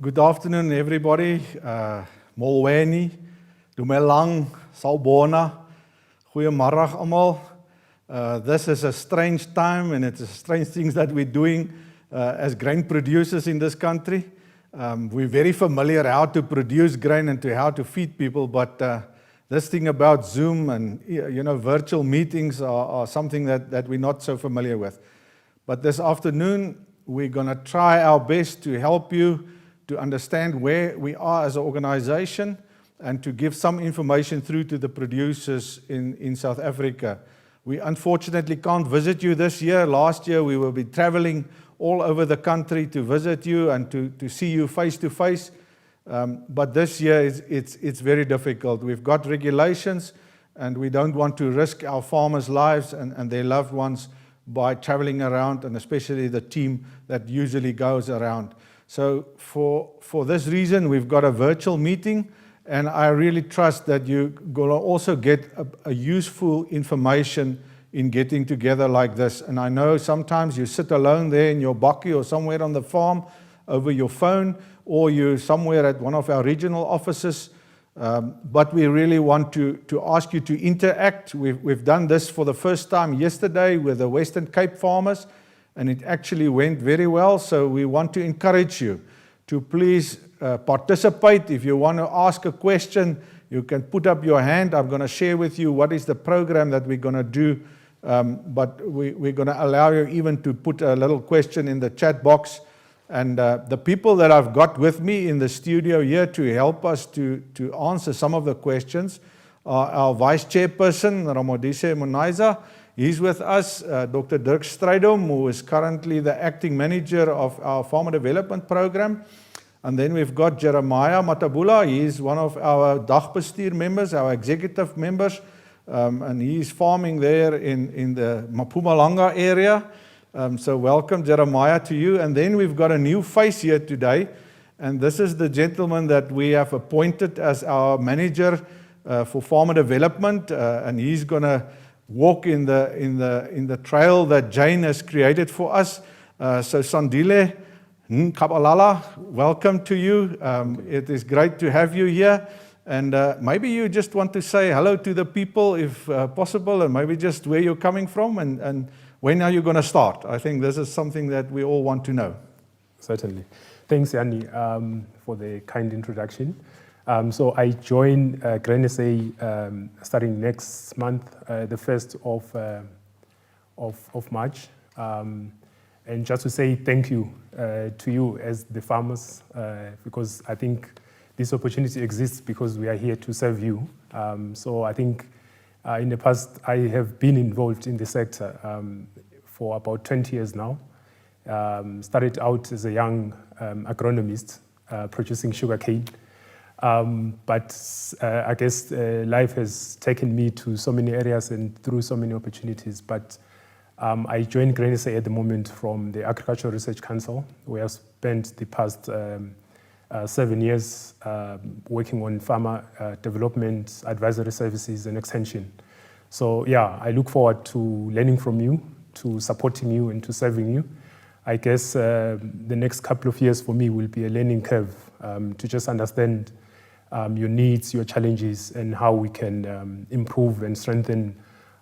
Good afternoon, everybody. Molweni, Dumelang, Sawubona, Goeiemôre almal. This is a strange time, and it's strange things that we're doing as grain producers in this country. We're very familiar how to produce grain and to how to feed people, but this thing about Zoom and virtual meetings are something that we're not so familiar with. But this afternoon, we're going to try our best to help you to understand where we are as an organization and to give some information through to the producers in South Africa. We unfortunately can't visit you this year. Last year, we will be traveling all over the country to visit you and to see you face to face. But this year, it's very difficult. We've got regulations, and we don't want to risk our farmers' lives and their loved ones by traveling around, and especially the team that usually goes around. So for this reason, we've got a virtual meeting, and I really trust that you're going to also get a useful information in getting together like this. And I know sometimes you sit alone there in your bakkie or somewhere on the farm over your phone, or you're somewhere at one of our regional offices, but we really want to ask you to interact. We've done this for the first time yesterday with the Western Cape farmers, and it actually went very well. So we want to encourage you to please participate. If you want to ask a question, you can put up your hand. I'm going to share with you what is the program that we're going to do, but we're going to allow you even to put a little question in the chat box. And the people that I've got with me in the studio here to help us to answer some of the questions are our Vice Chairperson, Ramodise Monaiza. He's with us, Dr. Dirk Strydom, who is currently the acting manager of our Farmer Development Program. And then we've got Jeremiah Matabula. He's one of our Dagbestuur members, our executive members, and he's farming there in the Mpumalanga area. So welcome, Jeremiah, to you. And then we've got a new face here today, and this is the gentleman that we have appointed as our manager for farmer development, and he's going to walk in the trail that Jane has created for us. So Sandile Kabalala, welcome to you. It is great to have you here. And maybe you just want to say hello to the people if possible, and maybe just where you're coming from and when are you going to start? I think this is something that we all want to know. Certainly. Thanks, Yanni, for the kind introduction. So I joined Grain SA starting next month, the 1st of March. And just to say thank you to you as the farmers, because I think this opportunity exists because we are here to serve you. So I think in the past, I have been involved in the sector for about 20 years now. Started out as a young agronomist producing sugarcane. But I guess life has taken me to so many areas and through so many opportunities. But I joined Grain SA at the moment from the Agricultural Research Council, where I've spent the past 7 years working on farmer development, advisory services, and extension. So yeah, I look forward to learning from you, to supporting you, and to serving you. I guess the next couple of years for me will be a learning curve to just understand your needs, your challenges, and how we can improve and strengthen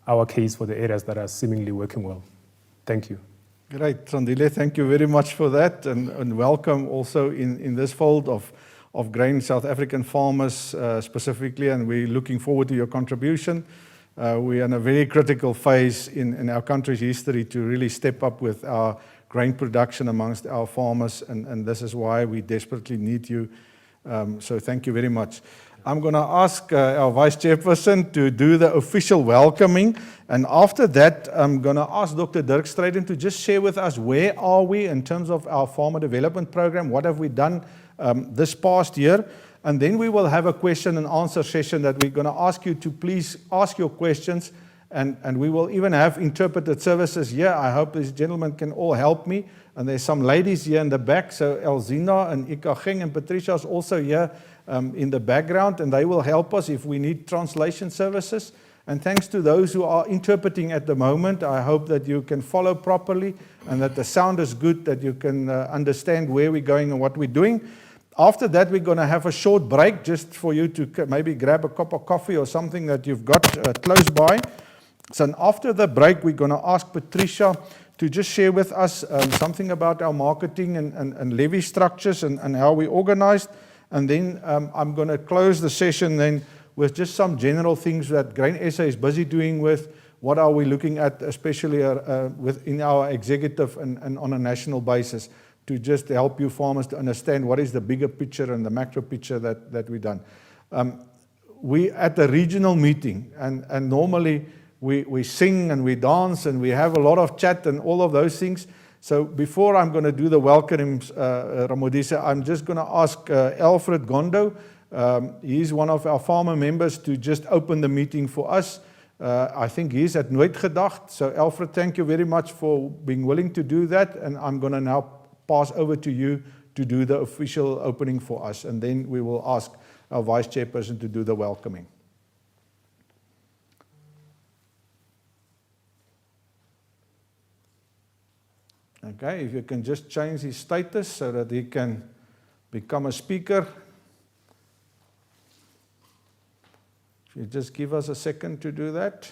our case for the areas that are seemingly working well. Thank you. Great, Sandile, thank you very much for that, and welcome also in this fold of grain South African farmers specifically, and we're looking forward to your contribution. We are in a very critical phase in our country's history to really step up with our grain production amongst our farmers, and this is why we desperately need you. So thank you very much. I'm going to ask our Vice Chairperson to do the official welcoming, and after that, I'm going to ask Dr. Dirk Strydom to just share with us where are we in terms of our Farmer Development Program, what have we done this past year, and then we will have a question and answer session that we're going to ask you to please ask your questions, and we will even have interpreted services here. I hope these gentlemen can all help me, and there's some ladies here in the back, so Elzina and Ikageng and Patricia is also here in the background, and they will help us if we need translation services. And thanks to those who are interpreting at the moment. I hope that you can follow properly and that the sound is good, that you can understand where we're going and what we're doing. After that, we're going to have a short break just for you to maybe grab a cup of coffee or something that you've got close by. So after the break, we're going to ask Patricia to just share with us something about our marketing and levy structures and how we organized. And then I'm going to close the session then with just some general things that Grain SA is busy doing with. What are we looking at, especially within our executive and on a national basis, to just help you farmers to understand what is the bigger picture and the macro picture that we've done. We at the regional meeting, and normally we sing and we dance and we have a lot of chat and all of those things. So before I'm going to do the welcomes, Ramodisa, I'm just going to ask Alfred Gondo. He's one of our farmer members to just open the meeting for us. I think he's at Nooit Gedacht. So Alfred, thank you very much for being willing to do that. And I'm going to now pass over to you to do the official opening for us. And then we will ask our vice chairperson to do the welcoming. Okay, if you can just change his status so that he can become a speaker. If you just give us a second to do that.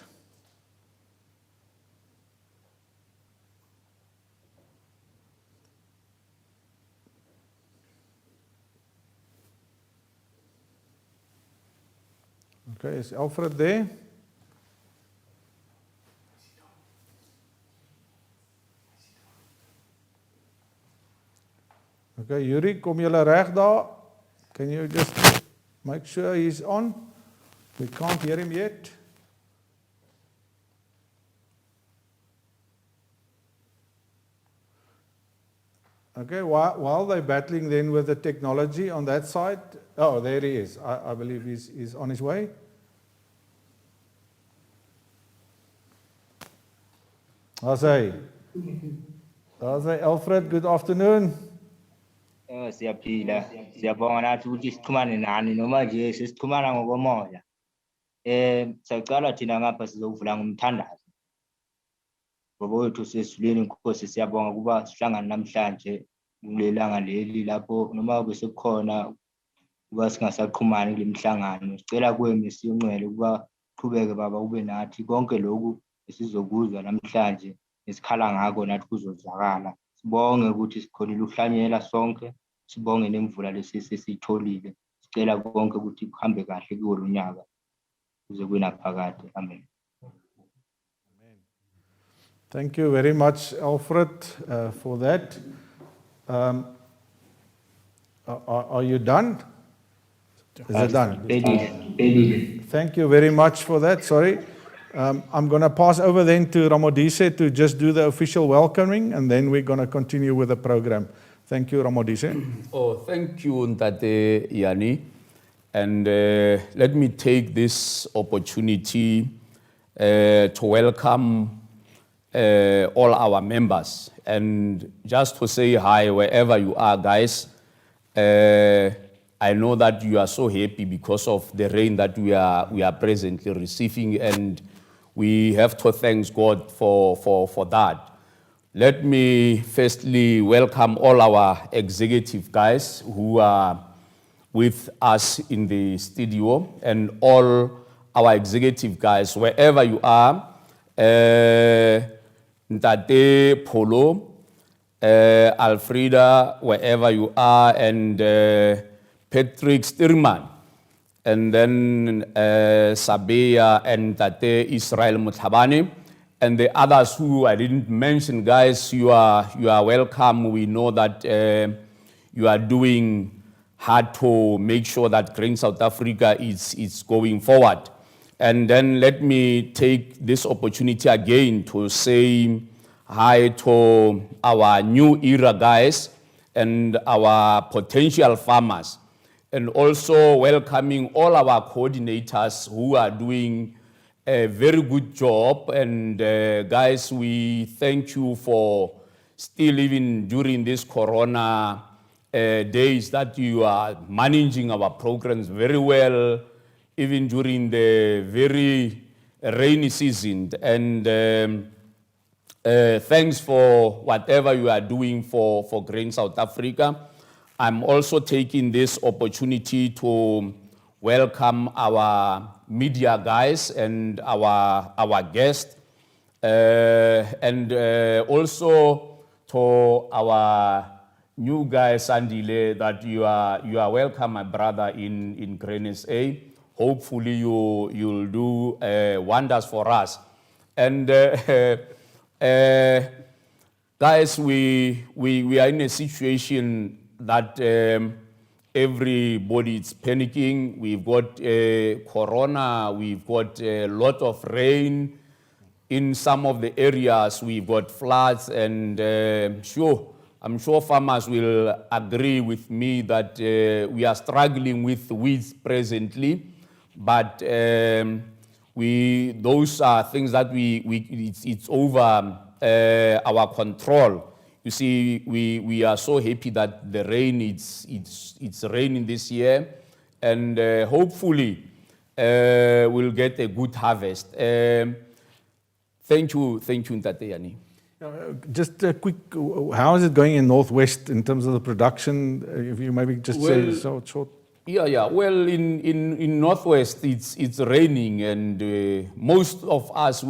Okay, is Alfred there? Okay, Yuri, kom julle reg daar? Can you just make sure he's on? We can't hear him yet. Okay, while they're battling then with the technology on that side, oh, there he is. I believe he's on his way. How's he? Alfred, good afternoon. Siyaphila siyabonga nathi ukuthi sixhumane nani noma nje sesixhumana ngokomoya. Siyaqala thina ngapha sizovula ngomthandazo. Ngoba wethu sesidluleni inkosi siyabonga kuba sihlangana namhlanje kulelanga leli lapho noma kube sekukhona kuba singasaqhumani kule mihlangano. Sicela kuwe Mr. Ncwele kuba qhubeke baba ube nathi konke lokhu esizokuzwa namhlanje esikhala ngako nathi kuzozwakala. Sibonge ukuthi sikhonile ukuhlanyela sonke. Sibonge nemvula lesisitholile. Sicela konke ukuthi kuhambe kahle kuwo lonyaka. Kuze kwena phakade. Amen. Thank you very much, Alfred, for that. Are you done? Is it done? Thank you very much for that. Sorry. I'm going to pass over then to Ramodise to just do the official welcoming, and then we're going to continue with the program. Thank you, Ramodise. Oh, thank you, Ntate Yani. And let me take this opportunity to welcome all our members. And just to say hi wherever you are, guys. I know that you are so happy because of the rain that we are presently receiving, and we have to thank God for that. Let me firstly welcome all our executive guys who are with us in the studio, and all our executive guys, wherever you are, Ntate Polo, Alfreda, wherever you are, and Patrick Stirman, and then Sabea and Tate Israel Muthabane, and the others who I didn't mention, guys, you are welcome. We know that you are doing hard to make sure that Grain South Africa is going forward. And then let me take this opportunity again to say hi to our new era guys and our potential farmers, and also welcoming all our coordinators who are doing a very good job. And guys, we thank you for still, even during this Corona days, that you are managing our programs very well, even during the very rainy season. And thanks for whatever you are doing for Grain South Africa. I'm also taking this opportunity to welcome our media guys and our guests, and also to our new guy Sandile, that you are welcome, my brother, in Grain SA. Hopefully you'll do wonders for us. And guys, we are in a situation that everybody is panicking. We've got corona, we've got a lot of rain. In some of the areas, we've got floods, and I'm sure farmers will agree with me that we are struggling with weeds presently, but those are things that it's over our control. You see, we are so happy that the rain, it's raining this year, and hopefully we'll get a good harvest. Thank you, Ntate Yani. Just a quick, how is it going in Northwest in terms of the production? If you maybe just say so short. Yeah. Well, in Northwest, it's raining, and most of us,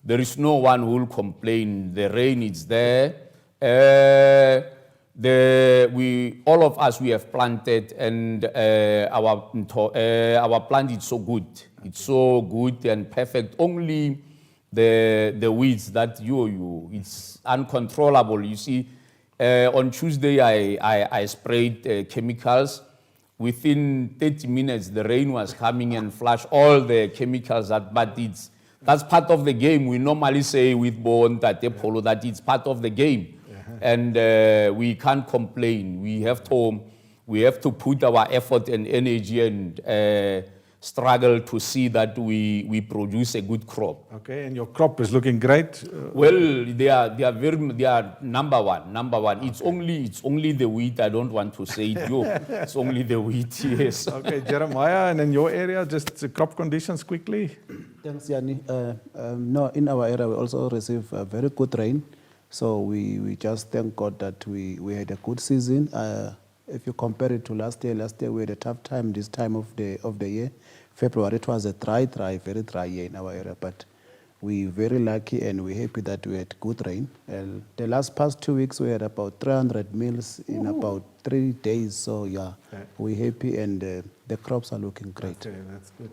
there is no one who will complain. The rain is there. All of us, we have planted, and our plant is so good. It's so good and perfect. Only the weeds that it's uncontrollable. You see, on Tuesday I sprayed chemicals. Within 30 minutes, the rain was coming and flushed all the chemicals. That's part of the game. We normally say with Ntate Polo that it's part of the game, and we can't complain. We have to put our effort and energy and struggle to see that we produce a good crop. Okay, and your crop is looking great. Well, they are number one. It's only the wheat. I don't want to say it. It's only the wheat. Yes. Okay, Jeremiah, and in your area, just the crop conditions quickly. Thanks, Yanni. No, in our area we also receive very good rain, so we just thank God that we had a good season. If you compare it to last year we had a tough time this time of the year. February, it was a very dry year in our area, but we're very lucky and we're happy that we had good rain. And the past 2 weeks, we had about 300 mils in about 3 days. So yeah, we're happy and the crops are looking great. Okay, that's good.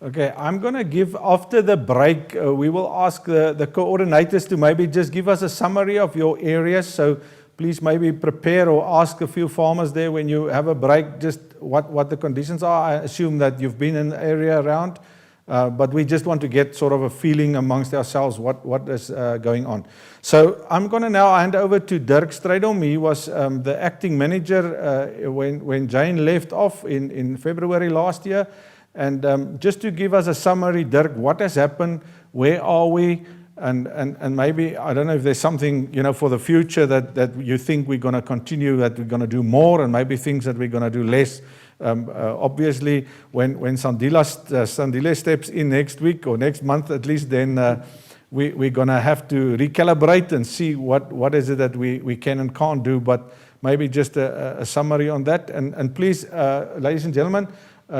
Okay, I'm going to give, after the break, we will ask the coordinators to maybe just give us a summary of your areas. So please maybe prepare or ask a few farmers there when you have a break, just what the conditions are. I assume that you've been in the area around, but we just want to get sort of a feeling amongst ourselves what is going on. So I'm going to now hand over to Dirk Strydom. He was the acting manager when Jane left off in February last year. And just to give us a summary, Dirk, what has happened, where are we? And maybe, I don't know if there's something, for the future that you think we're going to continue, that we're going to do more, and maybe things that we're going to do less. Obviously, when Sandile steps in next week or next month at least, then we're going to have to recalibrate and see what is it that we can and can't do. But maybe just a summary on that. And please, ladies and gentlemen,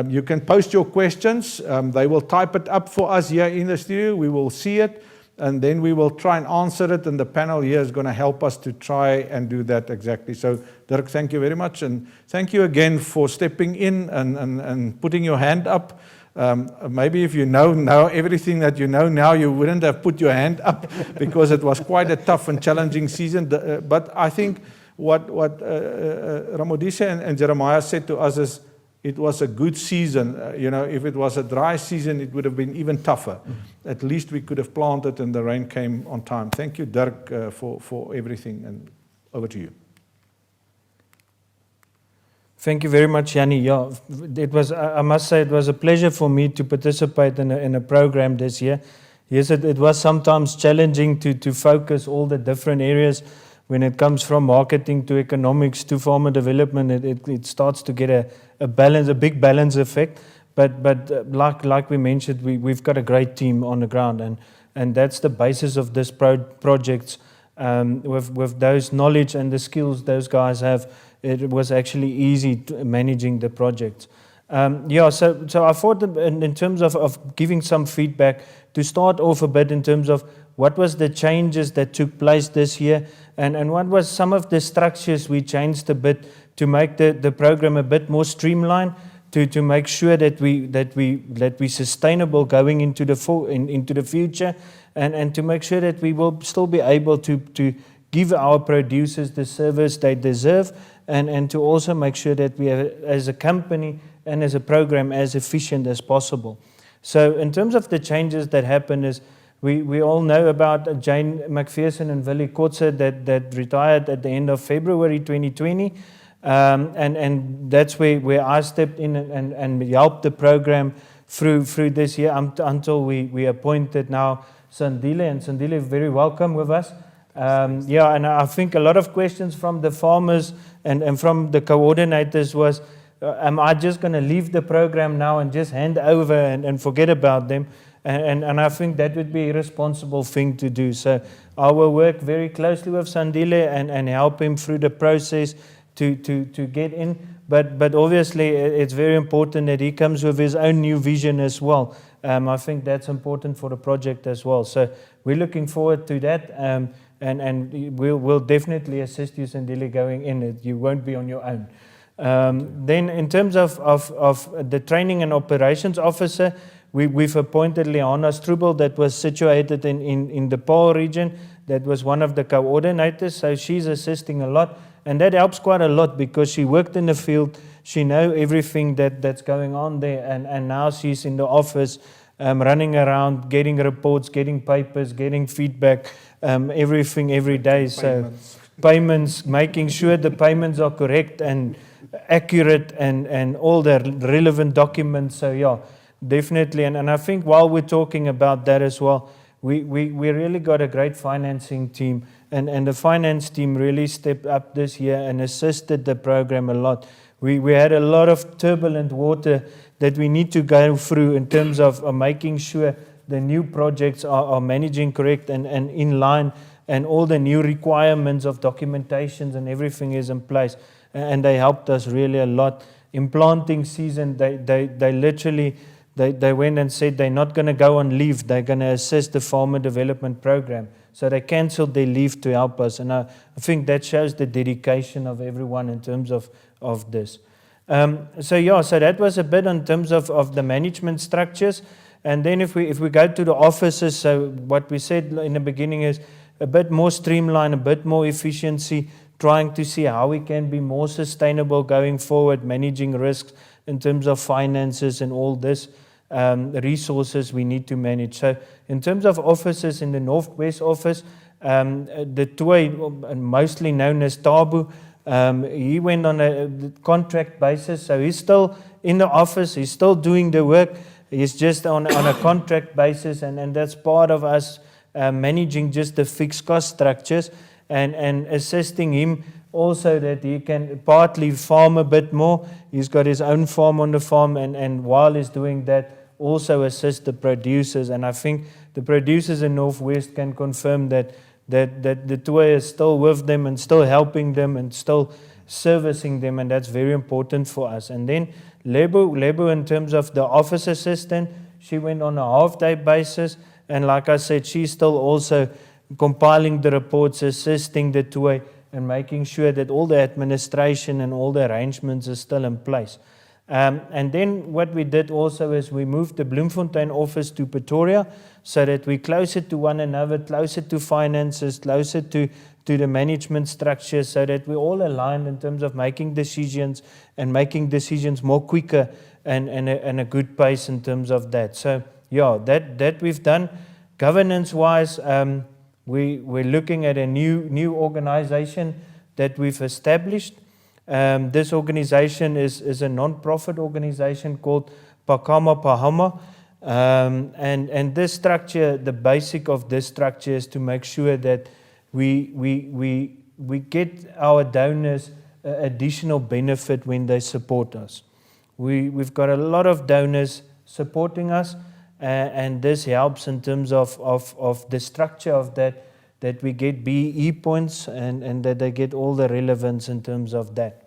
you can post your questions. They will type it up for us here in the studio. We will see it. And then we will try and answer it, and the panel here is going to help us to try and do that exactly. So, Dirk, thank you very much, and thank you again for stepping in and putting your hand up. Maybe if you know now everything that you know now, you wouldn't have put your hand up because it was quite a tough and challenging season. But I think what Ramodisa and Jeremiah said to us is, it was a good season. If it was a dry season, it would have been even tougher. At least we could have planted and the rain came on time. Thank you, Dirk, for everything. And over to you. Thank you very much, Yanni. Yeah, I must say, it was a pleasure for me to participate in a program this year. Yes, it was sometimes challenging to focus all the different areas. When it comes from marketing to economics to farmer development, it starts to get a big balance effect. But like we mentioned, we've got a great team on the ground, and that's the basis of this projects. With those knowledge and the skills those guys have, it was actually easy managing the projects. So I thought that in terms of giving some feedback, to start off a bit in terms of what was the changes that took place this year, and what was some of the structures we changed a bit to make the program a bit more streamlined, to make sure that we sustainable going into the future, and to make sure that we will still be able to give our producers the service they deserve, and to also make sure that we are, as a company and as a program, as efficient as possible. So in terms of the changes that happened is, we all know about Jane McPherson and Willie Kotze that retired at the end of February 2020. And that's where I stepped in and helped the program through this year until we appointed now Sandile. And Sandile is very welcome with us. And I think a lot of questions from the farmers and from the coordinators was, am I just going to leave the program now and just hand over and forget about them? And I think that would be a responsible thing to do. So I will work very closely with Sandile and help him through the process to get in. But obviously it's very important that he comes with his own new vision as well. I think that's important for the project as well. So we're looking forward to that. And we'll definitely assist you, Sandile, going in. You won't be on your own. Then in terms of the training and operations officer, we've appointed Liana Strubel, that was situated in the Paarl region. That was one of the coordinators, so she's assisting a lot. And that helps quite a lot because she worked in the field, she knows everything that's going on there, and now she's in the office running around, getting reports, getting papers, getting feedback, everything every day. So payments, making sure the payments are correct and accurate and all the relevant documents. So yeah, definitely. And I think while we're talking about that as well, we really got a great financing team, and the finance team really stepped up this year and assisted the program a lot. We had a lot of turbulent water that we need to go through in terms of making sure the new projects are managing correct and in line, and all the new requirements of documentations and everything is in place. And they helped us really a lot. In planting season, they literally they went and said they're not going to go on leave. They're going to assist the farmer development program. So they cancelled their leave to help us. And I think that shows the dedication of everyone in terms of this. So that was a bit in terms of the management structures. And then if we go to the offices, so what we said in the beginning is a bit more streamlined, a bit more efficiency, trying to see how we can be more sustainable going forward, managing risks in terms of finances and all this. Resources we need to manage. So in terms of offices, in the Northwest office, the Toy, mostly known as Tabu, he went on a contract basis, so he's still in the office, he's still doing the work, he's just on a contract basis, and that's part of us managing just the fixed cost structures and assisting him also that he can partly farm a bit more. He's got his own farm on the farm, and while he's doing that, also assist the producers. And I think the producers in Northwest can confirm that the Toy is still with them and still helping them and still servicing them, and that's very important for us. And then Lebo in terms of the office assistant, she went on a half-day basis, and like I said, she's still also compiling the reports, assisting the Toy, and making sure that all the administration and all the arrangements are still in place. And then what we did also is we moved the Bloemfontein office to Pretoria so that we're closer to one another, closer to finances, closer to the management structure, so that we're all aligned in terms of making decisions and making decisions more quicker and a good pace in terms of that. So yeah, that we've done. Governance-wise, we're looking at a new organization that we've established. This organization is a non-profit organization called Pakama Pahama. And this structure, the basic of this structure is to make sure that we get our donors additional benefit when they support us. We've got a lot of donors supporting us, and this helps in terms of the structure of that we get BE points and that they get all the relevance in terms of that.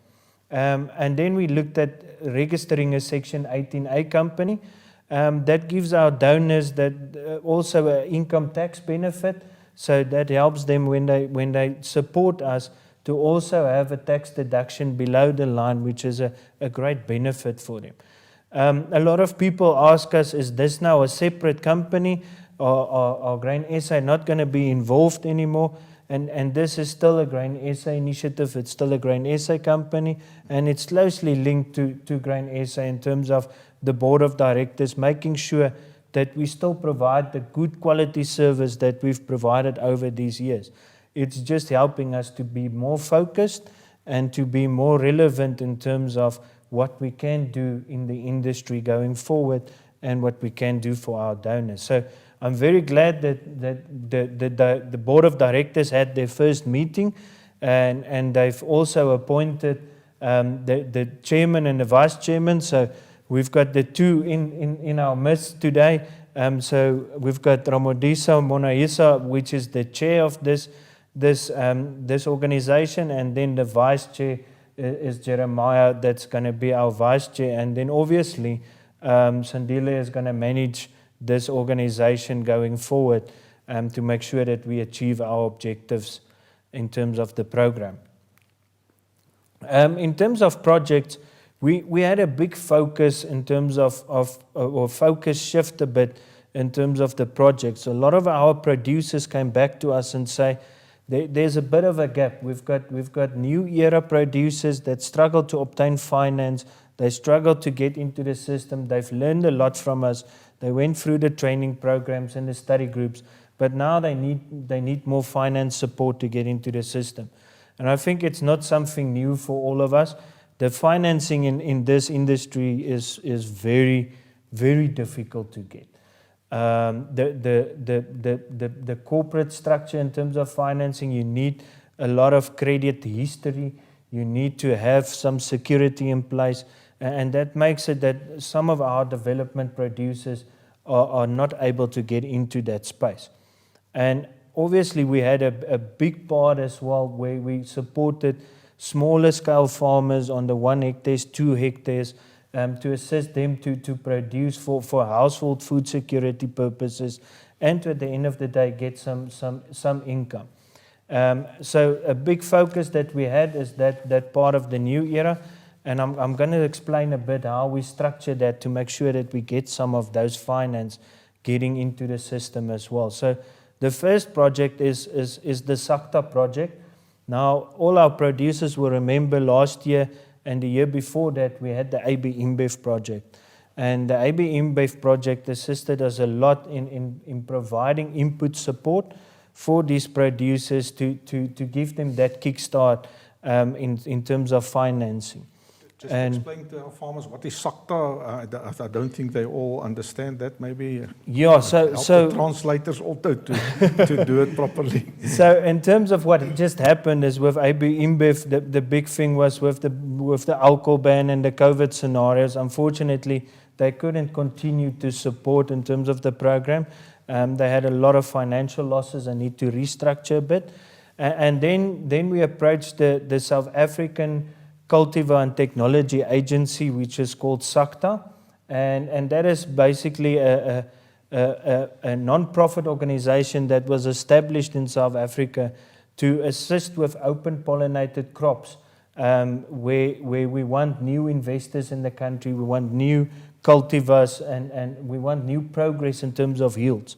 And then we looked at registering a Section 18A company. That gives our donors that also an income tax benefit, so that helps them when they support us to also have a tax deduction below the line, which is a great benefit for them. A lot of people ask us, is this now a separate company, or Grain SA not going to be involved anymore? And this is still a Grain SA initiative. It's still a Grain SA company, and it's closely linked to Grain SA in terms of the board of directors, making sure that we still provide the good quality service that we've provided over these years. It's just helping us to be more focused and to be more relevant in terms of what we can do in the industry going forward and what we can do for our donors. So I'm very glad that the board of directors had their first meeting, and they've also appointed the chairman and the vice chairman. So we've got the two in our midst today. So we've got Ramodisa Monahisa, which is the chair of this organization, and then the vice chair is Jeremiah, that's going to be our vice chair, and then obviously Sandile is going to manage this organization going forward to make sure that we achieve our objectives in terms of the program. In terms of projects, we had a big focus in terms of or focus shift a bit in terms of the projects. A lot of our producers came back to us and say, there's a bit of a gap. We've got new era producers that struggle to obtain finance. They struggle to get into the system. They've learned a lot from us. They went through the training programs and the study groups, but now they need more finance support to get into the system. And I think it's not something new for all of us. The financing in this industry is very, very difficult to get. The corporate structure in terms of financing, you need a lot of credit history. You need to have some security in place. And that makes it that some of our development producers are not able to get into that space. And obviously we had a big part as well where we supported smaller scale farmers on the 1 hectares, 2 hectares, to assist them to produce for household food security purposes, and to, at the end of the day, get some income. So a big focus that we had is that part of the new era. And I'm going to explain a bit how we structure that to make sure that we get some of those finance getting into the system as well. So the first project is the SACTA project. Now, all our producers will remember last year and the year before that we had the AB InBev project. And the AB InBev project assisted us a lot in providing input support for these producers to give them that kickstart in terms of financing. Just explain to our farmers what is SACTA. I don't think they all understand that. Maybe yeah, help the translators also to do it properly. So in terms of what just happened is with AB InBev, the big thing was with the alcohol ban and the COVID scenarios. Unfortunately, they couldn't continue to support in terms of the program. They had a lot of financial losses and need to restructure a bit. And then we approached the South African Cultivar and Technology Agency, which is called SACTA, and that is basically a non-profit organization that was established in South Africa to assist with open pollinated crops, where we want new investors in the country, we want new cultivars, and we want new progress in terms of yields.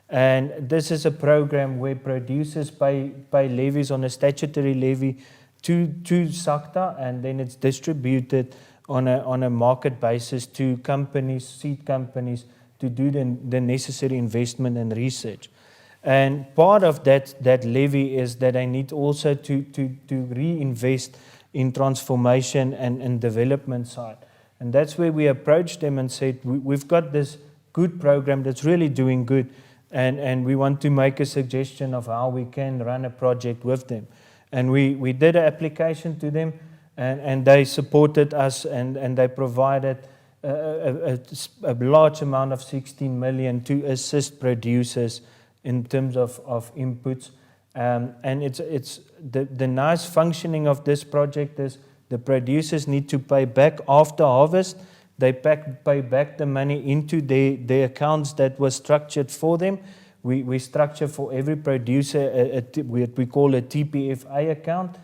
And this is a program where producers pay levies on a statutory levy to SACTA, and then it's distributed on a market basis to companies, seed companies, to do the necessary investment and research. And part of that levy is that I need also to reinvest in transformation and development side. And that's where we approached them and said, we've got this good program that's really doing good, and we want to make a suggestion of how we can run a project with them. And we did an application to them, and they supported us, and they provided a large amount of 16 million to assist producers in terms of inputs. And it's the nice functioning of this project is the producers need to pay back after harvest. They pay back the money into their accounts that were structured for them. We structure for every producer what we call a TPFA account.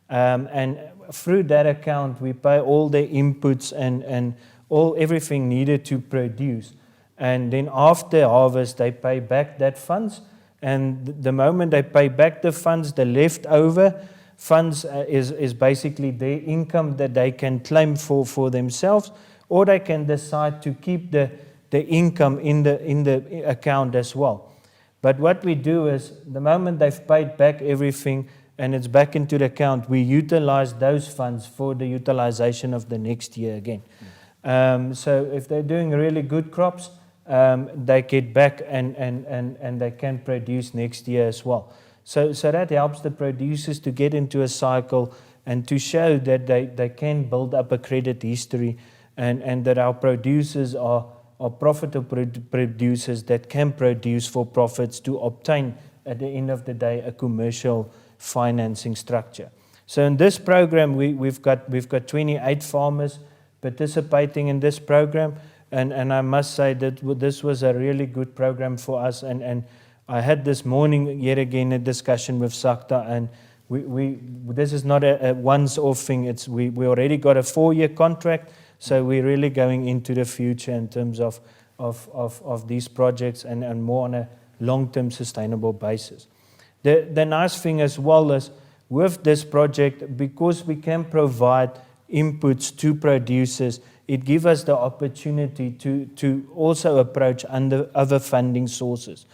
And through that account, we pay all the inputs and everything needed to produce. And then after harvest, they pay back that funds. And the moment they pay back the funds, the leftover funds is basically their income that they can claim for themselves, or they can decide to keep the income in the account as well. But what we do is, the moment they've paid back everything and it's back into the account, we utilize those funds for the utilization of the next year again. So if they're doing really good crops, they get back and they can produce next year as well. So that helps the producers to get into a cycle and to show that they can build up a credit history, and that our producers are profitable producers that can produce for profits to obtain, at the end of the day, a commercial financing structure. So in this program, we've got 28 farmers participating in this program, and I must say that this was a really good program for us. And I had this morning yet again a discussion with SACTA, and we this is not a once-off thing. We already got a 4-year contract, so we're really going into the future in terms of these projects and more on a long-term sustainable basis. The nice thing as well is, with this project, because we can provide inputs to producers, it gives us the opportunity to also approach other funding sources,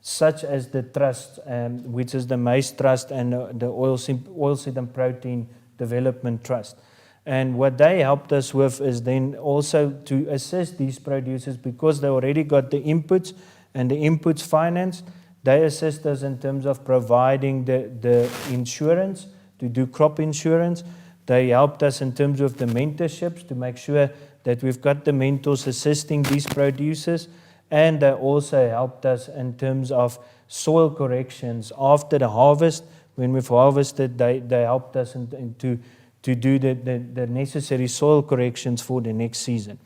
such as the trust, which is the Maize Trust and the Oilseed and Protein Development Trust. And what they helped us with is then also to assist these producers, because they already got the inputs and the inputs financed. They assist us in terms of providing the insurance, to do crop insurance. They helped us in terms of the mentorships, to make sure that we've got the mentors assisting these producers. And they also helped us in terms of soil corrections after the harvest. When we've harvested, they helped us to do the necessary soil corrections for the next season.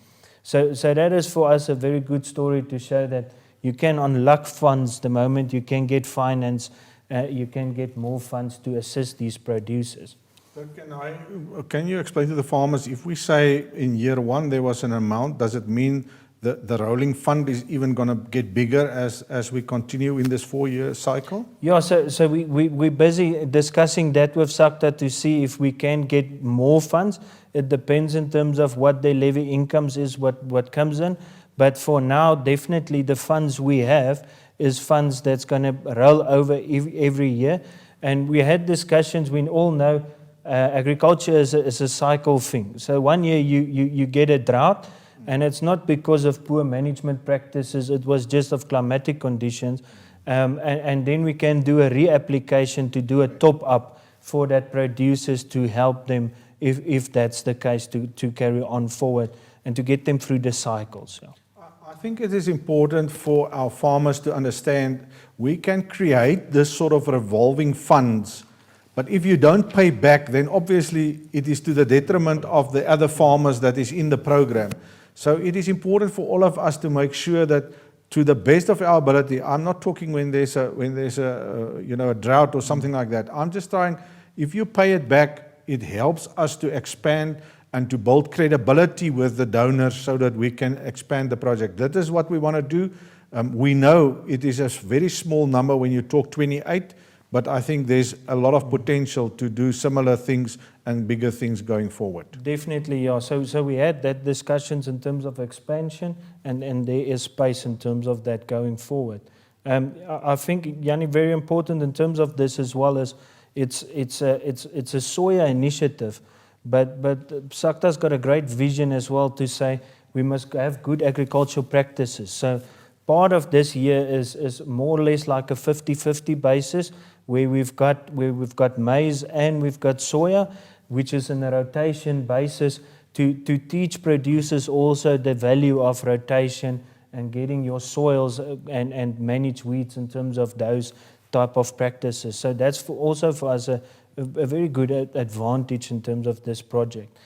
So that is for us a very good story to show that you can unlock funds the moment you can get finance, you can get more funds to assist these producers. So can you explain to the farmers, if we say in year 1 there was an amount, does it mean the rolling fund is even going to get bigger as we continue in this 4-year cycle? Yeah, so we're busy discussing that with SACTA to see if we can get more funds. It depends in terms of what their levy incomes is, what comes in. But for now, definitely the funds we have is funds that's going to roll over every year. And we had discussions, we all know agriculture is a cycle thing. So one year you get a drought, and it's not because of poor management practices, it was just of climatic conditions. And then we can do a reapplication to do a top-up for that producers to help them, if that's the case, to carry on forward and to get them through the cycles. Yeah. I think it is important for our farmers to understand we can create this sort of revolving funds, but if you don't pay back, then obviously it is to the detriment of the other farmers that is in the program. So it is important for all of us to make sure that, to the best of our ability, I'm not talking when there's a drought or something like that. I'm just trying, if you pay it back, it helps us to expand and to build credibility with the donors so that we can expand the project. That is what we want to do. We know it is a very small number when you talk 28, but I think there's a lot of potential to do similar things and bigger things going forward. Definitely, yeah. So we had that discussions in terms of expansion, and there is space in terms of that going forward. I think, Yanni, very important in terms of this as well as it's a soya initiative, but SACTA's got a great vision as well to say we must have good agricultural practices. So part of this year is more or less like a 50-50 basis, where we've got maize and we've got soya, which is in a rotation basis to teach producers also the value of rotation and getting your soils and manage weeds in terms of those type of practices. So that's also for us a a very good advantage in terms of this project.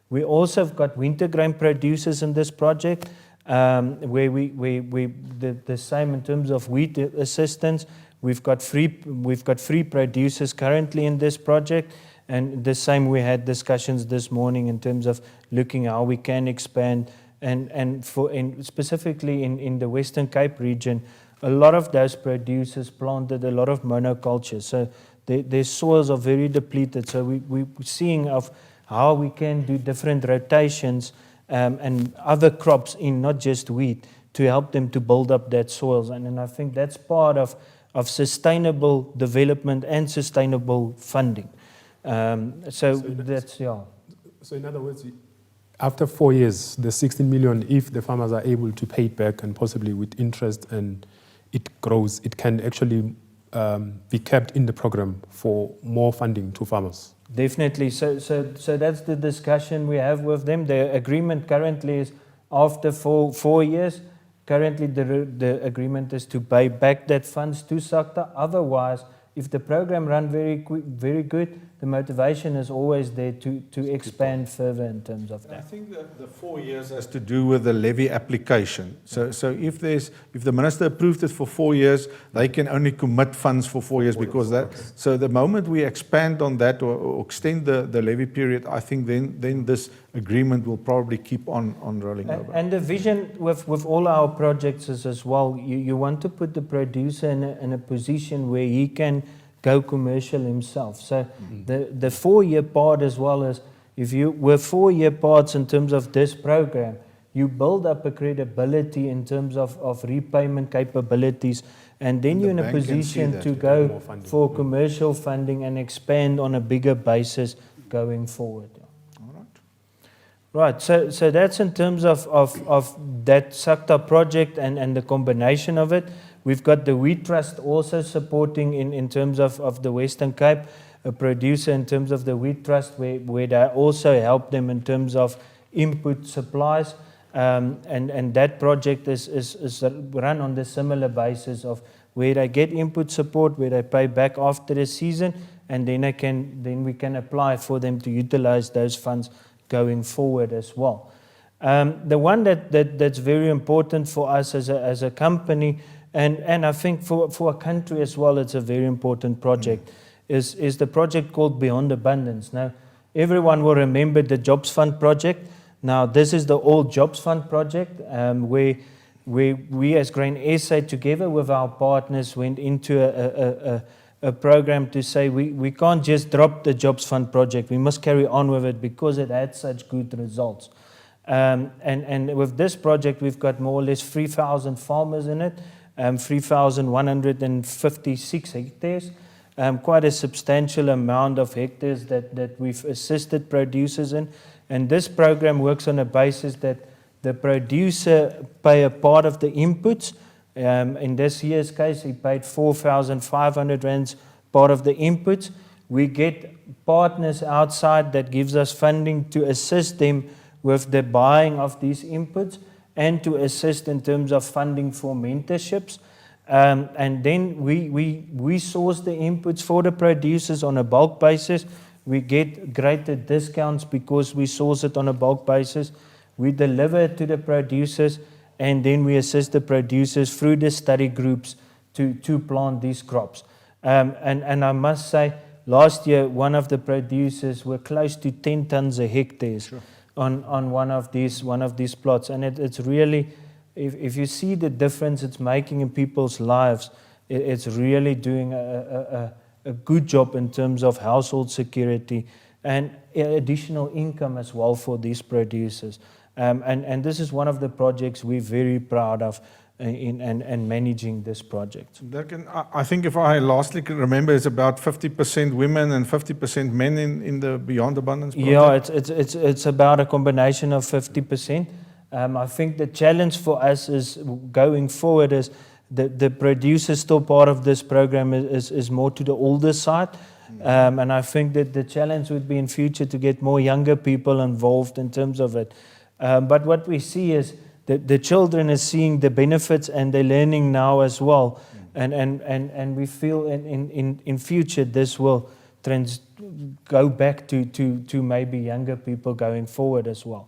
We also have got winter grain producers in this project, where we the same in terms of wheat assistance. We've got free producers currently in this project, and the same we had discussions this morning in terms of looking how we can expand and specifically in the Western Cape region, a lot of those producers planted a lot of monoculture, so their soils are very depleted. So we're seeing of how we can do different rotations and other crops in, not just wheat, to help them to build up that soils. And I think that's part of sustainable development and sustainable funding. So that's, yeah. So in other words, after 4 years, the 16 million, if the farmers are able to pay it back and possibly with interest and it grows, it can actually be kept in the program for more funding to farmers. Definitely. So that's the discussion we have with them. The agreement currently is after 4 years. Currently, the agreement is to pay back that funds to SACTA. Otherwise, if the program run very good, the motivation is always there to expand further in terms of I that. think the 4 years has to do with the levy application. So if the minister approved it for 4 years, they can only commit funds for 4 years because that. So the moment we expand on that or extend the levy period, I think then this agreement will probably keep on rolling over. And the vision with all our projects is as well, you want to put the producer in a position where he can go commercial himself. So the 4-year part as well as, if you were 4-year parts in terms of this program, you build up a credibility in terms of repayment capabilities, and then you're in a bank can see position that, to you go for commercial funding and expand on a bigger basis going forward. Right, so that's in terms of that SACTA project and the combination of it. We've got the Wheat Trust also supporting in terms of the Western Cape, a producer in terms of the Wheat Trust, where they also help them in terms of input supplies. And that project is run on the similar basis of where they get input support, where they pay back after the season, and then we can apply for them to utilize those funds going forward as well. The one that's very important for us as a company, and I think for a country as well, it's a very important project, is the project called Beyond Abundance. Now, everyone will remember the Jobs Fund project. Now, this is the old Jobs Fund project, where we as Grain SA, together with our partners, went into a program to say we can't just drop the Jobs Fund project. We must carry on with it because it had such good results. And with this project, we've got more or less 3,000 farmers in it, 3,156 hectares, quite a substantial amount of hectares that we've assisted producers in. And this program works on a basis that the producer pay a part of the inputs. In this year's case, he paid 4,500 rands part of the inputs. We get partners outside that gives us funding to assist them with the buying of these inputs and to assist in terms of funding for mentorships. And then we source the inputs for the producers on a bulk basis. We get greater discounts because we source it on a bulk basis. We deliver it to the producers, and then we assist the producers through the study groups to plant these crops. And I must say, last year, one of the producers were close to 10 tons a hectare on one of these plots. And it's really, if you see the difference it's making in people's lives, it's really doing a good job in terms of household security and additional income as well for these producers. And this is one of the projects we're very proud of in managing this project. I think if I lastly can remember, it's about 50% women and 50% men in the Beyond Abundance project. Yeah, it's about a combination of 50%. I think the challenge for us is going forward is the producer still part of this program is more to the older side. And I think that the challenge would be in future to get more younger people involved in terms of it. But what we see is that the children are seeing the benefits and they're learning now as well. And we feel in future this will go back to maybe younger people going forward as well.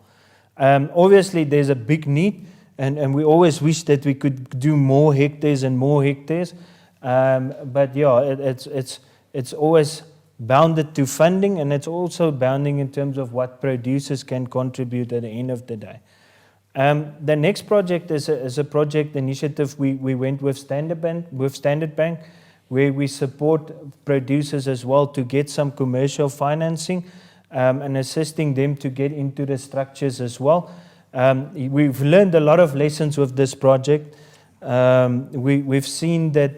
Obviously, there's a big need, and we always wish that we could do more hectares and more hectares. But yeah, it's always bounded to funding, and it's also bounding in terms of what producers can contribute at the end of the day. The next project is a project initiative we went with Standard Bank, where we support producers as well to get some commercial financing and assisting them to get into the structures as well. We've learned a lot of lessons with this project. We've seen that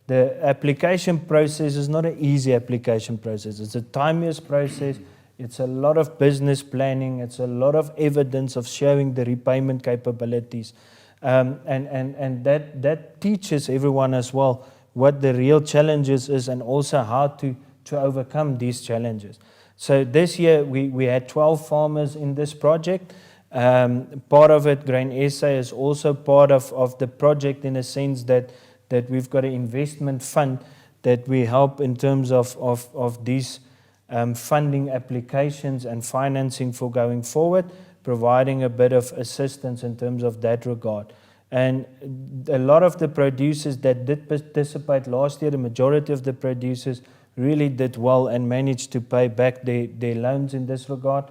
the application process is not an easy application process. It's a tedious process. It's a lot of business planning. It's a lot of evidence of showing the repayment capabilities. And that teaches everyone as well what the real challenges is and also how to overcome these challenges. So this year we had 12 farmers in this project. Part of it, Grain SA, is also part of the project in a sense that we've got an investment fund that we help in terms of these funding applications and financing for going forward, providing a bit of assistance in terms of that regard. And a lot of the producers that did participate last year, the majority of the producers really did well and managed to pay back their loans in this regard.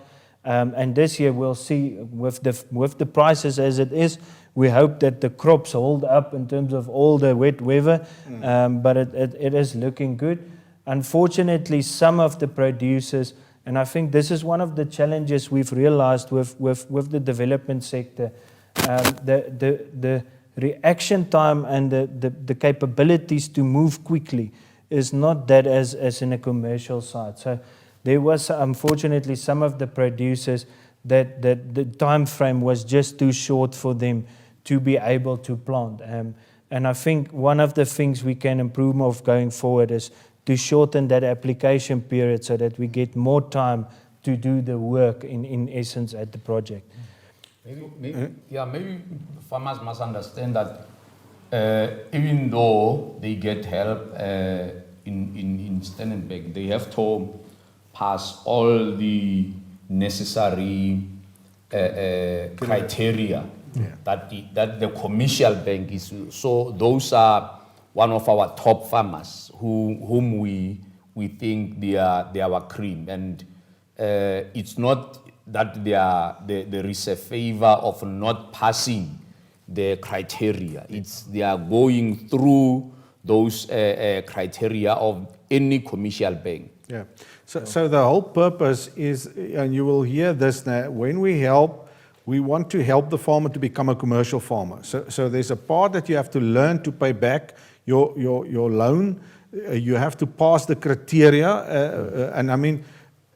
And this year we'll see with the prices as it is, we hope that the crops hold up in terms of all the wet weather, but it is looking good. Unfortunately, some of the producers, and I think this is one of the challenges we've realized with the development sector, the reaction time and the capabilities to move quickly is not that as in a commercial side. So there was unfortunately some of the producers that the time frame was just too short for them to be able to plant. And I think one of the things we can improve of going forward is to shorten that application period so that we get more time to do the work in essence at the project. Maybe farmers must understand that even though they get help in Standard Bank, they have to pass all the necessary criteria that the commercial bank is. So those are one of our top farmers whom we think they are our cream, and it's not that there is a favor of not passing the criteria. They are going through those criteria of any commercial bank. Yeah. So the whole purpose is, and you will hear this now, when we help, we want to help the farmer to become a commercial farmer. So there's a part that you have to learn to pay back your loan. You have to pass the criteria, and I mean,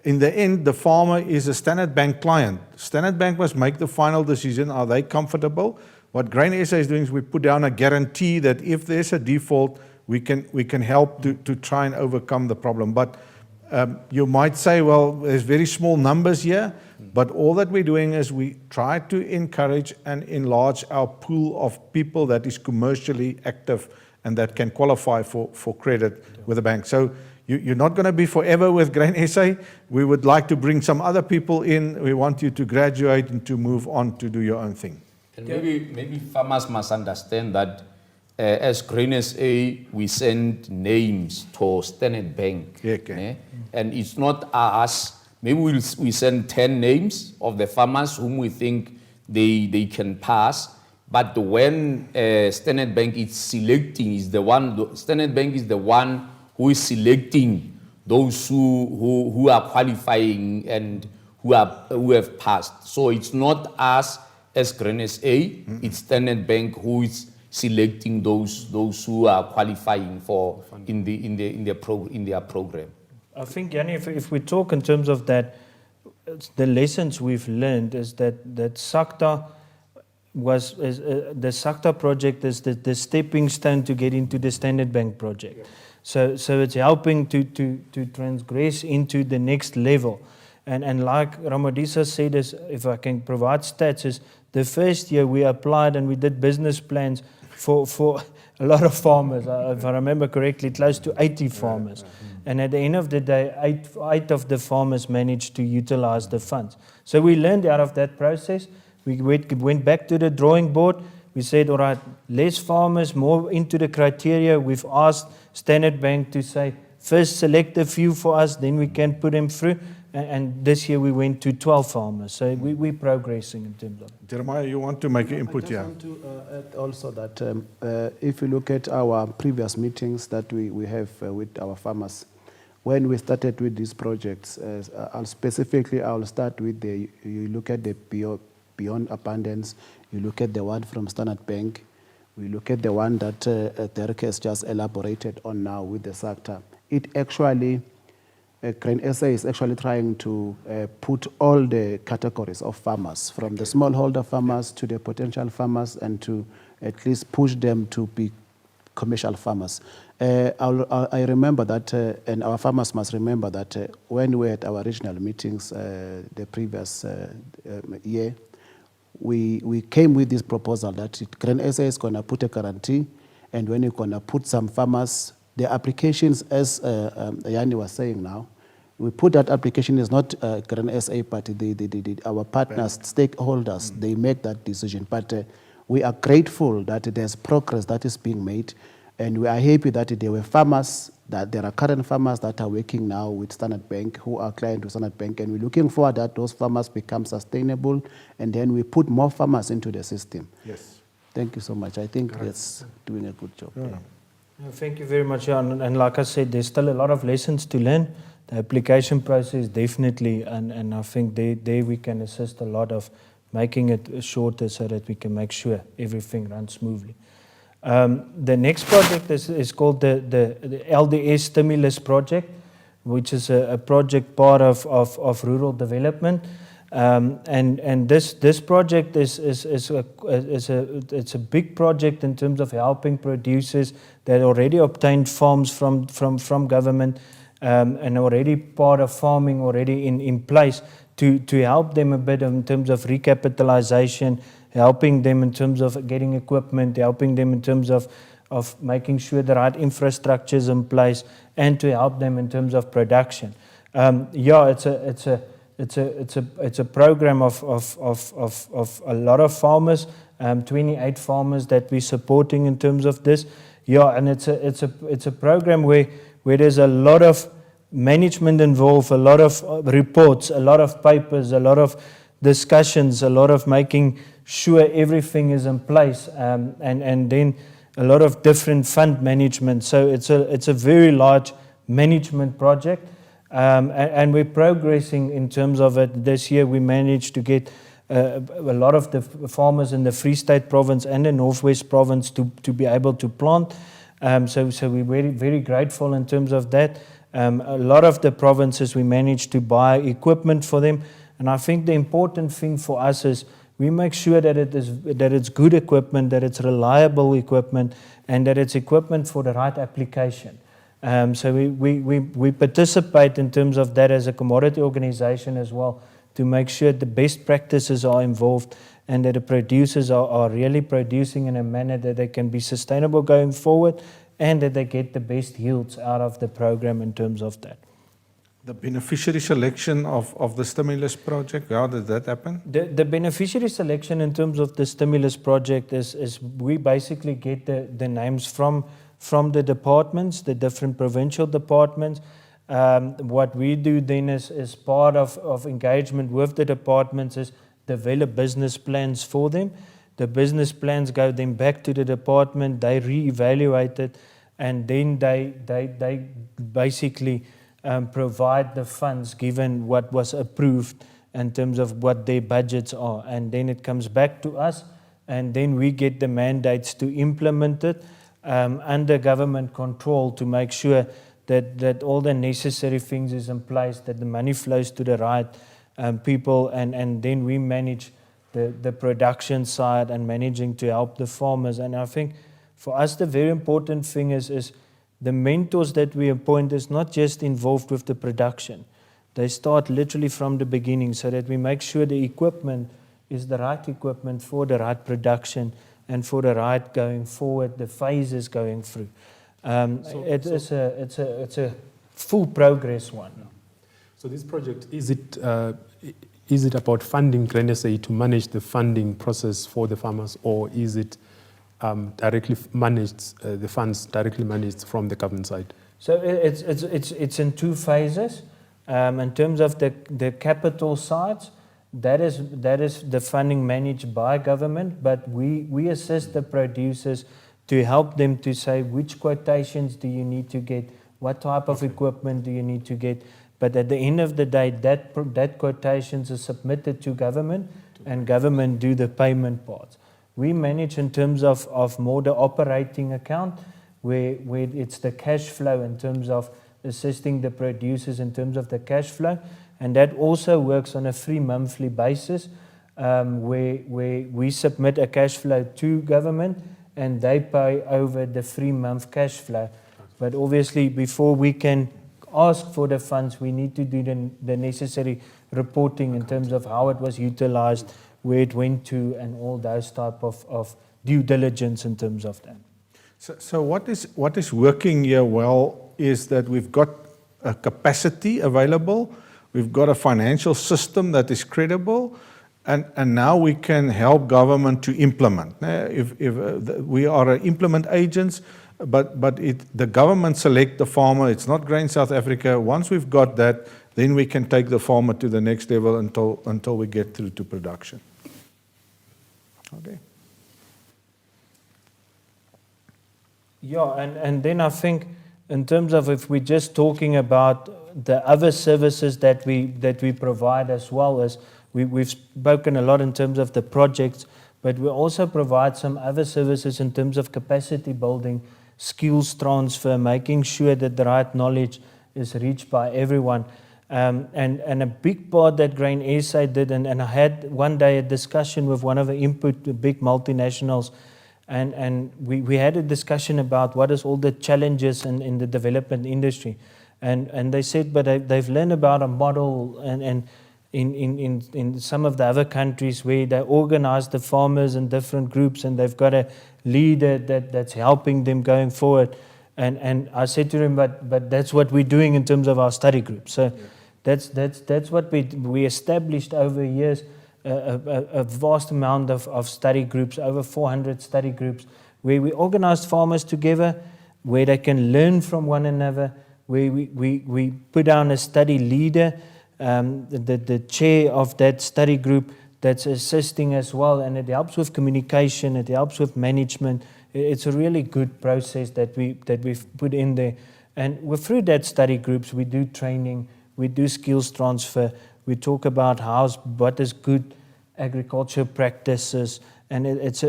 in the end, the farmer is a Standard Bank client. Standard Bank must make the final decision. Are they comfortable? What Grain SA is doing is we put down a guarantee that if there's a default, we can help to try and overcome the problem. But you might say, well, there's very small numbers here, but all that we're doing is we try to encourage and enlarge our pool of people that is commercially active and that can qualify for credit with the bank. So you're not going to be forever with Grain SA. We would like to bring some other people in. We want you to graduate and to move on to do your own thing. And maybe farmers must understand that as Grain SA, we send names to Standard Bank. Yeah, okay. And it's not us. Maybe we send 10 names of the farmers whom we think they can pass. But when Standard Bank is selecting, Standard Bank is the one who is selecting those who are qualifying and who have passed. So it's not us as Grain SA, it's Standard Bank who is selecting those who are qualifying for in their program. I think, Yanni, if we talk in terms of that, the lessons we've learned is that SACTA the SACTA project is the stepping stone to get into the Standard Bank project. Yeah. So it's helping to transgress into the next level. And like Ramodisa said, if I can provide stats, is the first year we applied and we did business plans for a lot of farmers. If I remember correctly, close to 80 farmers. And at the end of the day, eight of the farmers managed to utilize the funds. So we learned out of that process. We went back to the drawing board. We said, all right, less farmers, more into the criteria. We've asked Standard Bank to say, first select a few for us, then we can put them through. And this year we went to 12 farmers. So we're progressing in terms of it. Jeremiah, you want to make an input I here? just want to add also that if you look at our previous meetings that we have with our farmers, when we started with these projects, I'll start with you look at the Beyond Abundance, you look at the one from Standard Bank, we look at the one that Derek has just elaborated on now with the sector. It actually, Grain SA is actually trying to put all the categories of farmers, from the smallholder farmers to the potential farmers, and to at least push them to be commercial farmers. I remember that, and our farmers must remember that when we had our regional meetings the previous year, we came with this proposal that Grain SA is going to put a guarantee, and when you're going to put some farmers, the applications, as Yanni was saying now, we put that application is not Grain SA, but our partners, stakeholders, they make that decision. But we are grateful that there's progress that is being made, and we are happy that there were farmers, that there are current farmers that are working now with Standard Bank, who are client to Standard Bank, and we're looking forward that those farmers become sustainable, and then we put more farmers into the system. Yes. Thank you so much. I think that's doing a good job. Yeah. No, thank you very much, Jan. And like I said, there's still a lot of lessons to learn. The application process definitely, and I think there we can assist a lot of making it shorter so that we can make sure everything runs smoothly. The next project is called the LDS Stimulus Project, which is a project part of rural development. And this project is a big project in terms of helping producers that already obtained farms from government and already part of farming already in place to help them a bit in terms of recapitalization, helping them in terms of getting equipment, helping them in terms of making sure the right infrastructure is in place, and to help them in terms of production. It's a program of a lot of farmers, 28 farmers that we're supporting in terms of this. And it's a program where there's a lot of management involved, a lot of reports, a lot of papers, a lot of discussions, a lot of making sure everything is in place, and then a lot of different fund management. So it's a very large management project. And we're progressing in terms of it. This year we managed to get a lot of the farmers in the Free State province and the Northwest province to be able to plant. So we're very, very grateful in terms of that. A lot of the provinces we managed to buy equipment for them. And I think the important thing for us is we make sure that it's good equipment, that it's reliable equipment, and that it's equipment for the right application. So we participate in terms of that as a commodity organization as well, to make sure the best practices are involved and that the producers are really producing in a manner that they can be sustainable going forward, and that they get the best yields out of the program in terms of that. The beneficiary selection of the stimulus project, how did that happen? The beneficiary selection in terms of the stimulus project is we basically get the names from the departments, the different provincial departments. What we do then is part of engagement with the departments is develop business plans for them. The business plans go then back to the department, they reevaluate it, and then they basically provide the funds given what was approved in terms of what their budgets are. And then it comes back to us, and then we get the mandates to implement it under government control to make sure that all the necessary things is in place, that the money flows to the right people, and then we manage the production side and managing to help the farmers. And I think for us the very important thing is the mentors that we appoint is not just involved with the production. They start literally from the beginning so that we make sure the equipment is the right equipment for the right production and for the right going forward, the phases going through. It's a full progress one. So this project, is it about funding Grain SA to manage the funding process for the farmers, or is it directly managed, the funds directly managed from the government side? So it's in two phases. In terms of the capital sides, that is the funding managed by government, but we assist the producers to help them to say which quotations do you need to get, what type of equipment do you need to get. But at the end of the day, that quotations are submitted to government, and government do the payment parts. We manage in terms of more the operating account, where it's the cash flow in terms of assisting the producers in terms of the cash flow. And that also works on a 3-monthly basis, where we submit a cash flow to government and they pay over the 3-month cash flow. But obviously, before we can ask for the funds, we need to do the necessary reporting in terms of how it was utilized, where it went to, and all those type of due diligence in terms of that. So what is working here well is that we've got a capacity available, we've got a financial system that is credible, and now we can help government to implement. We are implement agents, but the government select the farmer. It's not Grain South Africa. Once we've got that, then we can take the farmer to the next level until we get through to production. Okay. Yeah, and then I think in terms of if we're just talking about the other services that we provide, as well as we've spoken a lot in terms of the projects, but we also provide some other services in terms of capacity building, skills transfer, making sure that the right knowledge is reached by everyone. And a big part that Grain SA did, and I had one day a discussion with one of the big multinationals, and we had a discussion about what is all the challenges in the development industry. And they said, but they've learned about a model and in some of the other countries where they organize the farmers in different groups, and they've got a leader that's helping them going forward. And I said to him, but that's what we're doing in terms of our study group. So that's what we established over years, a vast amount of study groups, over 400 study groups, where we organized farmers together, where they can learn from one another, where we put down a study leader, the chair of that study group that's assisting as well, and it helps with communication, it helps with management. It's a really good process that we've put in there. And through that study groups, we do training, we do skills transfer, we talk about what is good agriculture practices, and it's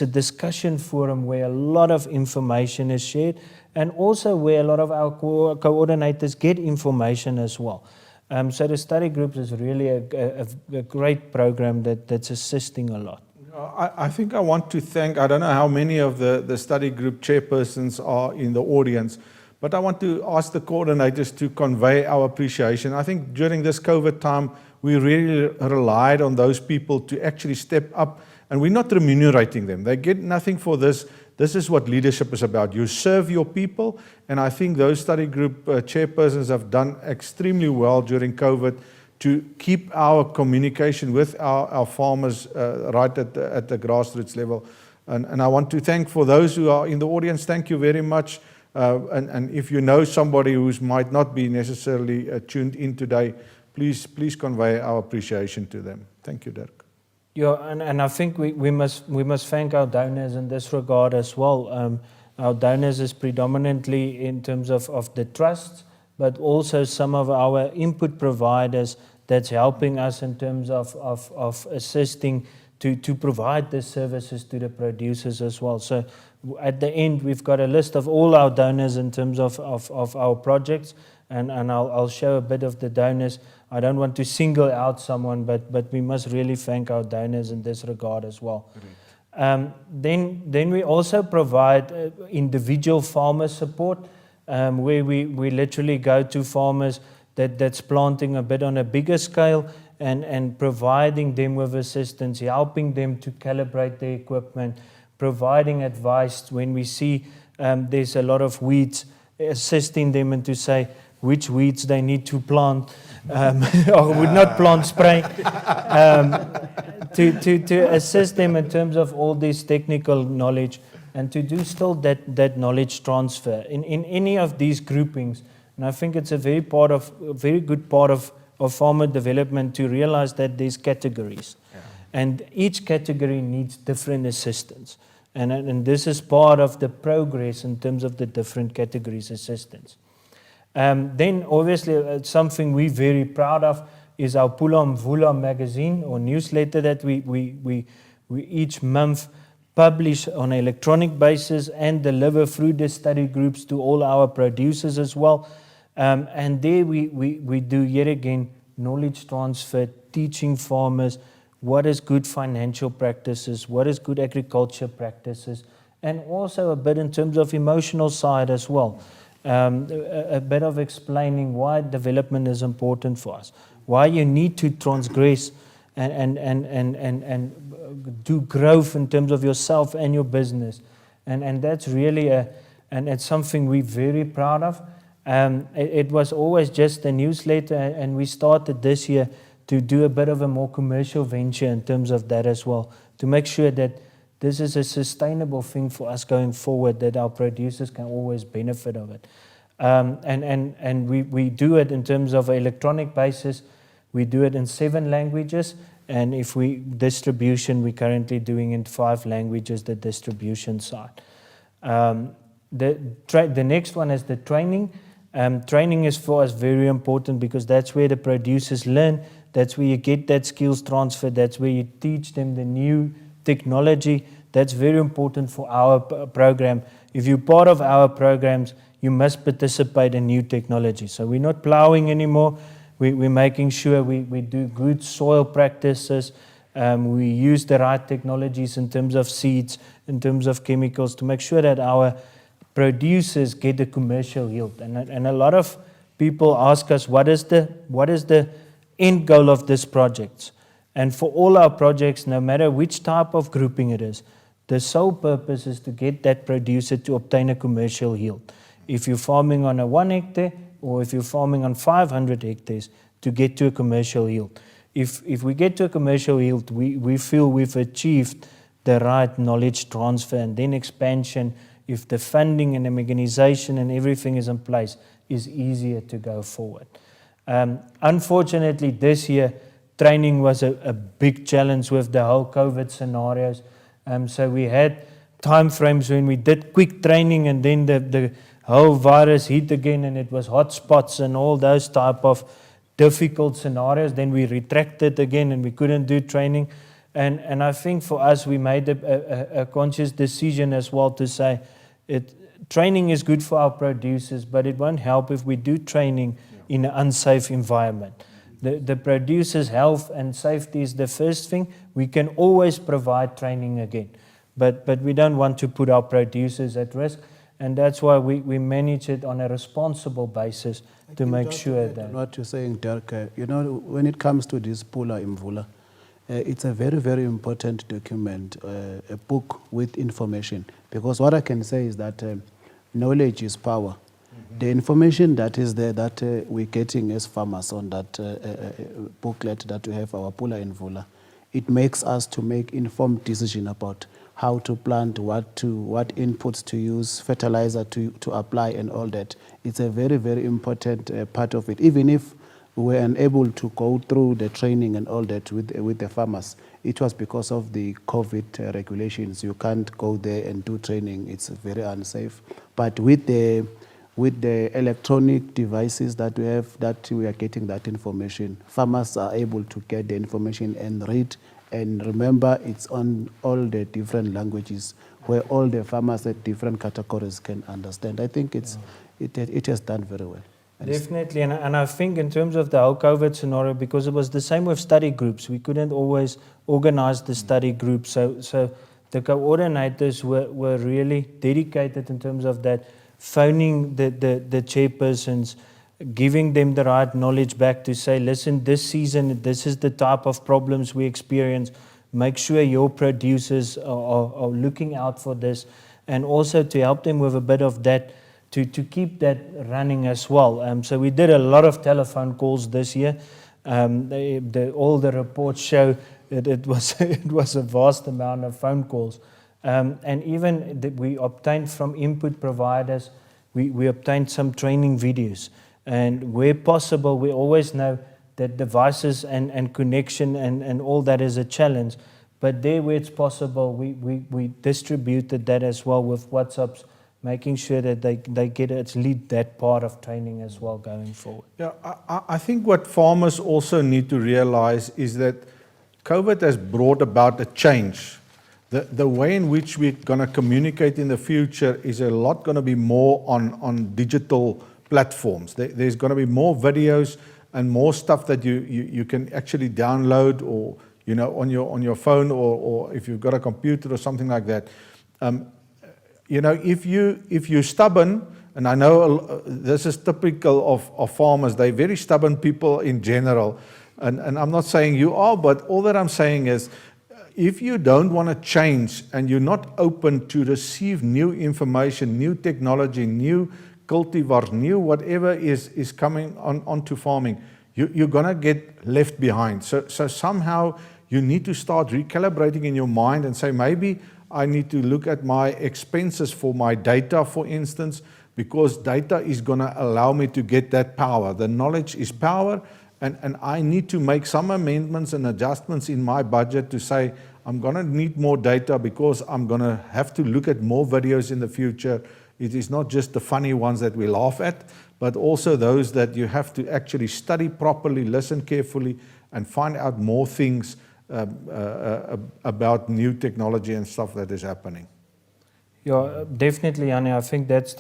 a discussion forum where a lot of information is shared, and also where a lot of our coordinators get information as well. So the study groups is really a great program that's assisting a lot. I think I want to thank, I don't know how many of the study group chairpersons are in the audience, but I want to ask the coordinators to convey our appreciation. I think during this COVID time, we really relied on those people to actually step up, and we're not remunerating them. They get nothing for this. This is what leadership is about. You serve your people, and I think those study group chairpersons have done extremely well during COVID to keep our communication with our farmers right at the grassroots level. And I want to thank for those who are in the audience, thank you very much. And if you know somebody who might not be necessarily tuned in today, please convey our appreciation to them. Thank you, Dirk. Yeah, and I think we must thank our donors in this regard as well. Our donors is predominantly in terms of the trusts, but also some of our input providers that's helping us in terms of assisting to provide the services to the producers as well. So at the end, we've got a list of all our donors in terms of our projects, and I'll show a bit of the donors. I don't want to single out someone, but we must really thank our donors in this regard as well. Then we also provide individual farmer support, where we literally go to farmers that's planting a bit on a bigger scale, and providing them with assistance, helping them to calibrate their equipment, providing advice when we see there's a lot of weeds, assisting them and to say, which weeds they need to plant, or would not plant, spray, to assist them in terms of all this technical knowledge and to do still that knowledge transfer in any of these groupings. And I think it's a very good part of farmer development to realize that there's categories. And each category needs different assistance. And this is part of the progress in terms of the different categories assistance. Then obviously something we're very proud of is our Pula Mvula magazine or newsletter that we each month publish on an electronic basis and deliver through the study groups to all our producers as well. And there we do yet again knowledge transfer, teaching farmers what is good financial practices, what is good agriculture practices, and also a bit in terms of emotional side as well. A bit of explaining why development is important for us, why you need to transgress and do growth in terms of yourself and your business. And that's really and it's something we're very proud of. It was always just a newsletter, and we started this year to do a bit of a more commercial venture in terms of that as well, to make sure that this is a sustainable thing for us going forward, that our producers can always benefit of it. And we do it in terms of an electronic basis. We do it in 7 languages, and if distribution, we're currently doing in 5 languages, the distribution side. The next one is the training. Training is for us very important because that's where the producers learn. That's where you get that skills transfer. That's where you teach them the new technology. That's very important for our program. If you're part of our programs, you must participate in new technology. So we're not plowing anymore. We're making sure we do good soil practices. We use the right technologies in terms of seeds, in terms of chemicals, to make sure that our producers get a commercial yield. And a lot of people ask us, what is the end goal of this project? And for all our projects, no matter which type of grouping it is, the sole purpose is to get that producer to obtain a commercial yield. If you're farming on a 1 hectare or if you're farming on 500 hectares, to get to a commercial yield. If we get to a commercial yield, we feel we've achieved the right knowledge transfer, and then expansion, if the funding and the mechanization and everything is in place, is easier to go forward. Unfortunately, this year, training was a big challenge with the whole COVID scenarios. So we had time frames when we did quick training, and then the whole virus hit again, and it was hotspots and all those type of difficult scenarios. Then we retracted again, and we couldn't do training. And I think for us, we made a conscious decision as well to say, training is good for our producers, but it won't help if we do training in an unsafe environment. The producer's health and safety is the first thing. We can always provide training again, but we don't want to put our producers at risk, and that's why we manage it on a responsible basis to make sure that. What you're saying, Dirk, when it comes to this Pula Mvula, it's a very, very important document, a book with information, because what I can say is that knowledge is power. The information that is there that we're getting as farmers on that booklet that we have, our Pula Mvula, it makes us to make informed decision about how to plant, what inputs to use, fertilizer to apply, and all that. It's a very, very important part of it. Even if we were unable to go through the training and all that with the farmers, it was because of the COVID regulations. You can't go there and do training. It's very unsafe. But with the electronic devices that we have, that we are getting that information, farmers are able to get the information and read. And remember, it's on all the different languages where all the farmers at different categories can understand. I think it has done very well. Definitely, and I think in terms of the whole COVID scenario, because it was the same with study groups, we couldn't always organize the study groups. So the coordinators were really dedicated in terms of that, phoning the chairpersons, giving them the right knowledge back to say, listen, this season, this is the type of problems we experience. Make sure your producers are looking out for this, and also to help them with a bit of that to keep that running as well. So we did a lot of telephone calls this year. All the reports show that it was a vast amount of phone calls. And even we obtained from input providers, we obtained some training videos. And where possible, we always know that devices and connection and all that is a challenge. But there where it's possible, we distributed that as well with WhatsApps, making sure that they get at least that part of training as well going forward. Yeah, I think what farmers also need to realize is that COVID has brought about a change. The way in which we're going to communicate in the future is a lot going to be more on digital platforms. There's going to be more videos and more stuff that you can actually download, or on your phone, or if you've got a computer or something like that. If you're stubborn, and I know this is typical of farmers, they're very stubborn people in general, and I'm not saying you are, but all that I'm saying is, if you don't want to change and you're not open to receive new information, new technology, new cultivars, new whatever is coming onto farming, you're going to get left behind. So somehow you need to start recalibrating in your mind and say, maybe I need to look at my expenses for my data, for instance, because data is going to allow me to get that power. The knowledge is power, and I need to make some amendments and adjustments in my budget to say, I'm going to need more data because I'm going to have to look at more videos in the future. It is not just the funny ones that we laugh at, but also those that you have to actually study properly, listen carefully, and find out more things about new technology and stuff that is happening. Yeah, definitely, Annie. I think that's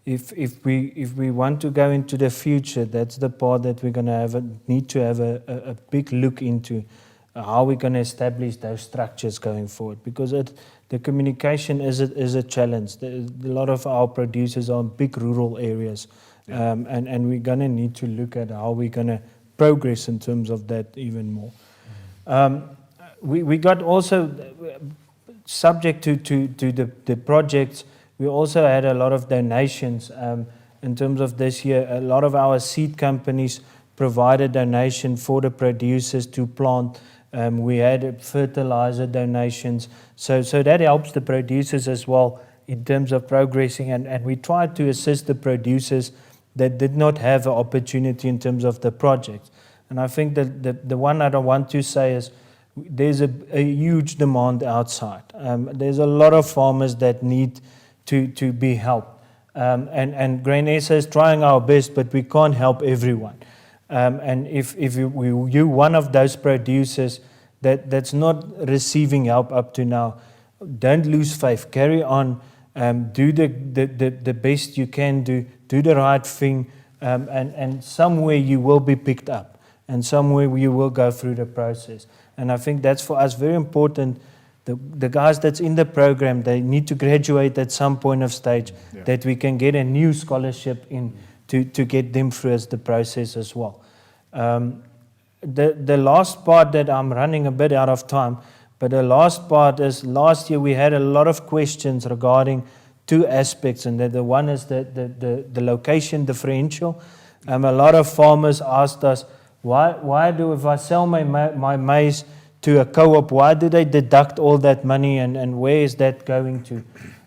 if we want to go into the future, that's the part that we're going to need to have a big look into how we're going to establish those structures going forward, because the communication is a challenge. A lot of our producers are in big rural areas, and we're going to need to look at how we're going to progress in terms of that even more. We got also, subject to the projects, we also had a lot of donations in terms of this year. A lot of our seed companies provided donation for the producers to plant. We had fertilizer donations. So that helps the producers as well in terms of progressing. And we tried to assist the producers that did not have an opportunity in terms of the project. And I think that the one that I want to say is there's a huge demand outside. There's a lot of farmers that need to be helped. And Grain SA is trying our best, but we can't help everyone. And if you're one of those producers that's not receiving help up to now, don't lose faith. Carry on. Do the best you can do. Do the right thing. And somewhere you will be picked up. And somewhere you will go through the process. And I think that's for us very important. The guys that's in the program, they need to graduate at some point of stage, that we can get a new scholarship in to get them through as the process as well. The last part that I'm running a bit out of time, but the last part is last year we had a lot of questions regarding two aspects, and the one is the location differential. A lot of farmers asked us, why do, if I sell my maize to a co-op, why do they deduct all that money, and where is that going to?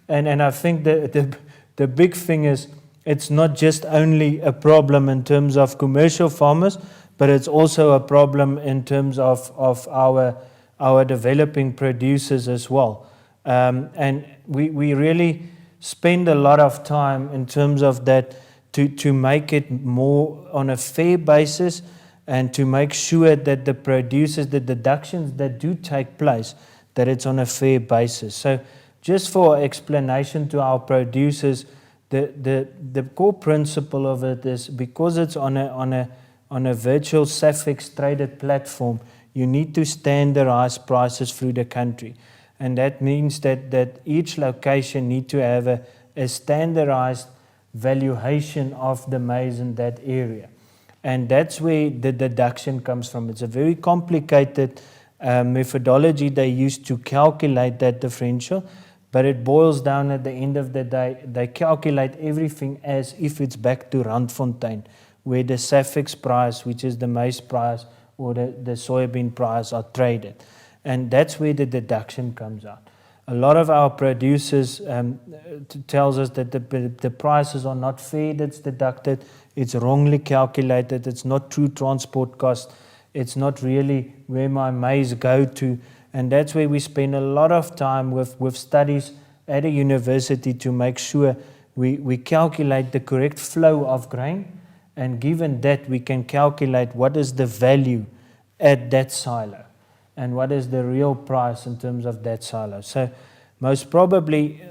And I think the big thing is, it's not just only a problem in terms of commercial farmers, but it's also a problem in terms of our developing producers as well. And we really spend a lot of time in terms of that to make it more on a fair basis, and to make sure that the producers, the deductions that do take place, that it's on a fair basis. So just for explanation to our producers, the core principle of it is, because it's on a virtual SAFEX traded platform, you need to standardize prices through the country. And that means that each location need to have a standardized valuation of the maize in that area. And that's where the deduction comes from. It's a very complicated methodology they use to calculate that differential, But it boils down at the end of the day, they calculate everything as if it's back to Randfontein, where the SAFEX price, which is the maize price, or the soybean price are traded. And that's where the deduction comes out. A lot of our producers tells us that the prices are not fair that's deducted. It's wrongly calculated. It's not true transport cost. It's not really where my maize go to. And that's where we spend a lot of time with studies at a university to make sure we calculate the correct flow of grain. And given that, we can calculate what is the value at that silo and what is the real price in terms of that silo. So most probably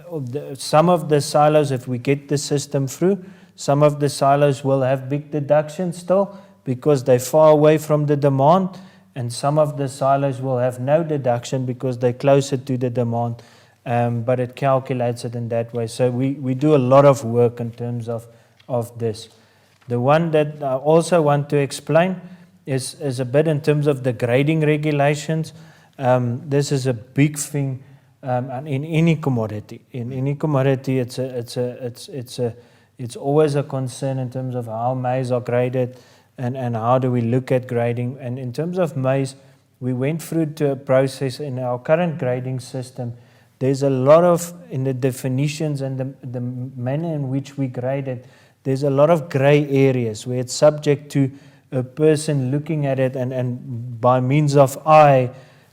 some of the silos, if we get the system through, some of the silos will have big deductions still because they're far away from the demand, and some of the silos will have no deduction because they're closer to the demand, but it calculates it in that way. So we do a lot of work in terms of this. The one that I also want to explain is a bit in terms of the grading regulations. This is a big thing in any commodity. In any commodity, it's always a concern in terms of how maize are graded and how do we look at grading. And in terms of maize, we went through to a process in our current grading system. There's a lot of, in the definitions and the manner in which we grade it, there's a lot of gray areas where it's subject to a person looking at it and by means of eye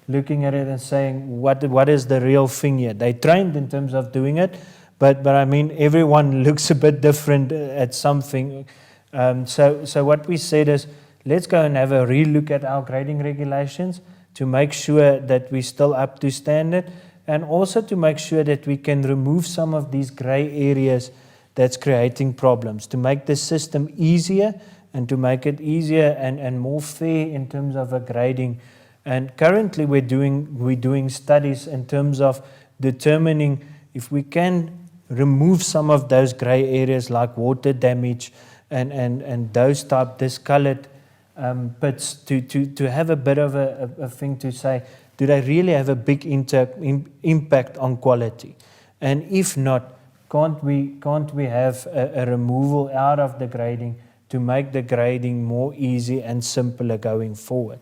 looking at it and saying, what is the real thing here? They trained in terms of doing it, but I mean, everyone looks a bit different at something. So what we said is, let's go and have a relook at our grading regulations to make sure that we're still up to standard, and also to make sure that we can remove some of these gray areas that's creating problems, to make the system easier and to make it easier and more fair in terms of a grading. And currently we're doing studies in terms of determining if we can remove some of those gray areas like water damage and those type discolored pits to have a bit of a thing to say, do they really have a big impact on quality? And if not, can't we have a removal out of the grading to make the grading more easy and simpler going forward?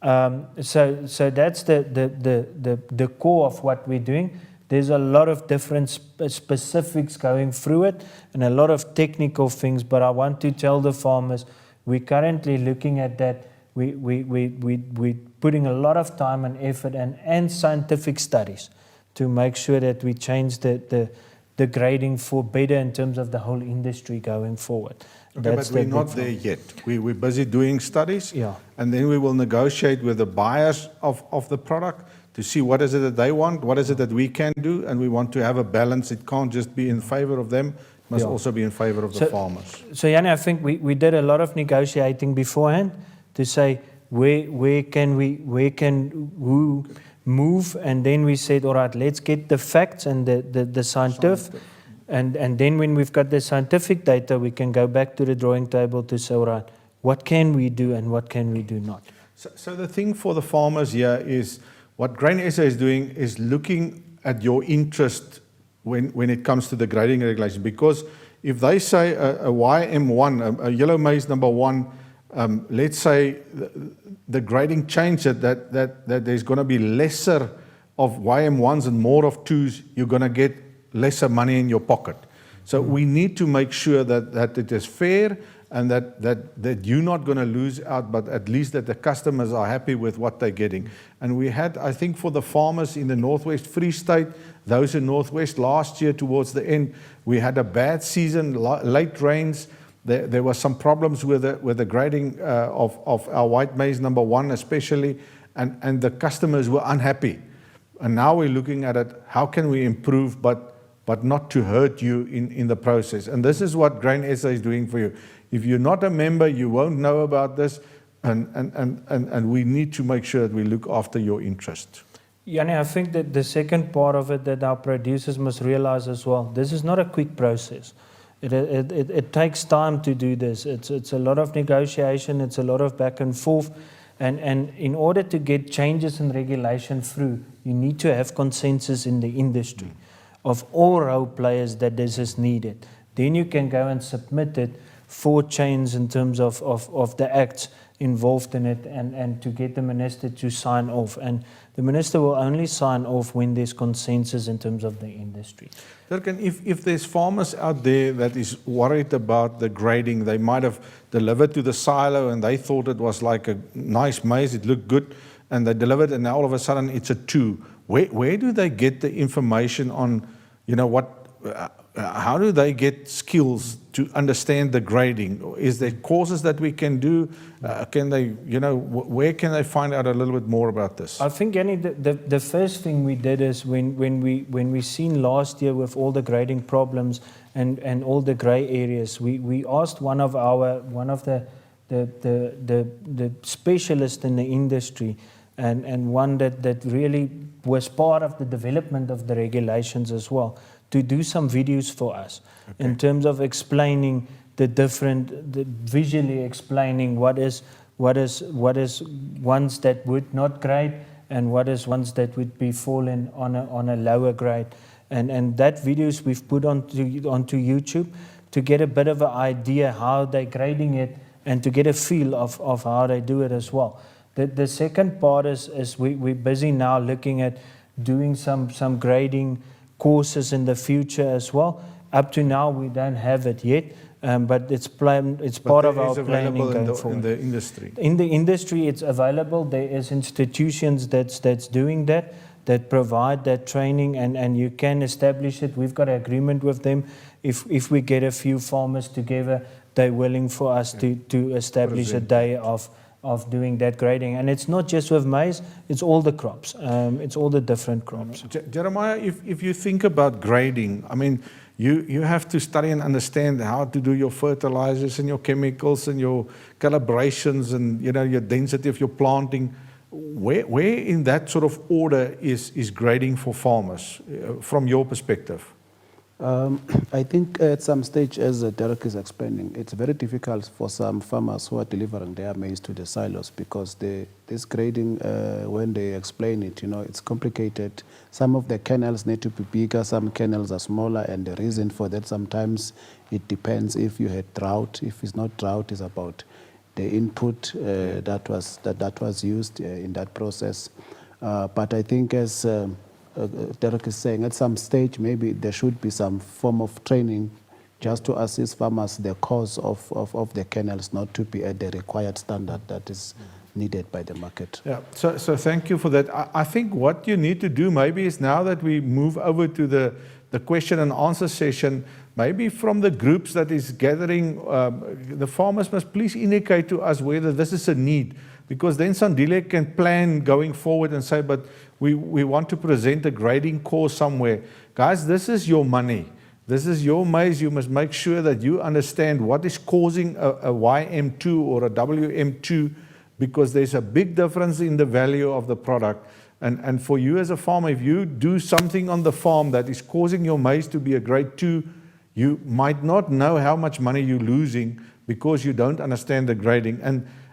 So that's the core of what we're doing. There's a lot of different specifics going through it and a lot of technical things, but I want to tell the farmers we're currently looking at that. We're putting a lot of time and effort and scientific studies to make sure that we change the grading for better in terms of the whole industry going forward. Okay, but we're not there yet. We're busy doing studies, Yeah. and then we will negotiate with the buyers of the product to see what is it that they want, what is it that we can do, and we want to have a balance. It can't just be in favor of them, it must Yeah. also be in favor of the farmers. So Jannie, I think we did a lot of negotiating beforehand to say where can who move, and then we said, all right, let's get the facts and the scientific. And then when we've got the scientific data, we can go back to the drawing table to say, all right, what can we do and what can we do not? So the thing for the farmers here is what Grain SA is doing is looking at your interest when it comes to the grading regulation. Because if they say a YM1, a yellow maize number 1, let's say the grading changed that there's going to be lesser of YM1s and more of 2s, you're going to get lesser money in your pocket. So we need to make sure that it is fair and that you're not going to lose out, but at least that the customers are happy with what they're getting. And we had, I think, for the farmers in the Northwest Free State, those in Northwest last year towards the end, we had a bad season, late rains. There were some problems with the grading of our white maize number 1 especially, and the customers were unhappy. And now we're looking at it, how can we improve, but not to hurt you in the process. And this is what Grain SA is doing for you. If you're not a member, you won't know about this, and we need to make sure that we look after your interest. Jannie, I think that the second part of it that our producers must realize as well, this is not a quick process. It takes time to do this. It's a lot of negotiation, it's a lot of back and forth. And in order to get changes in regulation through, you need to have consensus in the industry. of all role players that this is needed. Then you can go and submit it for change in terms of the acts involved in it and to get the minister to sign off. And the minister will only sign off when there's consensus in terms of the industry. Dirk, and if there's farmers out there that is worried about the grading, they might have delivered to the silo and they thought it was like a nice maize, it looked good, and they delivered and now all of a sudden it's a 2. Where do they get the information on, how do they get skills to understand the grading? Is there courses that we can do? Can they, where can they find out a little bit more about this? I think, Yanni, the first thing we did is when we seen last year with all the grading problems and all the grey areas, we asked one of the specialists in the industry and one that really was part of the development of the regulations as well, to do some videos for us in terms of explaining visually explaining what is ones that would not grade and what is ones that would be fallen on a lower grade. And that videos we've put onto YouTube to get a bit of an idea how they're grading it and to get a feel of how they do it as well. The second part is we're busy now looking at doing some grading courses in the future as well. Up to now, we don't have it yet, but it's part of our planning going forward. In the industry. In the industry, it's available. There is institutions that's doing that provide that training, and you can establish it. We've got an agreement with them. If we get a few farmers together, they're willing for us to establish a day of doing that grading. And it's not just with maize, it's all the crops. It's all the different crops. Jeremiah, if you think about grading, I mean, you have to study and understand how to do your fertilizers and your chemicals and your calibrations and your density of your planting. Where in that sort of order is grading for farmers from your perspective? I think at some stage, as Derek is explaining, it's very difficult for some farmers who are delivering their maize to the silos because this grading, when they explain it, it's complicated. Some of the kernels need to be bigger, some kernels are smaller, and the reason for that sometimes it depends if you had drought. If it's not drought, it's about the input that was used in that process. But I think as Derek is saying, at some stage, maybe there should be some form of training just to assist farmers the cause of the kernels not to be at the required standard that is needed by the market. Yeah, so thank you for that. I think what you need to do maybe is now that we move over to the question and answer session, maybe from the groups that is gathering, the farmers must please indicate to us whether this is a need, because then Sandile can plan going forward and say, but we want to present a grading course somewhere. Guys, this is your money. This is your maize. You must make sure that you understand what is causing a YM2 or a WM2, because there's a big difference in the value of the product. And for you as a farmer, if you do something on the farm that is causing your maize to be a grade 2, you might not know how much money you're losing because you don't understand the grading.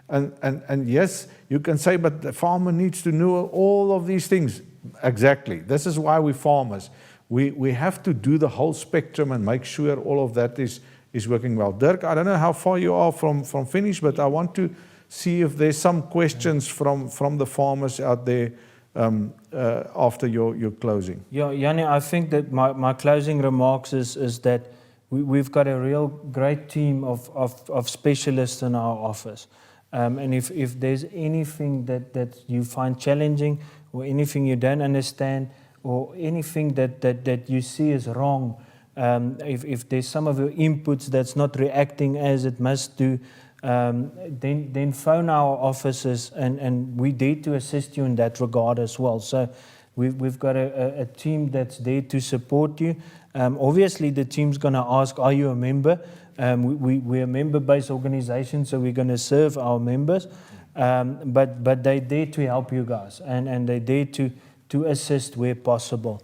And yes, you can say, but the farmer needs to know all of these things. Exactly. This is why we're farmers. We have to do the whole spectrum and make sure all of that is working well. Dirk, I don't know how far you are from finish, but I want to see if there's some questions from the farmers out there after your closing. Yeah, Yanni, I think that my closing remarks is that we've got a real great team of specialists in our office. And if there's anything that you find challenging or anything you don't understand or anything that you see is wrong, if there's some of your inputs that's not reacting as it must do, then phone our offices and we're there to assist you in that regard as well. So we've got a team that's there to support you. Obviously, the team's going to ask, are you a member? We're a member-based organization, so we're going to serve our members. But they're there to help you guys, and they're there to assist where possible.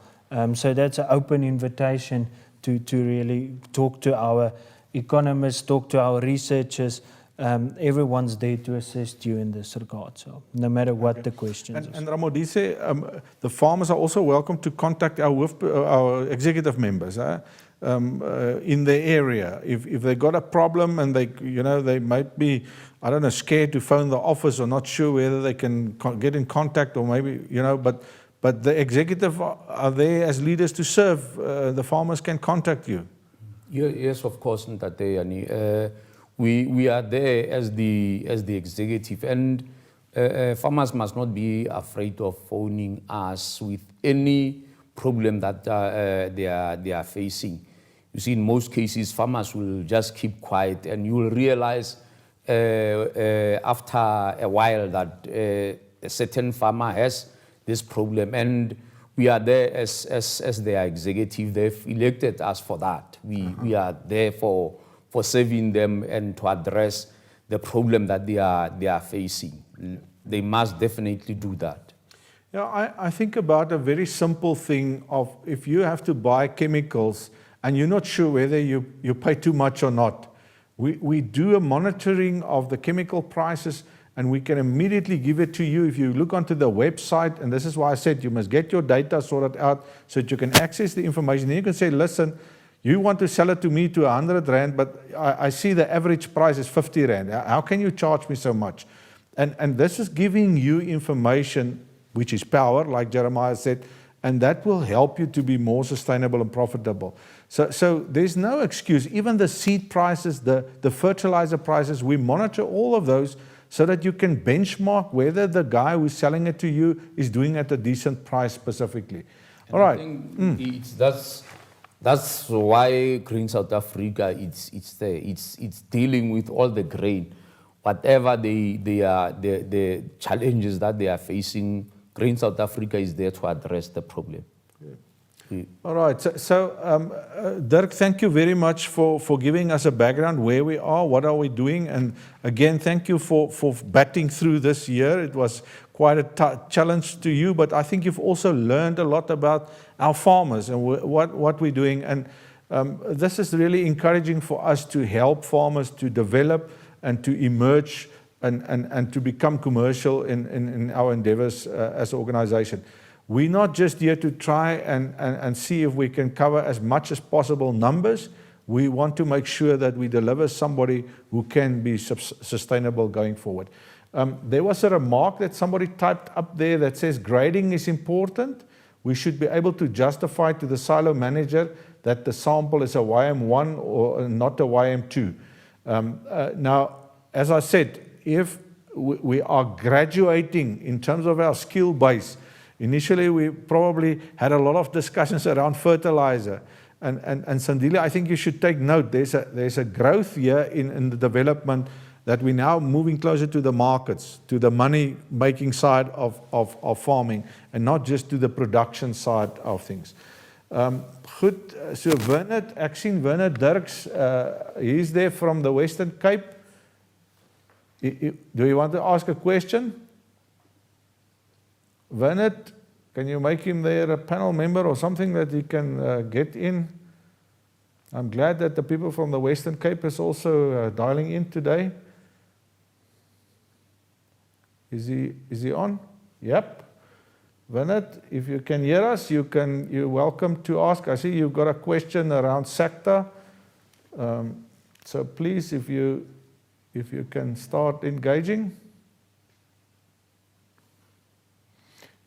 So that's an open invitation to really talk to our economists, talk to our researchers, everyone's there to assist you in this regard. So no matter what the questions And, is. and Ramodise, the farmers are also welcome to contact our executive members in the area. If they got a problem and they might be, I don't know, scared to phone the office or not sure whether they can get in contact or maybe, but the executive are there as leaders to serve. The farmers can contact you. Yes, of course, Ntate Yani. We are there as the executive, and farmers must not be afraid of phoning us with any problem that they are facing. You see, in most cases, farmers will just keep quiet, and you will realize after a while that a certain farmer has this problem, and we are there as their executive. They've elected us for that. We are there for serving them and to address the problem that they are facing. They must definitely do that. Yeah, I think about a very simple thing of if you have to buy chemicals and you're not sure whether you pay too much or not, we do a monitoring of the chemical prices and we can immediately give it to you. If you look onto the website, and this is why I said you must get your data sorted out so that you can access the information. Then you can say, listen, you want to sell it to me to 100 Rand, but I see the average price is 50 Rand. How can you charge me so much? And this is giving you information, which is power, like Jeremiah said, and that will help you to be more sustainable and profitable. So there's no excuse. Even the seed prices, the fertilizer prices, we monitor all of those so that you can benchmark whether the guy who's selling it to you is doing at a decent price specifically. And all right. I think that's why Grain South Africa it's there. It's dealing with all the grain, whatever the challenges that they are facing. Grain South Africa is there to address the problem. Yeah. All right. So Dirk, thank you very much for giving us a background where we are, what are we doing, and again, thank you for batting through this year. It was quite a challenge to you, but I think you've also learned a lot about our farmers and what we're doing. And this is really encouraging for us to help farmers to develop and to emerge and to become commercial in our endeavors as an organization. We're not just here to try and see if we can cover as much as possible numbers. We want to make sure that we deliver somebody who can be sustainable going forward. There was a remark that somebody typed up there that says grading is important. We should be able to justify to the silo manager that the sample is a YM1 or not a YM2. Now, as I said, if we are graduating in terms of our skill base, initially we probably had a lot of discussions around fertilizer. And Sandile, I think you should take note. There's a growth here in the development that we're now moving closer to the markets, to the money-making side of farming, and not just to the production side of things. Goed, so Bernard, ek sien Bernard Dirks, he's there from the Western Cape. Do you want to ask a question? Bernard, can you make him there a panel member or something that he can get in? I'm glad that the people from the Western Cape is also dialing in today. Is he on? Yep. Bernard, if you can hear us, you're welcome to ask. I see you've got a question around SACTA. So please, if you can start engaging.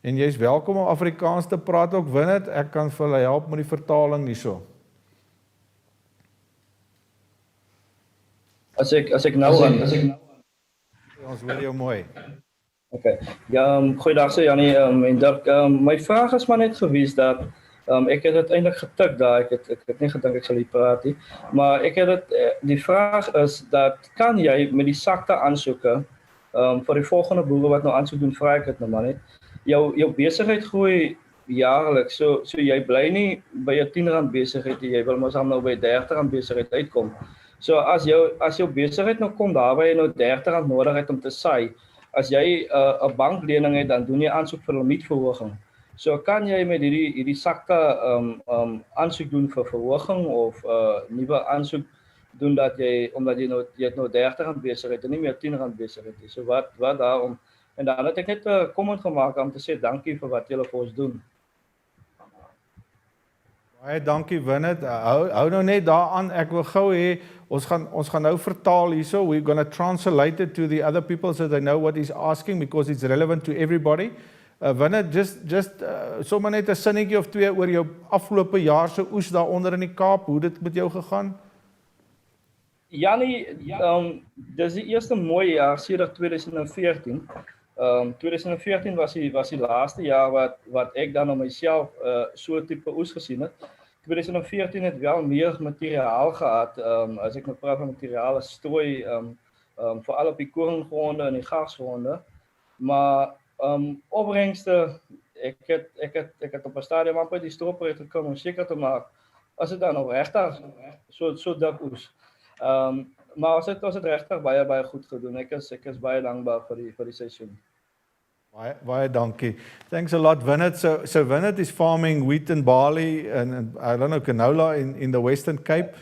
En jy is welkom om Afrikaans te praat ook, Bernard. Ek kan vir julle help met die vertaling hierso. As ek nou Ons hoor jou mooi. Okay. Ja, goeiedag so Jannie en Dirk. My vraag is maar net gewees dat ek het uiteindelik getik daar. Ek het nie gedink ek sal hier praat nie. Maar ek het die vraag is dat kan jy met die SACTA aansoeke vir die volgende boere wat nou aansoek doen, vra ek dit nou maar net. Jou besigheid groei jaarliks. So jy bly nie by 'n R10 besigheid, jy wil mos nou by R30 besigheid uitkom. So as jou besigheid nou kom daar waar jy nou R30 nodig het om te saai, as jy 'n banklening het, dan doen jy aansoek vir limietverhoging. So kan jy met hierdie SACTA aansoek doen vir verhoging of nuwe aansoek doen dat omdat jy het nou R30 besigheid en nie meer R10 besigheid nie. So wat daarom en dan het ek net 'n comment gemaak om te sê dankie vir wat julle vir ons doen. Baie dankie Winnet. Hou nou net daaraan. Ek wil gou hê ons gaan nou vertaal hierso. We're going to translate it to the other people so they know what he's asking because it's relevant to everybody. Winnet, just sommer net 'n sinnetjie of twee oor jou afgelope jaar se oes daaronder in die Kaap. Hoe dit met jou gegaan? Janie, dis die eerste mooi jaar sedert 2014. 2014 was die laaste jaar wat ek dan op myself so tipe oes gesien het. 2014 het wel meer materiaal gehad. As ek nou praat van materiaal, strooi veral op die koringgronde en die garsgronde. Maar opbrengste, ek het op 'n stadium amper die stroper het gekom om seker te maak as dit dan nog regtig so dik oes. Maar ons het regtig baie goed gedoen. Ek is baie dankbaar vir die seisoen. Baie dankie. Thanks a lot, Winnet. So Winnet is farming wheat and barley and I don't know, canola in the Western Cape,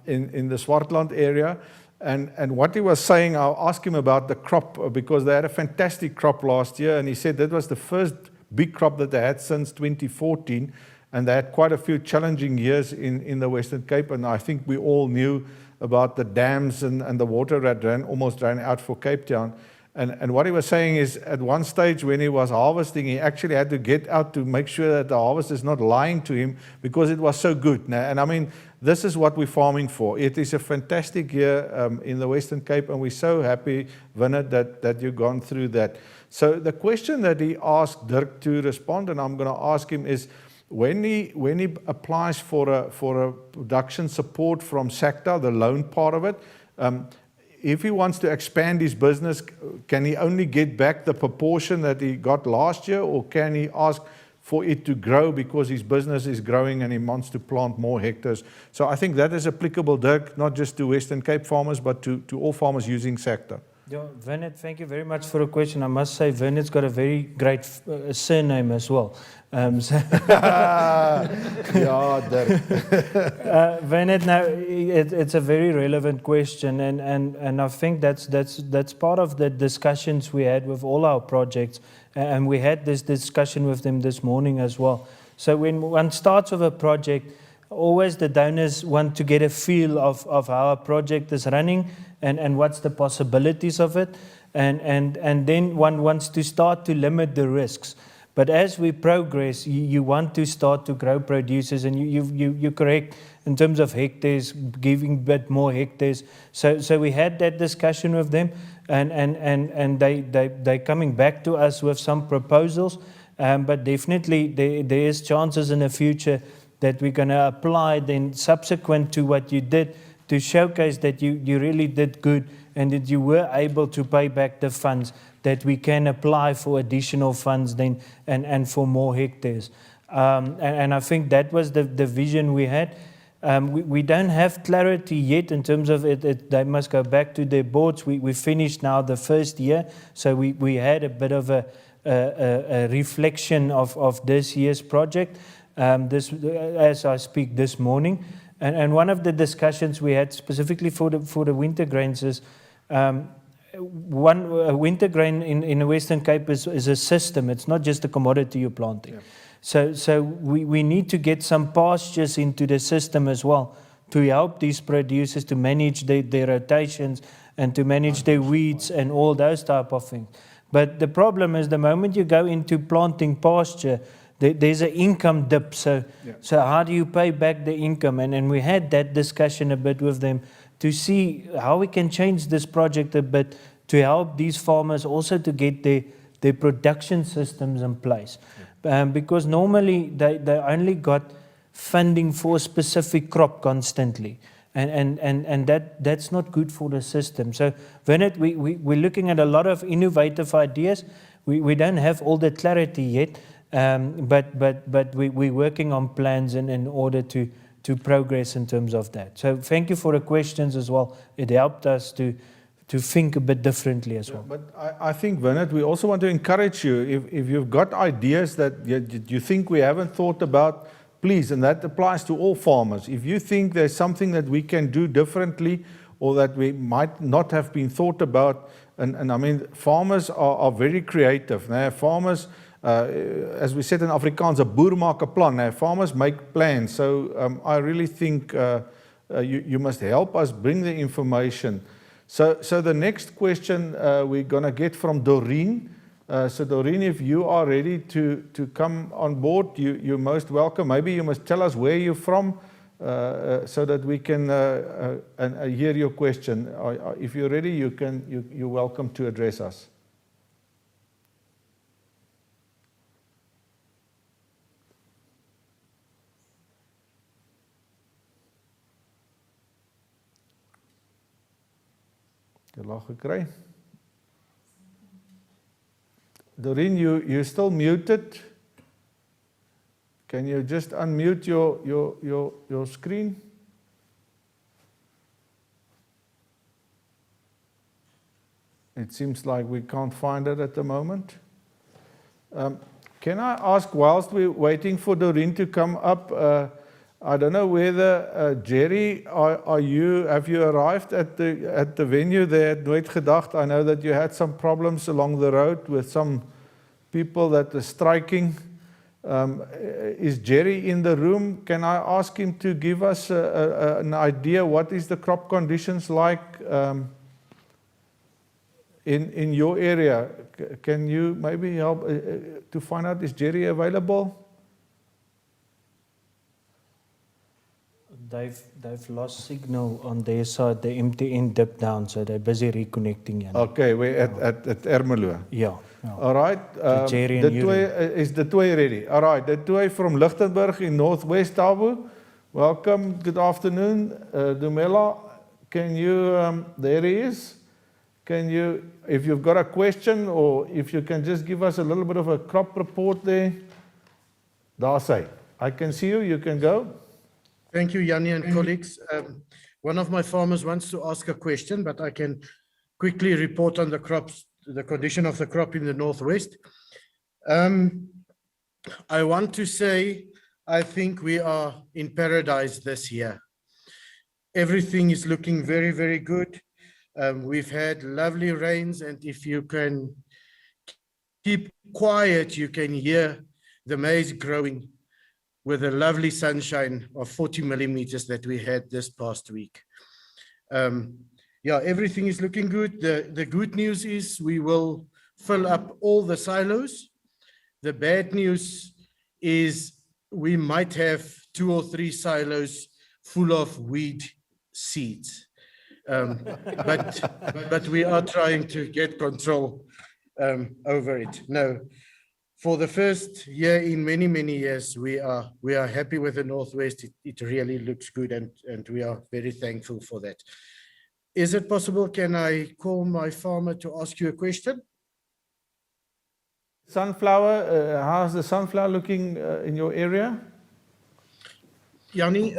in the Swartland area. And what he was saying, I'll ask him about the crop because they had a fantastic crop last year, and he said that was the first big crop that they had since 2014, and they had quite a few challenging years in the Western Cape, and I think we all knew about the dams and the water that almost ran out for Cape Town. And what he was saying is, at one stage when he was harvesting, he actually had to get out to make sure that the harvest is not lying to him because it was so good. And I mean, this is what we're farming for. It is a fantastic year in the Western Cape, and we're so happy, Winnet, that you've gone through that. So the question that he asked Dirk to respond, and I'm going to ask him, is when he applies for a production support from SACTA, the loan part of it, if he wants to expand his business, can he only get back the proportion that he got last year, or can he ask for it to grow because his business is growing and he wants to plant more hectares? So I think that is applicable, Dirk, not just to Western Cape farmers, but to all farmers using SACTA. Yeah, Winnet, thank you very much for the question. I must say, Winnet's got a very great surname as well. Yeah, Dirk. Winnet, now it's a very relevant question, and I think that's part of the discussions we had with all our projects, and we had this discussion with them this morning as well. So when one starts with a project, always the donors want to get a feel of how a project is running and what's the possibilities of it, and then one wants to start to limit the risks. But as we progress, you want to start to grow producers, and you're correct in terms of hectares, giving a bit more hectares. So we had that discussion with them, and they coming back to us with some proposals. But definitely there is chances in the future that we're going to apply then subsequent to what you did to showcase that you really did good and that you were able to pay back the funds, that we can apply for additional funds then and for more hectares. And I think that was the vision we had. We don't have clarity yet in terms of it. They must go back to their boards. We finished now the first year, so we had a bit of a reflection of this year's project. As I speak this morning, and one of the discussions we had specifically for the winter grains is winter grain in the Western Cape is a system. It's not just a commodity you're planting. Yeah. So we need to get some pastures into the system as well to help these producers to manage their rotations and to manage their weeds and all those type of things. But the problem is the moment you go into planting pasture, there's an income dip. So how do you pay back the income? And we had that discussion a bit with them to see how we can change this project a bit to help these farmers also to get their production systems in place. Yeah. Because normally they only got funding for a specific crop constantly. And that's not good for the system. So when we're looking at a lot of innovative ideas, we don't have all the clarity yet. But we're working on plans in order to progress in terms of that. So thank you for the questions as well. It helped us to think a bit differently as well. But I think, Winnet, we also want to encourage you, if you've got ideas that you think we haven't thought about, please, and that applies to all farmers, if you think there's something that we can do differently or that we might not have been thought about, and I mean, farmers are very creative. Now, farmers, as we said in Afrikaans, 'n boer maak 'n plan. Now, farmers make plans. So I really think you must help us bring the information. So the next question we're going to get from Doreen. So Doreen, if you are ready to come on board, you're most welcome. Maybe you must tell us where you're from so that we can hear your question. If you're ready, you're welcome to address us. Jy lag gekry. Doreen, you're still muted. Can you just unmute your screen? It seems like we can't find it at the moment. Can I ask, whilst we're waiting for Doreen to come up, I don't know whether Jerry, have you arrived at the venue there at Nooit Gedacht? I know that you had some problems along the road with some people that are striking. Is Jerry in the room? Can I ask him to give us an idea what is the crop conditions like in your area? Can you maybe help to find out, is Jerry available? They've lost signal on their side. The MTN dipped down, so they're busy reconnecting. Jan. Okay, we're at Ermelo. Yeah. All right. Jerry The and twee, is the twee ready? All right. The twee from Lichtenburg in Northwest Tabu. Welcome. Good afternoon. Dumela, can you, there he is. Can you, if you've got a question or if you can just give us a little bit of a crop report there. Daar sê. I can see you. You can go. Thank you, Yanni and colleagues. One of my farmers wants to ask a question, but I can quickly report on the crops, the condition of the crop in the Northwest. I want to say, I think we are in paradise this year. Everything is looking very, very good. We've had lovely rains, and if you can keep quiet, you can hear the maize growing with the lovely sunshine of 40 millimeters that we had this past week. Yeah, everything is looking good. The good news is we will fill up all the silos. The bad news is we might have 2 or 3 silos full of weed seeds. But we are trying to get control over it. No. For the first year in many, many years, we are happy with the Northwest. It really looks good, and we are very thankful for that. Is it possible, can I call my farmer to ask you a question? Sunflower, how's the sunflower looking in your area? Yanni,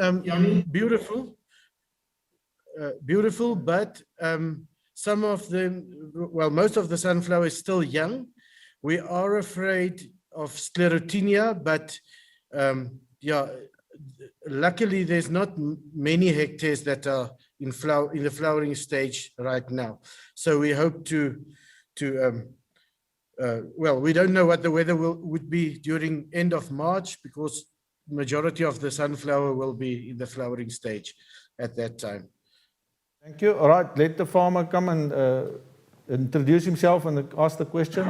beautiful. Beautiful, but some of them, well, most of the sunflower is still young. We are afraid of sclerotinia, but yeah, luckily there's not many hectares that are in the flowering stage right now. So we hope to well, we don't know what the weather would be during end of March, because majority of the sunflower will be in the flowering stage at that time. Thank you. All right, let the farmer come and introduce himself and ask the question.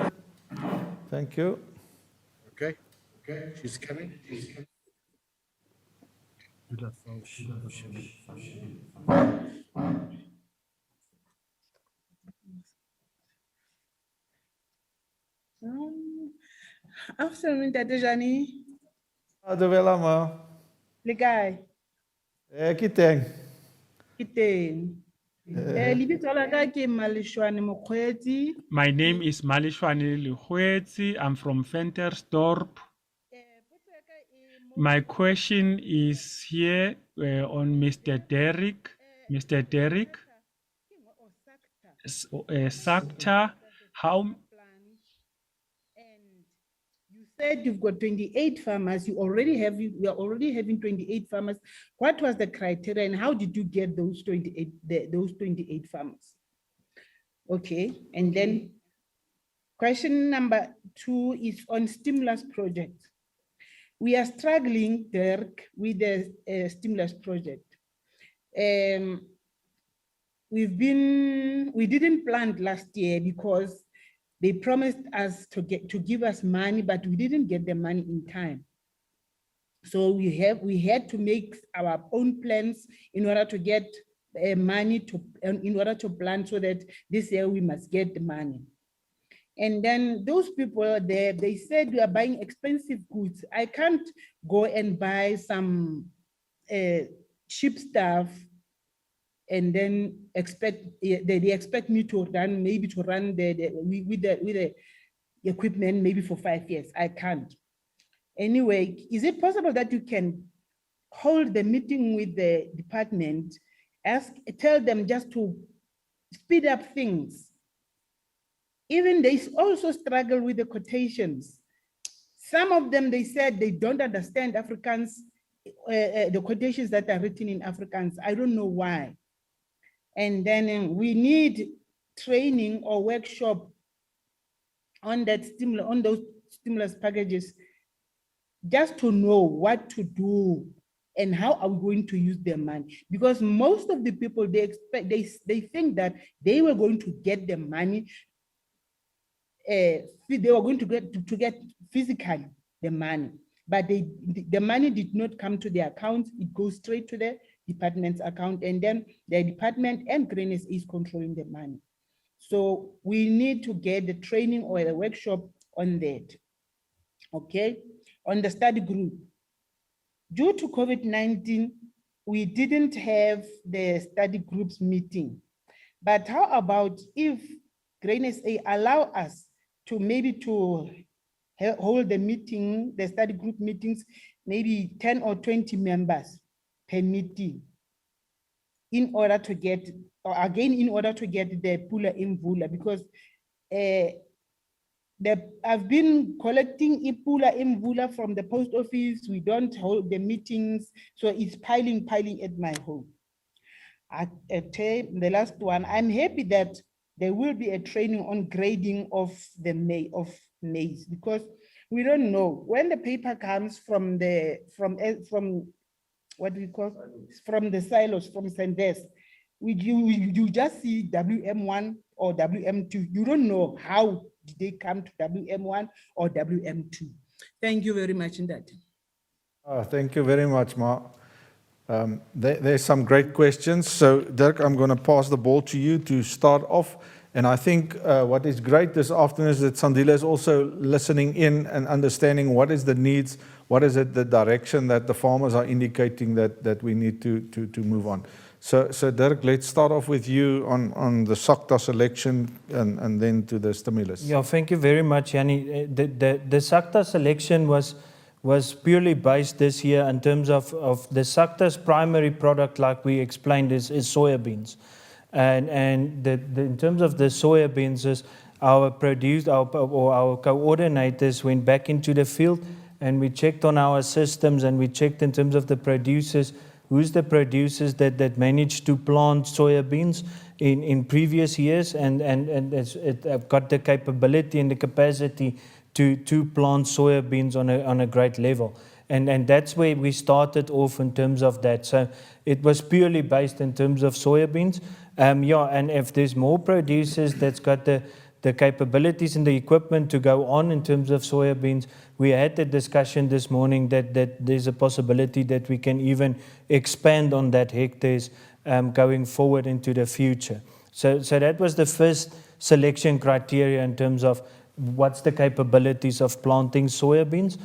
Thank you. Okay, she's coming. Afternoon, Tate Jani. Adewela ma. Le kae? Ke teng. Ke teng. Lebitso la ka ke Malishwane Mokgweetsi. My name is Malishwane Lihwetsi. I'm from Ventersdorp. My question is here on Mr. Derek. Mr. Derek, SACTA, how said you've got 28 farmers. We are already having 28 farmers. What was the criteria and how did you get those 28 farmers? Okay, and then question number 2 is on stimulus project. We are struggling, Dirk, with the stimulus project. We didn't plant last year because they promised us to give us money, but we didn't get the money in time. So we had to make our own plans in order to get money in order to plan, so that this year we must get the money. And then those people there, they said we are buying expensive goods. I can't go and buy some cheap stuff and then they expect me to run with the equipment maybe for 5 years. I can't. Anyway, is it possible that you can hold the meeting with the department, tell them just to speed up things? Even they also struggle with the quotations. Some of them, they said they don't understand Afrikaans, the quotations that are written in Afrikaans. I don't know why. And then we need training or workshop on those stimulus packages, just to know what to do and how are we going to use their money. Because most of the people, they think that they were going to get the money, they were going to get physically the money, but the money did not come to their accounts. It goes straight to the department's account, and then the department and Grain SA is controlling the money. So we need to get the training or the workshop on that. Okay, on the study group. Due to COVID-19, we didn't have the study groups meeting. But how about if Grain SA allow us to maybe to hold the meeting, the study group meetings, maybe 10 or 20 members per meeting, in order to get the Pula Imvula, because I've been collecting Pula Imvula from the post office. We don't hold the meetings, so it's piling at my home. The last one, I'm happy that there will be a training on grading of maize, because we don't know when the paper comes from what we call from the silos, from Sendes. You just see WM1 or WM2. You don't know how did they come to WM1 or WM2. Thank you very much in that. Thank you very much, Ma. There's some great questions. So, Dirk, I'm going to pass the ball to you to start off. And I think what is great this afternoon is that Sandile is also listening in and understanding what is the needs, what is it, the direction that the farmers are indicating that we need to move on. So Dirk, let's start off with you on the SACTA selection and then to the stimulus. Yeah, thank you very much, Yanni. The SACTA selection was purely based this year in terms of the SACTA's primary product, like we explained, is soybeans. And in terms of the soybeans, our coordinators went back into the field and we checked on our systems, and we checked in terms of the producers, who's the producers that managed to plant soybeans in previous years and have got the capability and the capacity to plant soybeans on a great level. And that's where we started off in terms of that. So it was purely based in terms of soybeans. And if there's more producers that's got the capabilities and the equipment to go on in terms of soybeans, we had the discussion this morning that there's a possibility that we can even expand on that hectares going forward into the future. So that was the first selection criteria in terms of what's the capabilities of planting soybeans.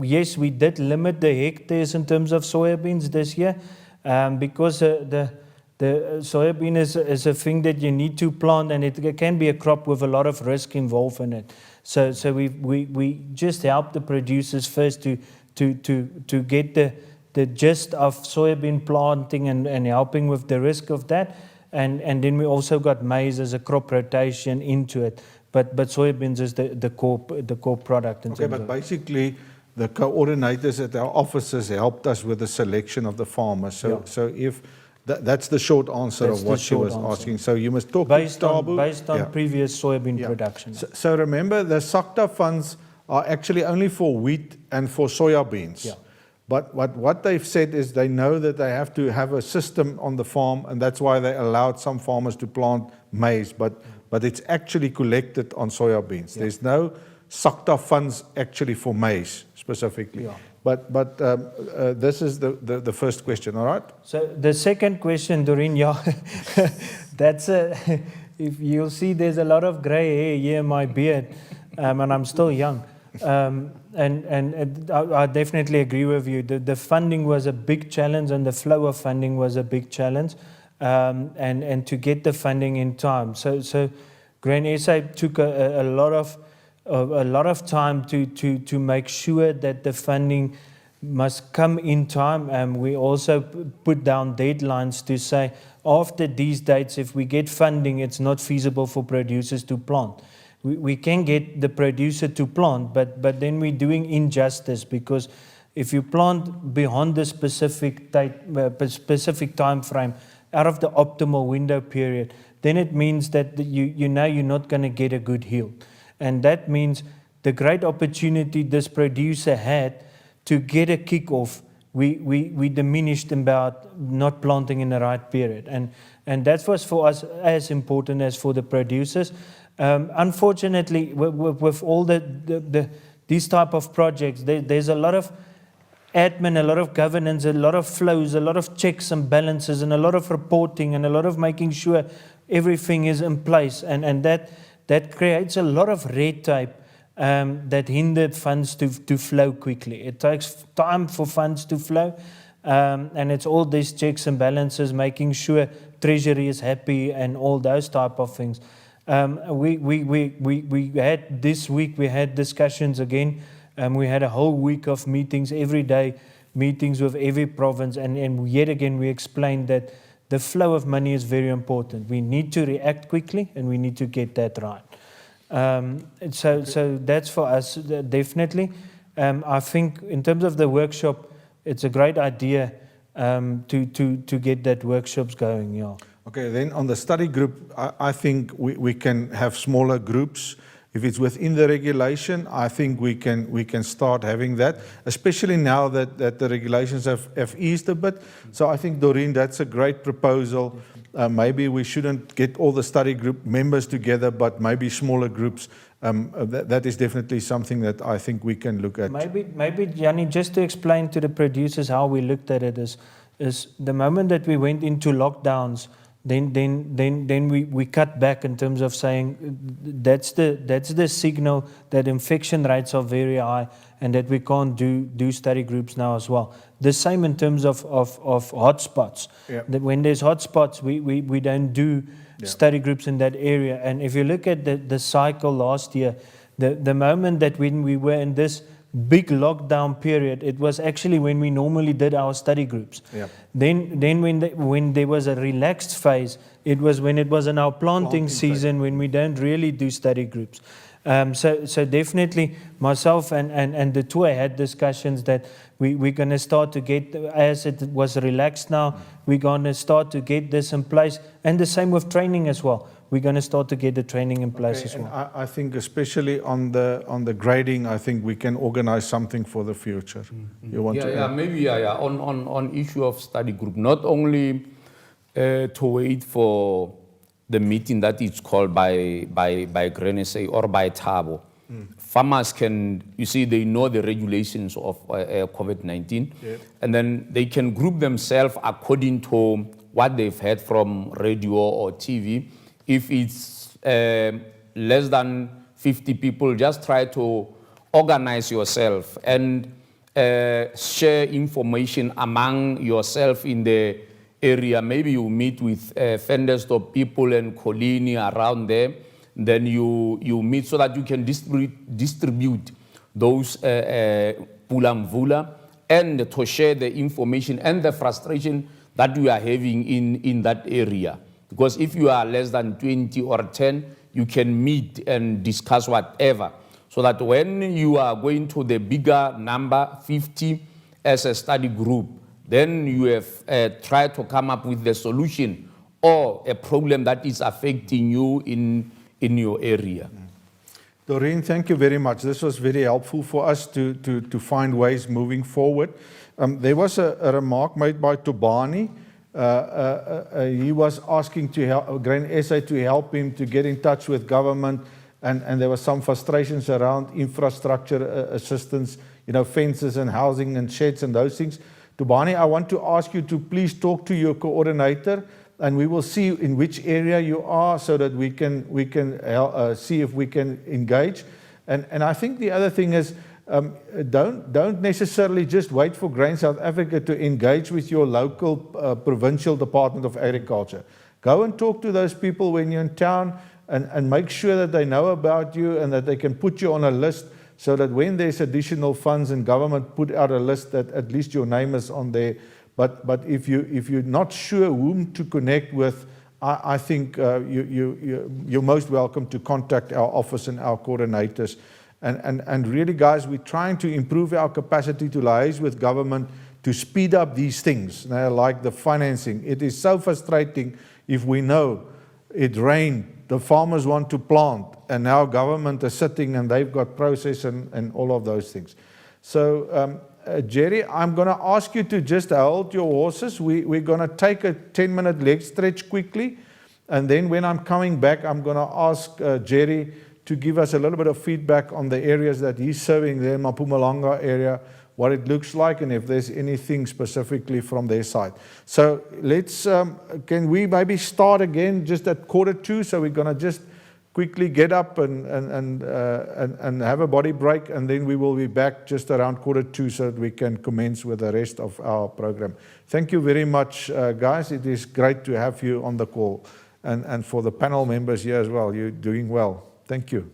Yes, we did limit the hectares in terms of soybeans this year because the soybean is a thing that you need to plant, and it can be a crop with a lot of risk involved in it. So we just help the producers first to get the gist of soybean planting and helping with the risk of that. And then we also got maize as a crop rotation into it. but soybeans is the core product. In Okay, terms but of- basically, the coordinators at our offices helped us with the selection of the farmers. So, Yeah. so if that's the short answer That's of the what she short was answer. asking. So you must talk based to on Tabu. Yeah. previous soybean Yeah. production. So remember, the SACTA funds are actually only for wheat and for soya beans. Yeah. But what they've said is they know that they have to have a system on the farm, and that's why they allowed some farmers to plant maize, but it's actually collected on soya beans. Yeah. There's no SACTA funds actually for maize specifically. Yeah. But this is the first question, all right? So the second question, Doreen, yeah, that's if you'll see there's a lot of gray hair here in my beard, and I'm still young. And I definitely agree with you. The funding was a big challenge, and the flow of funding was a big challenge, and to get the funding in time. So Grain SA took a lot of time to make sure that the funding must come in time. We also put down deadlines to say after these dates, if we get funding, it's not feasible for producers to plant. We can get the producer to plant, but then we're doing injustice, because if you plant beyond the specific time frame, out of the optimal window period, then it means that you know you're not going to get a good yield. And that means the great opportunity this producer had to get a kick-off, we diminished about not planting in the right period. And that was for us as important as for the producers. Unfortunately, with all these type of projects, there's a lot of admin, a lot of governance, a lot of flows, a lot of checks and balances, and a lot of reporting, and a lot of making sure everything is in place. And that creates a lot of red tape that hindered funds to flow quickly. It takes time for funds to flow, and it's all these checks and balances, making sure Treasury is happy and all those type of things. We had this week, we had discussions again. We had a whole week of meetings, every day meetings with every province, and yet again we explained that the flow of money is very important. We need to react quickly, and we need to get that right. So that's for us, definitely. I think in terms of the workshop, it's a great idea to get that workshops going, yeah. Okay, then on the study group, I think we can have smaller groups. If it's within the regulation, I think we can start having that, especially now that the regulations have eased a bit. So I think, Doreen, that's a great proposal. Maybe we shouldn't get all the study group members together, but maybe smaller groups. That is definitely something that I think we can look at. Maybe Gianni, just to explain to the producers how we looked at it is the moment that we went into lockdowns, then we cut back in terms of saying that's the signal that infection rates are very high and that we can't do study groups now as well. The same in terms of hotspots. Yeah. That when there's hotspots, we don't do study groups in that area. And if you look at the cycle last year, the moment that when we were in this big lockdown period, it was actually when we normally did our study groups. Yeah. Then when there was a relaxed phase, it was when it was in our planting season when we don't really do study groups. So definitely myself and the two I had discussions that we're going to start to get, as it was relaxed now, we're going to start to get this in place, and the same with training as well. We're going to start to get the training in place as And well. I think especially on the grading, I think we can organize something for the future. You want to add? Maybe on issue of study group, not only to wait for the meeting that is called by Grain SA or by Thabo. Farmers can, you see, they know the regulations of COVID-19, and then they can group themselves according to what they've heard from radio or TV. If it's less than 50 people, just try to organize yourself and share information among yourself in the area. Maybe you meet with Ventersdorp people and Colini around there. Then you meet so that you can distribute those Pula Mvula and to share the information and the frustration that you are having in that area. Because if you are less than 20 or 10, you can meet and discuss whatever. So that when you are going to the bigger number, 50 as a study group, then you have tried to come up with the solution or a problem that is affecting you in your area. Doreen, thank you very much. This was very helpful for us to find ways moving forward. There was a remark made by Tobani. He was asking to help, Grain SA to help him to get in touch with government, and there were some frustrations around infrastructure assistance, fences and housing and sheds and those things. Tobani, I want to ask you to please talk to your coordinator, and we will see in which area you are so that we can see if we can engage. And I think the other thing is, don't necessarily just wait for Grain South Africa to engage with your local provincial Department of Agriculture. Go and talk to those people when you're in town and make sure that they know about you and that they can put you on a list so that when there's additional funds and government put out a list that at least your name is on there. But if you're not sure whom to connect with, I think you're most welcome to contact our office and our coordinators. And really, guys, we're trying to improve our capacity to liaise with government to speed up these things, like the financing. It is so frustrating if we know it rained, the farmers want to plant, and now government is sitting and they've got process and all of those things. So, Jerry, I'm going to ask you to just hold your horses. We're going to take a 10-minute leg stretch quickly, and then when I'm coming back, I'm going to ask Jerry to give us a little bit of feedback on the areas that he's serving there, Mpumalanga area, what it looks like, and if there's anything specifically from their side. So let's, can we maybe start again just at 1:45? So we're going to just quickly get up and have a body break, and then we will be back just around 1:45 so that we can commence with the rest of our program. Thank you very much, guys. It is great to have you on the call. And for the panel members here as well, you're doing well. Thank you.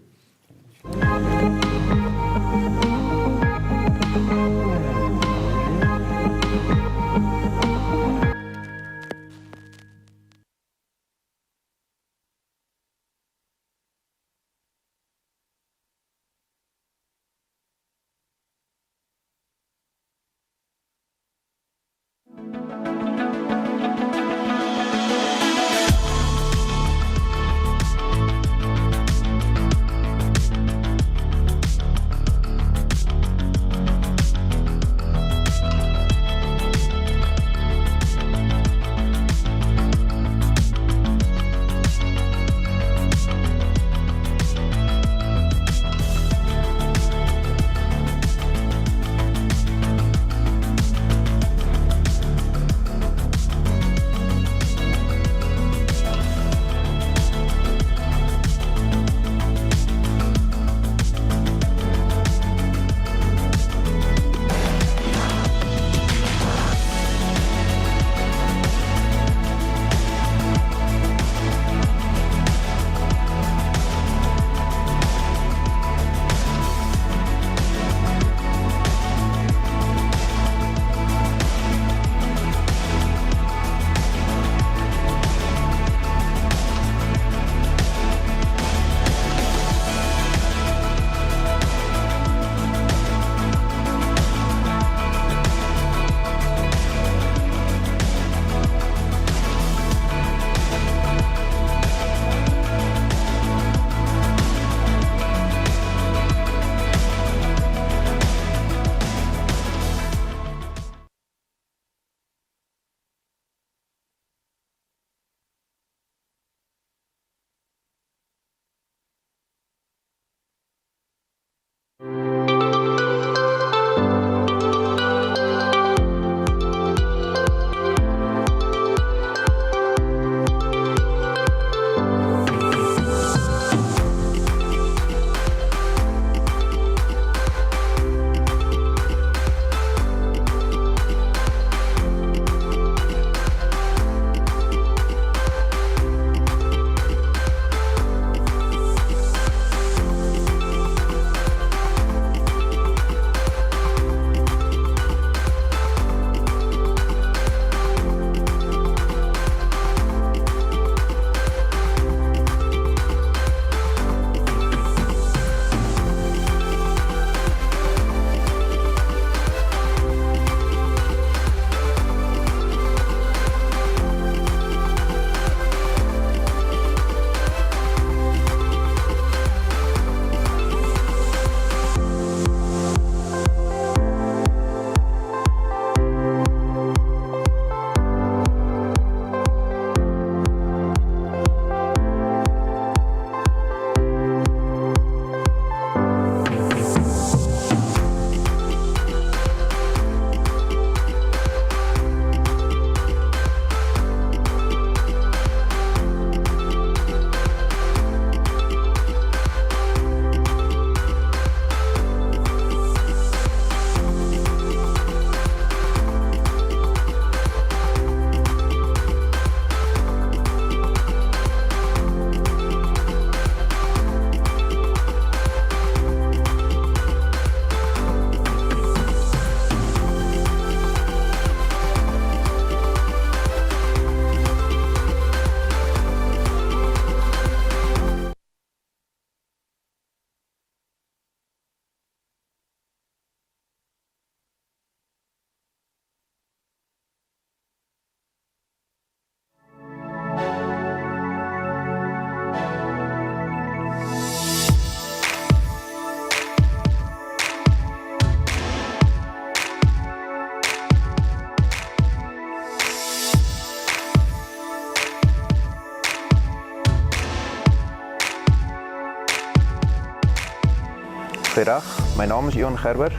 Goeiedag, my naam is Ion Gerber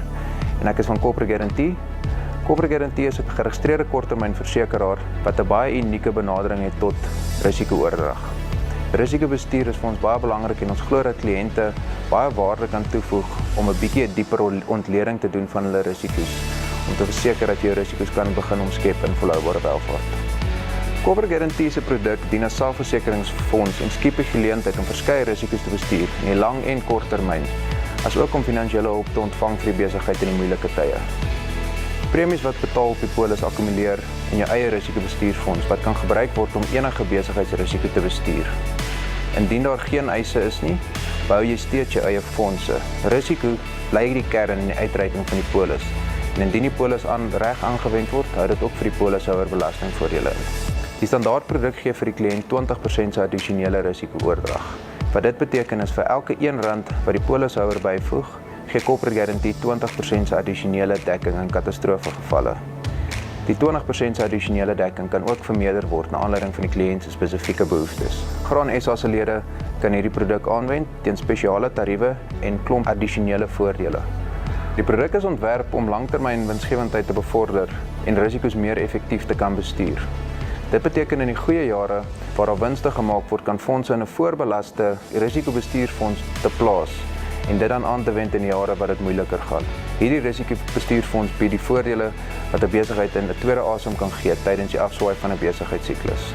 en ek is van Corporate Guarantee. Corporate Guarantee is 'n geregistreerde korttermynversekeraar wat 'n baie unieke benadering het tot risiko-oordrag. Risikobestuur is vir ons baie belangrik en ons glo dat kliënte baie waarde kan toevoeg om 'n bietjie 'n dieper ontleding te doen van hulle risiko's, om te verseker dat jou risiko's kan begin omskep in volhoubare welvaart. Corporate Guarantee se produk dien as selfversekeringsfonds en skep 'n geleentheid om verskeie risiko's te bestuur in die lang en kort termyn, asook om finansiële hulp te ontvang vir die besigheid in die moeilike tye. Premies wat betaal op die polis akkumuleer in jou eie risikobestuursfonds wat kan gebruik word om enige besigheidsrisiko te bestuur. Indien daar geen eise is nie, bou jy steeds jou eie fondse. Risiko bly die kern in die uitreiking van die polis. En indien die polis reg aangewend word, hou dit ook vir die polishouer belastingvoordele in. Die standaardproduk gee vir die kliënt 20% se addisionele risiko-oordrag. Wat dit beteken is vir elke R1 wat die polishouer byvoeg, gee Corporate Guarantee 20% se addisionele dekking in katastrofegevalle. Die 20% se addisionele dekking kan ook vermeerder word na aanleiding van die kliënt se spesifieke behoeftes. Graan SA se lede kan hierdie produk aanwend teen spesiale tariewe en klomp addisionele voordele. Die produk is ontwerp om langtermyn winsgewendheid te bevorder en risiko's meer effektief te kan bestuur. Dit beteken in die goeie jare waar daar winste gemaak word, kan fondse in 'n voorbelaste risikobestuursfonds te plaas en dit dan aan te wend in die jare wat dit moeiliker gaan. Hierdie risikobestuursfonds bied die voordele wat 'n besigheid in 'n tweede asem kan gee tydens die afswaai van 'n besigheidssiklus.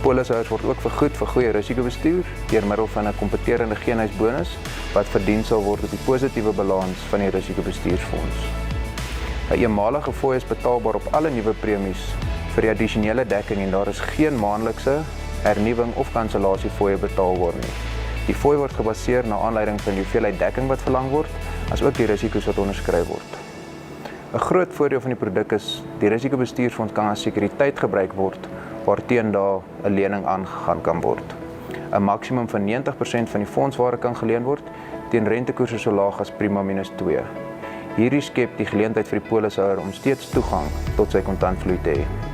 Polishouers word ook vergoed vir goeie risikobestuur deur middel van 'n kompeterende geenheidsbonus wat verdien sal word op die positiewe balans van die risikobestuursfonds. 'n Eenmalige fooi is betaalbaar op alle nuwe premies vir die addisionele dekking en daar is geen maandelikse hernuwing of kansellasie fooie betaalbaar nie. Die fooi word gebaseer na aanleiding van die hoeveelheid dekking wat verlang word, asook die risiko's wat onderskryf word. 'n Groot voordeel van die produk is die risikobestuursfonds kan as sekuriteit gebruik word waarteen daar 'n lening aangegaan kan word. 'n Maksimum van 90% van die fondswaarde kan geleen word teen rentekoerse so laag as prima -2. Hierdie skep die geleentheid vir die polishouer om steeds toegang tot sy kontantvloei te hê.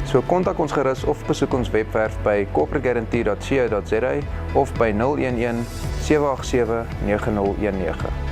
So kontak ons gerus of besoek ons webwerf by corporateguarantee.co.za of by 011 787 9019.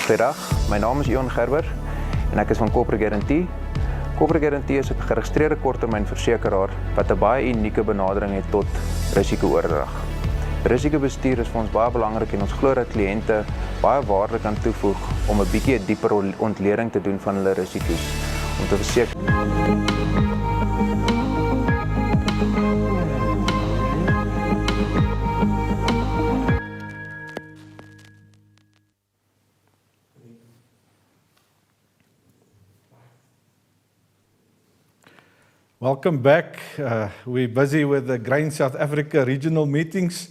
Goeiedag, my naam is Ion Gerber en ek is van Corporate Guarantee. Corporate Guarantee is 'n geregistreerde korttermynversekeraar wat 'n baie unieke benadering het tot risiko-oordrag. Risikobestuur is vir ons baie belangrik en ons glo dat kliënte baie waarde kan toevoeg om 'n bietjie 'n dieper ontleding te doen van hulle risiko's om te verseker. Welcome back. We're busy with the Grain South Africa regional meetings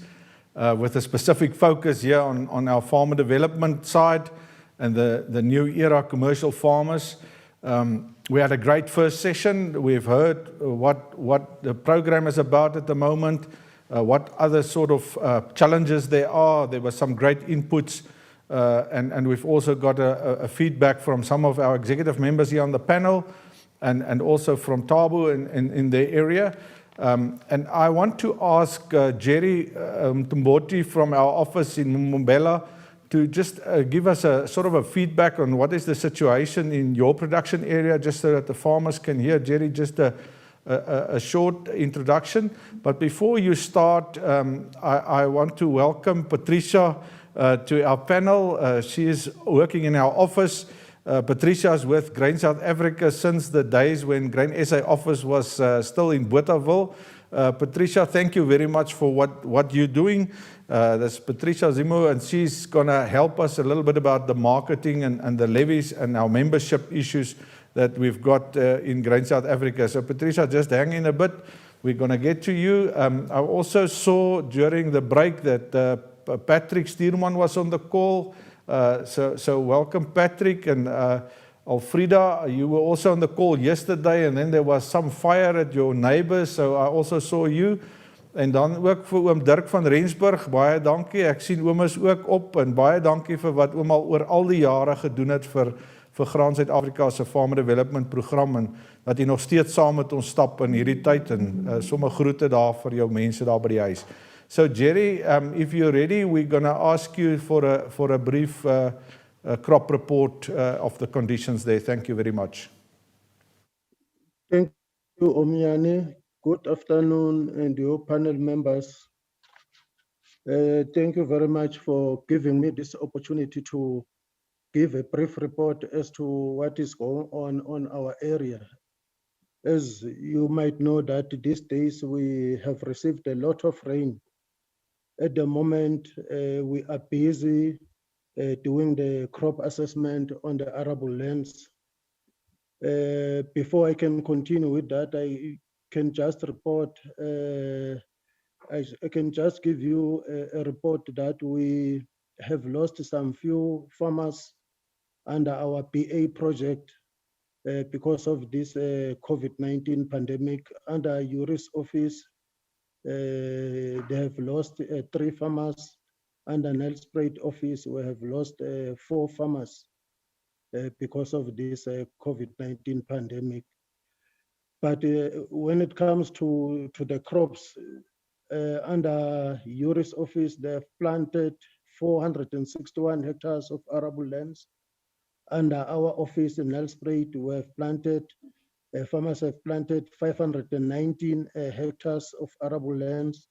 with a specific focus here on our farmer development side and the new era commercial farmers. We had a great first session. We've heard what the program is about at the moment, what other sort of challenges there are. There were some great inputs, and we've also got a feedback from some of our executive members here on the panel, and also from Tabu in their area. And I want to ask Jerry Mtumboti from our office in Mbombela to just give us a sort of a feedback on what is the situation in your production area, just so that the farmers can hear. Jerry, just a short introduction. But before you start, I want to welcome Patricia to our panel. She is working in our office. Patricia is with Grain South Africa since the days when Grain SA office was still in Bothaville. Patricia, thank you very much for what you're doing. That's Patricia Zimo, and she's going to help us a little bit about the marketing and the levies and our membership issues that we've got in Grain South Africa. So Patricia, just hang in a bit. We're going to get to you. I also saw during the break that Patrick Stierman was on the call. So welcome, Patrick, and Alfreda, you were also on the call yesterday, and then there was some fire at your neighbors, so I also saw you. En dan ook vir oom Dirk van Rensburg, baie dankie. Ek sien oom is ook op, en baie dankie vir wat oom al oor al die jare gedoen het vir Graan Suid-Afrika se Farmer Development Program, en dat jy nog steeds saam met ons stap in hierdie tyd, en sommige groete daar vir jou mense daar by die huis. So Jerry, if you're ready, we're going to ask you for a brief crop report of the conditions there. Thank you very much. Thank you, Omiani. Good afternoon, and your panel members. Thank you very much for giving me this opportunity to give a brief report as to what is going on our area. As you might know that these days we have received a lot of rain. At the moment, we are busy doing the crop assessment on the arable lands. Before I can continue with that, I can just report, I can just give you a report that we have lost some few farmers under our BA project because of this COVID-19 pandemic. Under URI's office, they have lost 3 farmers. Under Nelspruit office, we have lost 4 farmers because of this COVID-19 pandemic. But when it comes to the crops, under URI's office, they have planted 461 hectares of arable lands. Under our office in Nelspruit, we have planted farmers have planted 519 hectares of arable lands,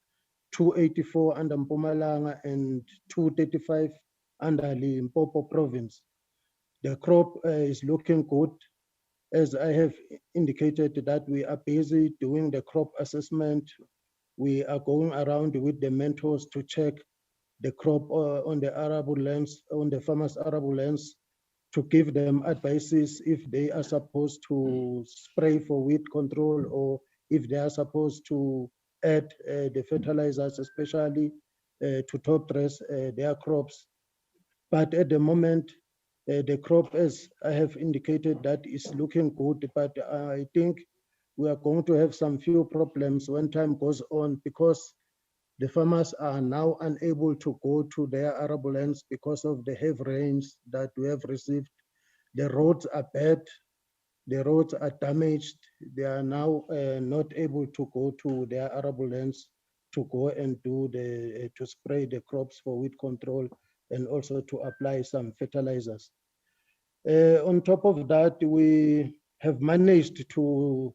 284 under Mpumalanga and 235 under Limpopo province. The crop is looking good. As I have indicated that we are busy doing the crop assessment. We are going around with the mentors to check the crop on the arable lands, on the farmers' arable lands, to give them advices if they are supposed to spray for weed control or if they are supposed to add the fertilizers, especially to top dress their crops. But at the moment, the crop, as I have indicated, that is looking good, but I think we are going to have some few problems when time goes on because the farmers are now unable to go to their arable lands because of the heavy rains that we have received. The roads are bad, the roads are damaged. They are now not able to go to their arable lands to go and do to spray the crops for weed control and also to apply some fertilizers. On top of that, we have managed to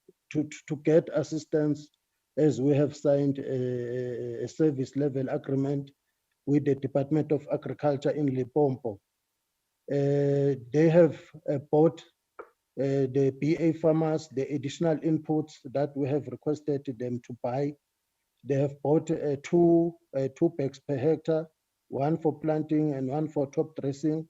get assistance as we have signed a service level agreement with the Department of Agriculture in Limpopo. They have bought the BA farmers the additional inputs that we have requested them to buy. They have bought two bags per hectare, one for planting and one for top dressing.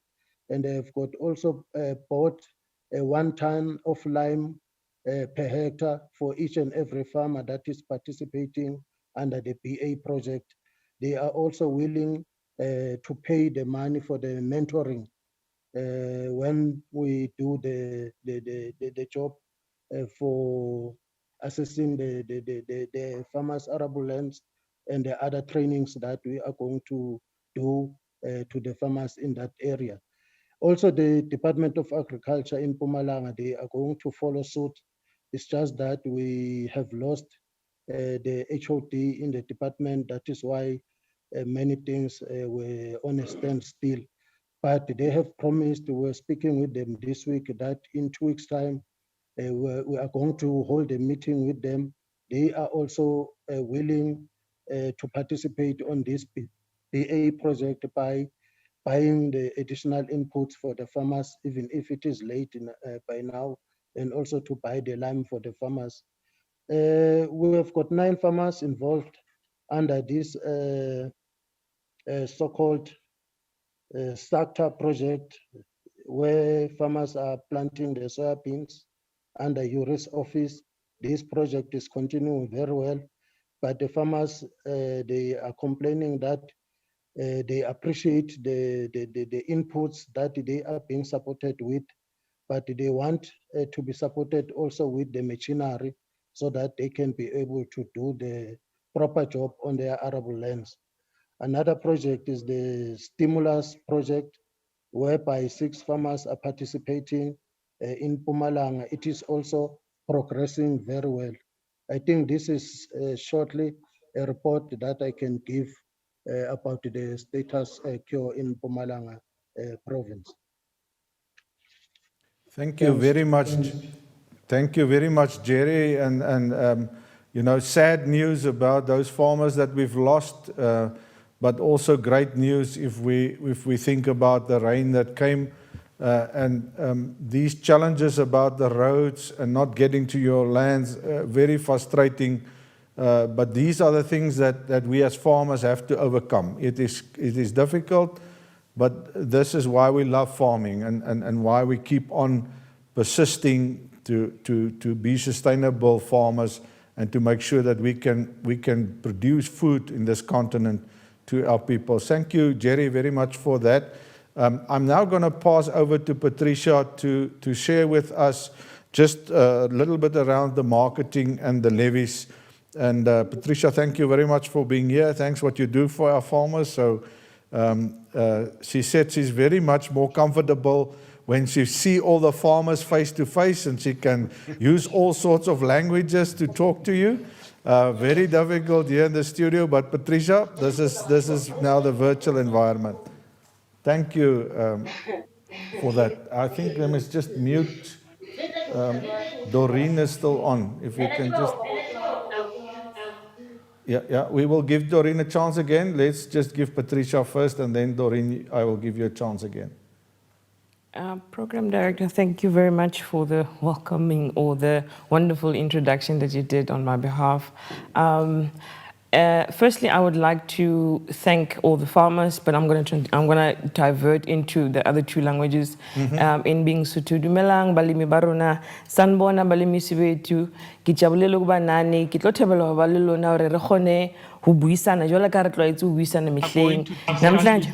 And they have got also bought 1 ton of lime per hectare for each and every farmer that is participating under the BA project. They are also willing to pay the money for the mentoring when we do the job for assessing the farmers' arable lands and the other trainings that we are going to do to the farmers in that area. Also, the Department of Agriculture in Mpumalanga, they are going to follow suit. It's just that we have lost the HOD in the department. That is why many things were on a standstill. But they have promised, we're speaking with them this week, that in 2 weeks' time, we are going to hold a meeting with them. They are also willing to participate on this BA project by buying the additional inputs for the farmers, even if it is late by now, and also to buy the lime for the farmers. We have got 9 farmers involved under this so-called SACTA project, where farmers are planting the soybeans under URI's office. This project is continuing very well, but the farmers, they are complaining that they appreciate the inputs that they are being supported with, but they want to be supported also with the machinery so that they can be able to do the proper job on their arable lands. Another project is the stimulus project, whereby 6 farmers are participating in Mpumalanga. It is also progressing very well. I think this is shortly a report that I can give about the status quo in Mpumalanga province. Thank you very much. Thank you very much, Jerry. And you know, sad news about those farmers that we've lost, but also great news if we think about the rain that came and these challenges about the roads and not getting to your lands, very frustrating. But these are the things that we as farmers have to overcome. It is difficult, but this is why we love farming and why we keep on persisting to be sustainable farmers and to make sure that we can produce food in this continent to our people. Thank you, Jerry, very much for that. I'm now going to pass over to Patricia to share with us just a little bit around the marketing and the levies. And Patricia, thank you very much for being here. Thanks what you do for our farmers. So she said she's very much more comfortable when she see all the farmers face to face and she can use all sorts of languages to talk to you. Very difficult here in the studio, but Patricia, this is now the virtual environment. Thank you for that. I think let me just mute. Doreen is still on. If you can just... Yeah, we will give Doreen a chance again. Let's just give Patricia first, and then Doreen, I will give you a chance again. Program Director, thank you very much for the welcoming or the wonderful introduction that you did on my behalf. Firstly, I would like to thank all the farmers, but I'm going to divert into the other 2 languages. In being Sotho, dumelang balemi ba rona, sanbona balemi sibetu, ke tjabulele go ba nane, ke tlo thebela ba le lona hore re kgone ho buisana jwalo ka re tlwaetse ho buisana mehleng. Namhlanje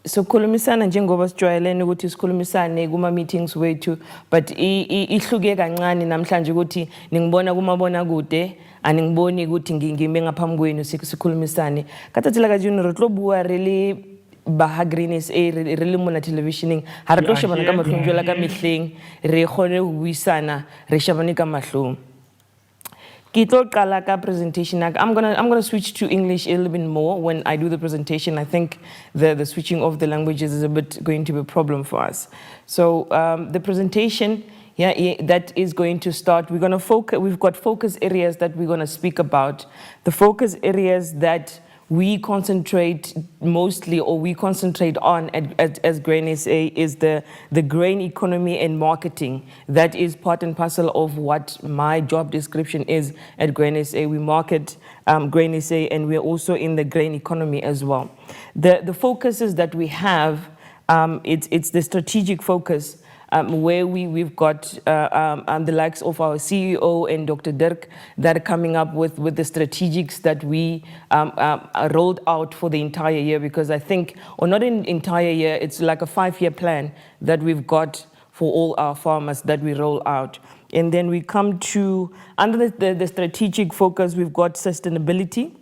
sokhulumisana njengoba sijwayelene ukuthi sikhulumisane kuma meetings wethu, but ihluke kancane namhlanje ukuthi ningibona kumabona kude aningiboni ukuthi ngime ngaphambi kwenu sikhulumisane ka tsatsi la ka june re tlo bua re le ba Green SA re le mona televisioning ha re tlo shebana ka mahlong jwala ka mehleng re kgone ho buisana re shebane ka mahlong. Ke tlo qala ka presentation ya ka. I'm gonna switch to English a little bit more when I do the presentation. I think the switching of the languages is a bit going to be a problem for us. So the presentation, that is going to start. We're gonna focus. We've got focus areas that we're gonna speak about. The focus areas that we concentrate mostly, or we concentrate on as Grain SA, is the grain economy and marketing. That is part and parcel of what my job description is at Grain SA. We market Grain SA, and we're also in the grain economy as well. The focuses that we have, it's the strategic focus, where we've got the likes of our CEO and Dr. Dirk that are coming up with the strategics that we rolled out for the entire year, because I think, or not an entire year, it's like a 5-year plan that we've got for all our farmers that we roll out. And then we come to, under the strategic focus, we've got sustainability.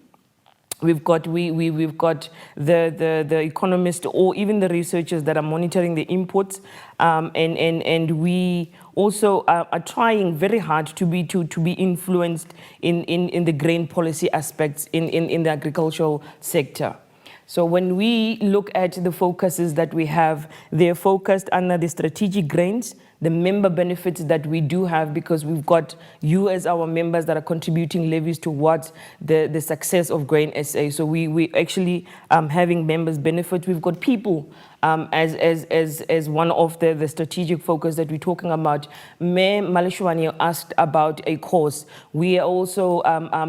We've got the economists, or even the researchers that are monitoring the inputs, and we also are trying very hard to be influenced in the grain policy aspects in the agricultural sector. So when we look at the focuses that we have, they're focused under the strategic grains, the member benefits that we do have, because we've got you as our members that are contributing levies towards the success of Grain SA. So we actually having members benefits. We've got people as one of the strategic focus that we're talking about. Mayor Maleshwane asked about a course. We are also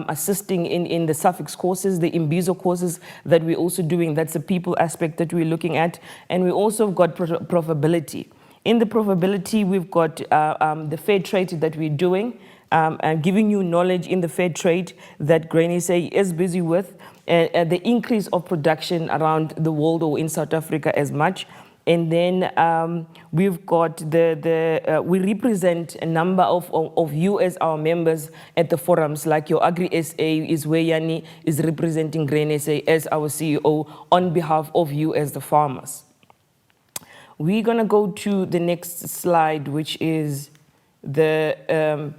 assisting in the suffix courses, the Imbizo courses that we're also doing. That's the people aspect that we're looking at. And we also got profitability. In the profitability, we've got the fair trade that we're doing, and giving you knowledge in the fair trade that Grain SA is busy with, the increase of production around the world or in South Africa as much. And then we've got we represent a number of you as our members at the forums, like your Agri SA is where Yanni is representing Grain SA as our CEO on behalf of you as the farmers. We're gonna go to the next slide, which is the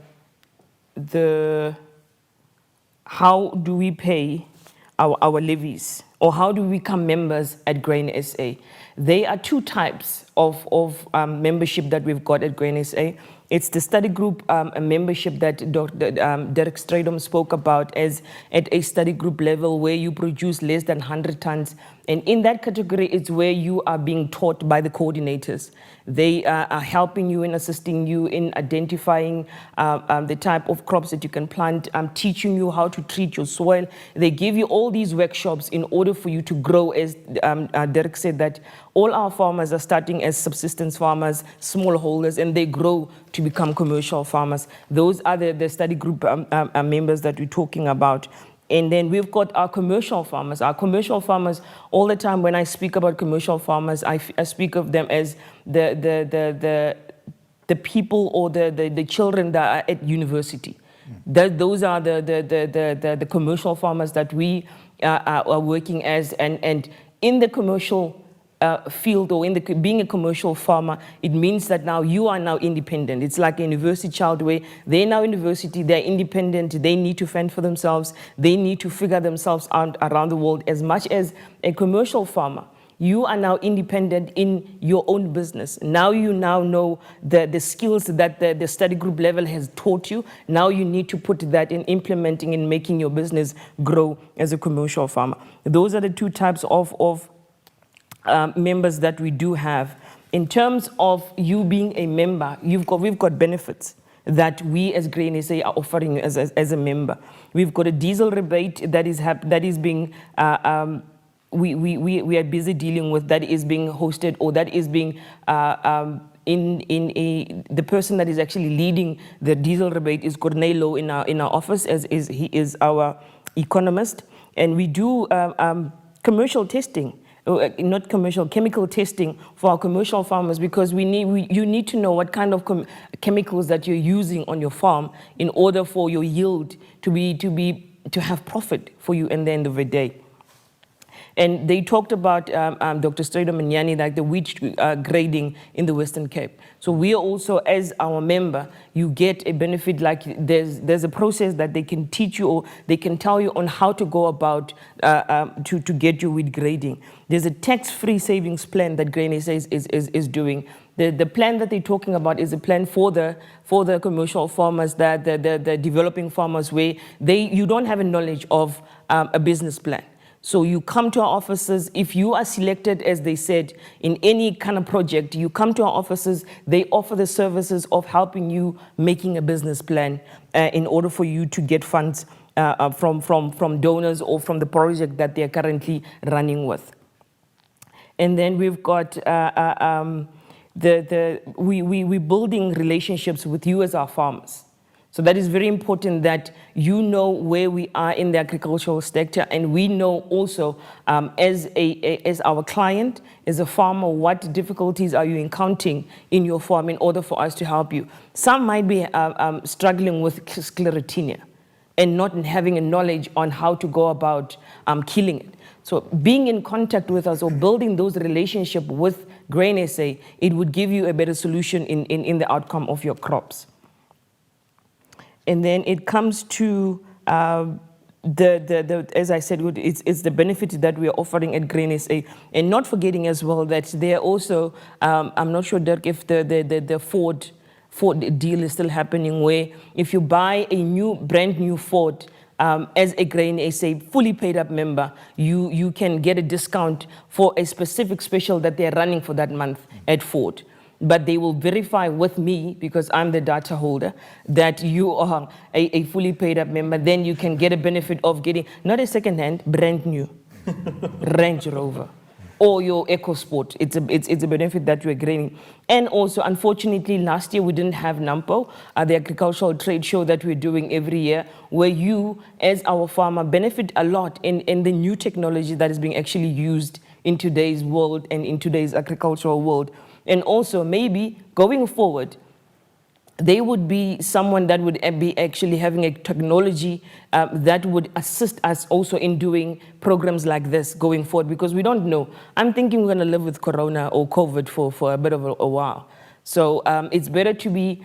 how do we pay our levies, or how do we become members at Grain SA? There are 2 types of membership that we've got at Grain SA. It's the study group membership that Dr. Derek Stradom spoke about, as at a study group level where you produce less than 100 tons. And in that category, it's where you are being taught by the coordinators. They are helping you and assisting you in identifying the type of crops that you can plant, teaching you how to treat your soil. They give you all these workshops in order for you to grow, as Derek said, that all our farmers are starting as subsistence farmers, smallholders, and they grow to become commercial farmers. Those are the study group members that we're talking about. And then we've got our commercial farmers. Our commercial farmers, all the time when I speak about commercial farmers, I speak of them as the people or the children that are at university. Those are the commercial farmers that we are working as, and in the commercial field, or in being a commercial farmer, it means that now you are now independent. It's like a university child where they're now university, they're independent, they need to fend for themselves, they need to figure themselves out around the world. As much as a commercial farmer, you are now independent in your own business. Now you know the skills that the study group level has taught you. Now you need to put that in implementing and making your business grow as a commercial farmer. Those are the 2 types of members that we do have. In terms of you being a member, we've got benefits that we as Grain SA are offering you as a member. We've got a diesel rebate that is being we are busy dealing with, that is being hosted, or that is being the person that is actually leading the diesel rebate is Cornelo in our office, he is our economist, and we do commercial testing. Not commercial, chemical testing for our commercial farmers, because you need to know what kind of chemicals that you're using on your farm in order for your yield to have profit for you at the end of the day. And they talked about, Dr. Strydom and Yanni, like the wheat grading in the Western Cape. So we are also, as our member, you get a benefit, like there's a process that they can teach you or they can tell you on how to go about to get your wheat grading. There's a tax-free savings plan that Grain SA is doing. The plan that they're talking about is a plan for the commercial farmers, the developing farmers, where you don't have a knowledge of a business plan. So you come to our offices. If you are selected, as they said, in any kind of project, you come to our offices. They offer the services of helping you making a business plan in order for you to get funds from donors or from the project that they are currently running with. And then we've got we're building relationships with you as our farmers. So that is very important, that you know where we are in the agricultural sector, and we know also as our client, as a farmer, what difficulties are you encountering in your farm in order for us to help you. Some might be struggling with sclerotinia and not having a knowledge on how to go about killing it. So being in contact with us or building those relationships with Grain SA, it would give you a better solution in the outcome of your crops. And then it comes to as I said, it's the benefit that we are offering at Grain SA, and not forgetting as well that there are also, I'm not sure, Dirk, if the Ford deal is still happening, where if you buy a brand new Ford as a Grain SA fully paid up member, you can get a discount for a specific special that they're running for that month at Ford. But they will verify with me, because I'm the data holder, that you are a fully paid up member. Then you can get a benefit of getting, not a second hand, brand new Range Rover or your EcoSport. It's a benefit that we're gaining. And also, unfortunately, last year we didn't have NAMPO, the agricultural trade show that we're doing every year, where you, as our farmer, benefit a lot in the new technology that is being actually used in today's world and in today's agricultural world. And also, maybe going forward, they would be someone that would be actually having a technology that would assist us also in doing programs like this going forward, because we don't know. I'm thinking we're going to live with Corona or COVID for a bit of a while. So it's better to be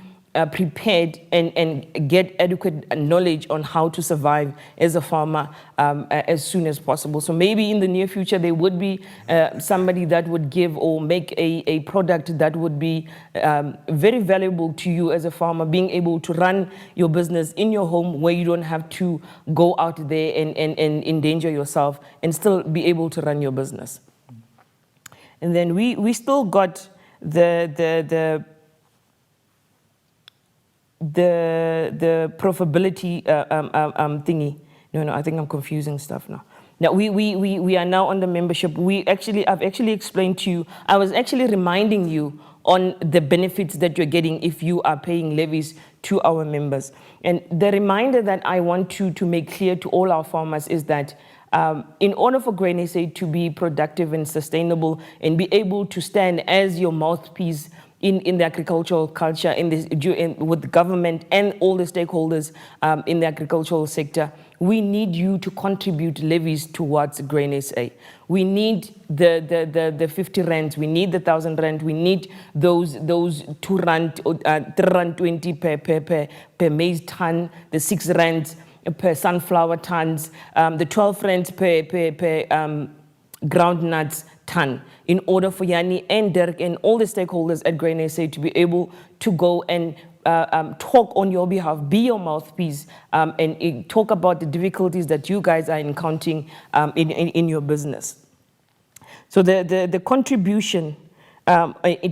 prepared and get adequate knowledge on how to survive as a farmer as soon as possible. So maybe in the near future, there would be somebody that would give or make a product that would be very valuable to you as a farmer, being able to run your business in your home where you don't have to go out there and endanger yourself and still be able to run your business. And then we still got the profitability thingy. No, I think I'm confusing stuff now. Now we are now on the membership. I've actually explained to you. I was actually reminding you on the benefits that you're getting if you are paying levies to our members. And the reminder that I want to make clear to all our farmers is that in order for Grain SA to be productive and sustainable and be able to stand as your mouthpiece in the agricultural culture, with the government and all the stakeholders in the agricultural sector, we need you to contribute levies towards Grain SA. We need the 50 rands, we need the 1,000 rand, we need those 2 rand, 3 rand 20 per maize ton, the 6 rands per sunflower tons, the 12 rands per groundnuts ton, in order for Yanni and Dirk and all the stakeholders at Grain SA to be able to go and talk on your behalf, be your mouthpiece, and talk about the difficulties that you guys are encountering in your business. So the contribution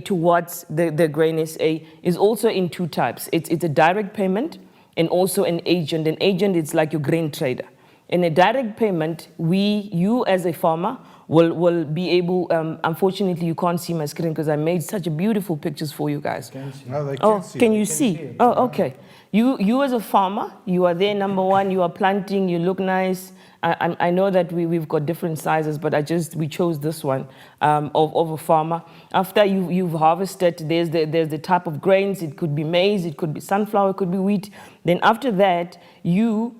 towards the Grain SA is also in 2 types. It's a direct payment and also an agent. An agent is like your grain trader. In a direct payment, you as a farmer will be able, unfortunately you can't see my screen because I made such beautiful pictures for you guys. No, they Oh, can see. can you see? Oh, okay. You as a farmer, you are there, number one, you are planting, you look nice. I know that we've got different sizes, but we chose this one of a farmer. After you've harvested, there's the type of grains. It could be maize, it could be sunflower, it could be wheat. Then after that, you've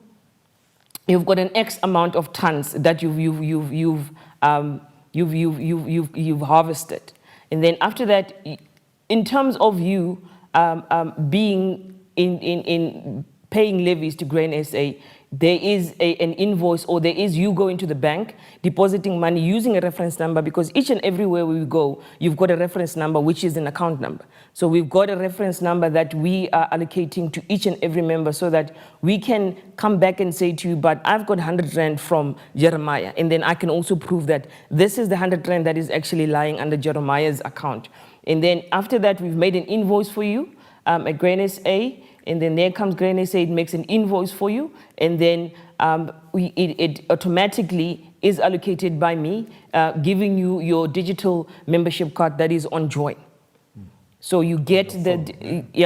got an X amount of tons that you've you've harvested. And then after that, in terms of you being in paying levies to Grain SA, there is an invoice, or there is you going to the bank, depositing money using a reference number, because each and everywhere we go, you've got a reference number, which is an account number. So we've got a reference number that we are allocating to each and every member, so that we can come back and say to you, but I've got 100 Rand from Jeremiah, and then I can also prove that this is the 100 Rand that is actually lying under Jeremiah's account. And then after that, we've made an invoice for you at Grain SA, and then there comes Grain SA, it makes an invoice for you, and then it automatically is allocated by me, giving you your digital membership card that is on Join. So you get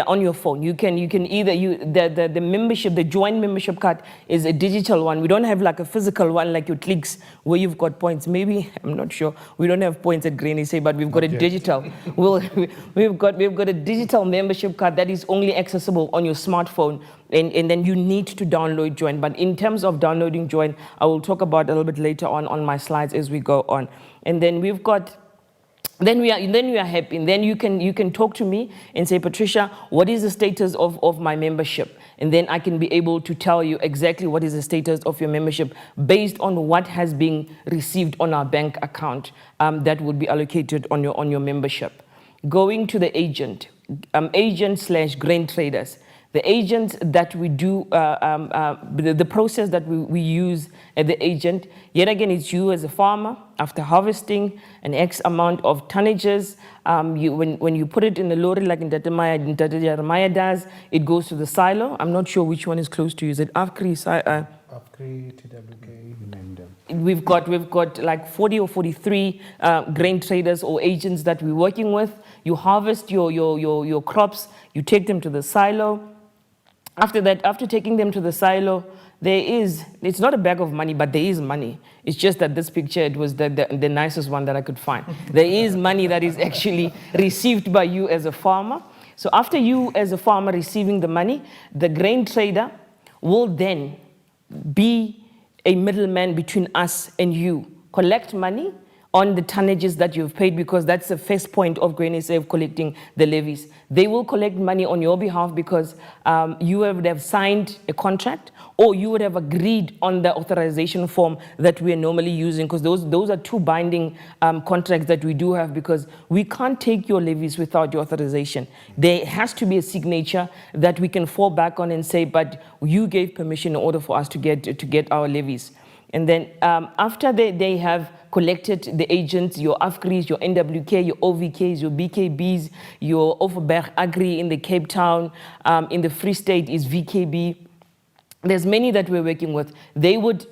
on your phone. You can either the membership, the Join membership card is a digital one. We don't have like a physical one like your Clicks where you've got points. Maybe, I'm not sure. We don't have points at Grain SA, but we've got a digital. We've got a digital membership card that is only accessible on your smartphone, and then you need to download Join. But in terms of downloading Join, I will talk about a little bit later on my slides as we go on. And then we've got. Then we are happy, and then you can talk to me and say, Patricia, what is the status of my membership? And then I can be able to tell you exactly what is the status of your membership based on what has been received on our bank account that would be allocated on your membership. Going to the agent / grain traders. The agents that we do, the process that we use at the agent, yet again, it's you as a farmer, after harvesting an X amount of tonnages, when you put it in the lorry, like in Jeremiah does, it goes to the silo. I'm not sure which one is close to you. Is it AFCRI? AFCRI, TWK, We've got like 40 or 43 grain traders or agents that we're working with. You harvest your crops, you take them to the silo. After that, after taking them to the silo, it's not a bag of money, but there is money. It's just that this picture, it was the nicest one that I could find. There is money that is actually received by you as a farmer. So after you as a farmer receiving the money, the grain trader will then be a middleman between us and you. Collect money on the tonnages that you've paid, because that's the first point of Grain SA of collecting the levies. They will collect money on your behalf because you would have signed a contract, or you would have agreed on the authorization form that we are normally using, because those are two binding contracts that we do have, because we can't take your levies without your authorization. There has to be a signature that we can fall back on and say, but you gave permission in order for us to get our levies. And then after they have collected, the agents, your AFCRIs, your NWK, your OVKs, your BKBs, your Overberg Agri in the Cape Town, in the Free State is VKB. There's many that we're working with. They would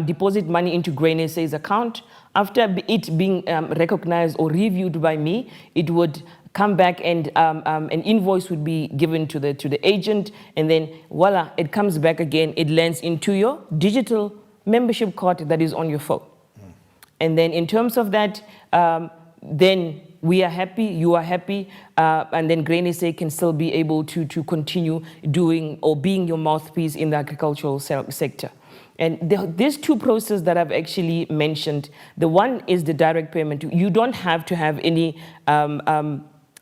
deposit money into Grain SA's account. After it being recognized or reviewed by me, it would come back and an invoice would be given to the agent, and then voila, it comes back again. It lands into your digital membership card that is on your phone. And then in terms of that, then we are happy, you are happy, and then Grain SA can still be able to continue doing or being your mouthpiece in the agricultural sector. And these two processes that I've actually mentioned, the one is the direct payment. You don't have to have any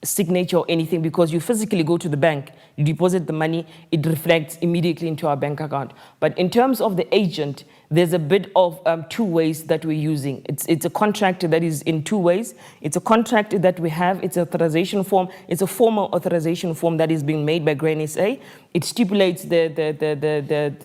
signature or anything, because you physically go to the bank, you deposit the money, it reflects immediately into our bank account. But in terms of the agent, there's a bit of two ways that we're using. It's a contract that is in two ways. It's a contract that we have, it's an authorization form, it's a formal authorization form that is being made by Grain SA. It stipulates the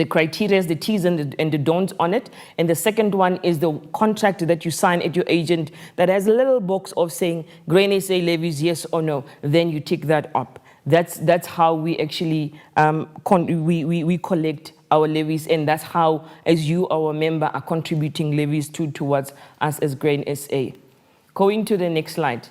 criteria, the T's and the don'ts on it. And the second one is the contract that you sign at your agent that has a little box of saying Grain SA levies, yes or no. Then you tick that up. That's how we actually we collect our levies, and that's how, as you, our member, are contributing levies towards us as Grain SA. Going to the next slide.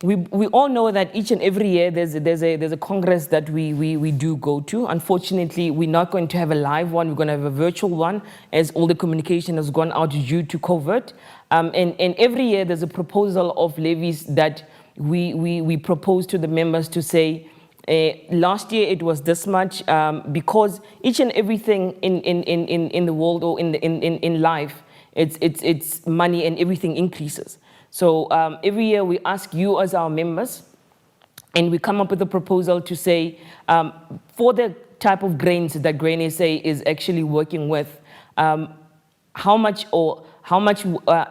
We all know that each and every year there's a congress that we do go to. Unfortunately, we're not going to have a live one. We're going to have a virtual one, as all the communication has gone out due to COVID. And every year there's a proposal of levies that we propose to the members to say, last year it was this much, because each and everything in the world or in life it's money and everything increases. So every year we ask you as our members, and we come up with a proposal to say, for the type of grains that Grain SA is actually working with, how much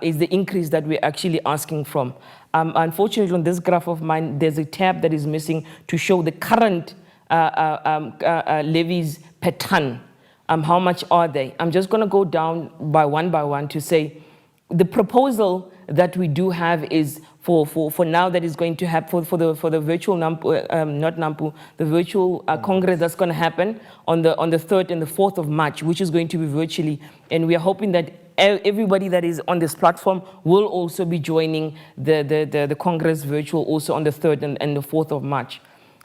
is the increase that we're actually asking from? Unfortunately, on this graph of mine, there's a tab that is missing to show the current levies per ton. How much are they? I'm just going to go down by one to say the proposal that we do have is for now that is going to happen for the virtual the virtual congress that's going to happen on the 3rd and the 4th of March, which is going to be virtually, and we are hoping that everybody that is on this platform will also be joining the Congress virtual also on the 3rd and the 4th of March.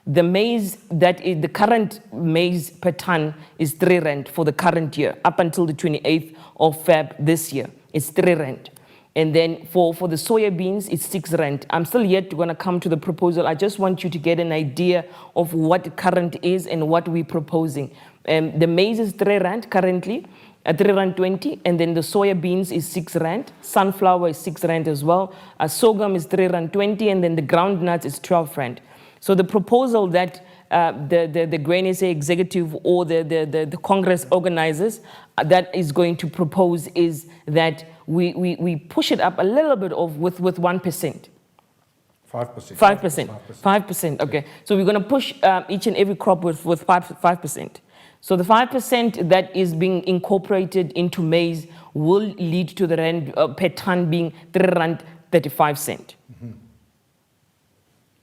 The maize the current maize per ton is 3 rand for the current year up until the 28th of Feb this year. It's 3 rand. And then for the soya beans, it's 6 rand. I'm still yet going to come to the proposal. I just want you to get an idea of what the current is and what we're proposing. The maize is 3 rand currently, 3 rand 20, and then the soya beans is 6 rand. Sunflower is 6 rand as well. Sorghum is 3 rand 20, and then the groundnuts is 12 rand. So the proposal that the Grain SA executive or the Congress organizers that is going to propose is that we push it up a little bit with 1%. 5%. 5%, okay. So we're going to push each and every crop with 5%. So the 5% that is being incorporated into maize will lead to the rand per ton being 3 rand 35 cent.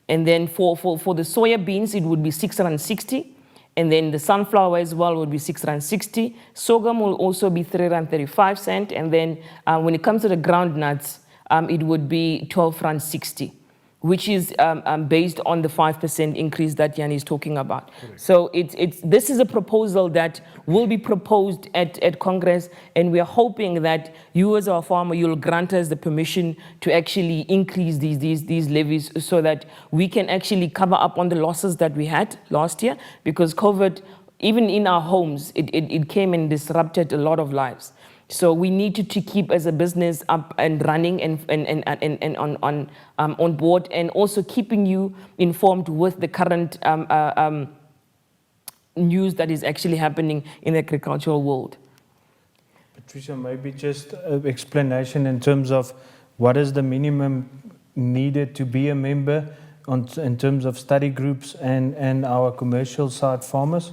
And then for the soya beans, it would be 6 rand 60. And then the sunflower as well would be 6 rand 60. Sorghum will also be 3 rand 35 cent. And then when it comes to the groundnuts, it would be 12 rand 60, which is based on the 5% increase that Yanni is talking about. Correct. So this is a proposal that will be proposed at Congress, and we are hoping that you as our farmer, you'll grant us the permission to actually increase these levies so that we can actually cover up on the losses that we had last year, because COVID, even in our homes, it came and disrupted a lot of lives. So we need to keep as a business up and running and on board, and also keeping you informed with the current news that is actually happening in the agricultural world. Patricia, maybe just an explanation in terms of what is the minimum needed to be a member in terms of study groups and our commercial side farmers?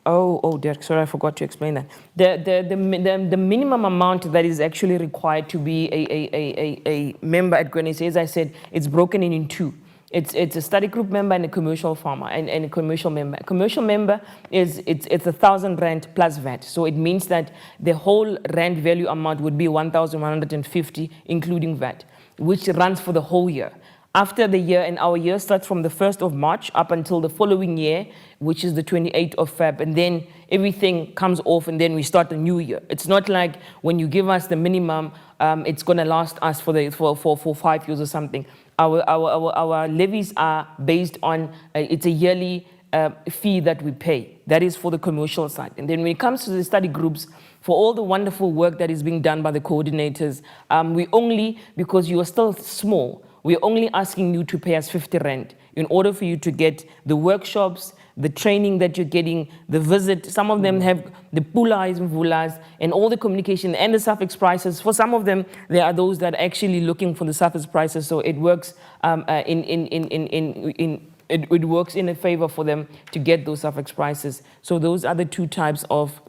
Oh, Derek, sorry, I forgot to explain that. The minimum amount that is actually required to be a member at Grain SA, as I said, it's broken in two. It's a study group member and a commercial farmer and a commercial member. A commercial member it's 1,000 rand plus VAT. So it means that the whole rand value amount would be 1,150, including VAT, which runs for the whole year. After the year, and our year starts from the 1st of March up until the following year, which is the 28th of Feb, and then everything comes off and then we start a new year. It's not like when you give us the minimum, it's going to last us for 5 years or something. Our levies are based on, it's a yearly fee that we pay. That is for the commercial side. And then when it comes to the study groups, for all the wonderful work that is being done by the coordinators, we only, because you are still small, we're only asking you to pay us 50 rand in order for you to get the workshops, the training that you're getting, the visit. Some of them have the pulas and vulas and all the communication and the suffix prices. For some of them, there are those that are actually looking for the suffix prices. So it works it works in a favor for them to get those suffix prices. So those are the two types of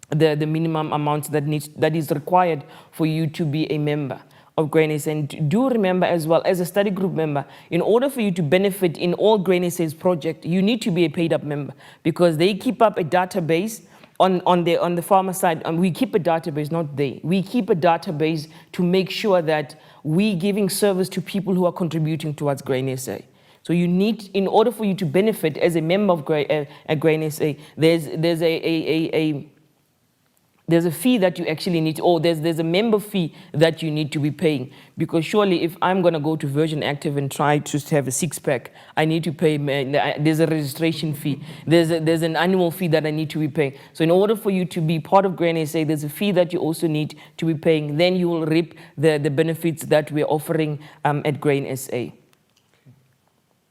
the minimum amount that is required for you to be a member of Grain SA. And do remember as well, as a study group member, in order for you to benefit in all Grain SA's project, you need to be a paid up member, because they keep up a database on the farmer side, and we keep a database, not they. We keep a database to make sure that we giving service to people who are contributing towards Grain SA. So you need, in order for you to benefit as a member of Grain SA, there's there's a fee that you actually need, or there's a member fee that you need to be paying. Because surely if I'm going to go to Virgin Active and try to have a six-pack, I need to pay, there's a registration fee. There's an annual fee that I need to be paying. So in order for you to be part of Grain SA, there's a fee that you also need to be paying. Then you will reap the benefits that we're offering at Grain SA.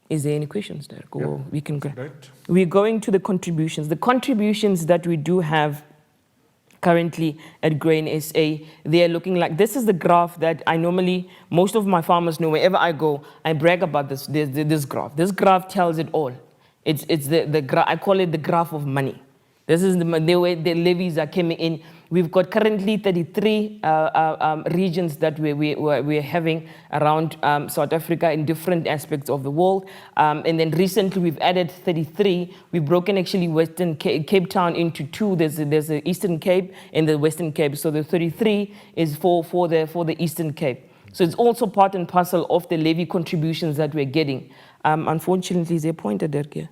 Is there any questions, Derek? Or we can go. We're going to the contributions. The contributions that we do have currently at Grain SA, they are looking like, this is the graph that I normally, most of my farmers know, wherever I go, I brag about this graph. This graph tells it all. It's I call it the graph of money. This is the way the levies are coming in. We've got currently 33 regions that we're having around South Africa in different aspects of the world. And then recently we've added 33. We've broken actually Western Cape Town into two. There's the Eastern Cape and the Western Cape. So the 33 is for the Eastern Cape. So it's also part and parcel of the levy contributions that we're getting. Unfortunately, is there a pointer there?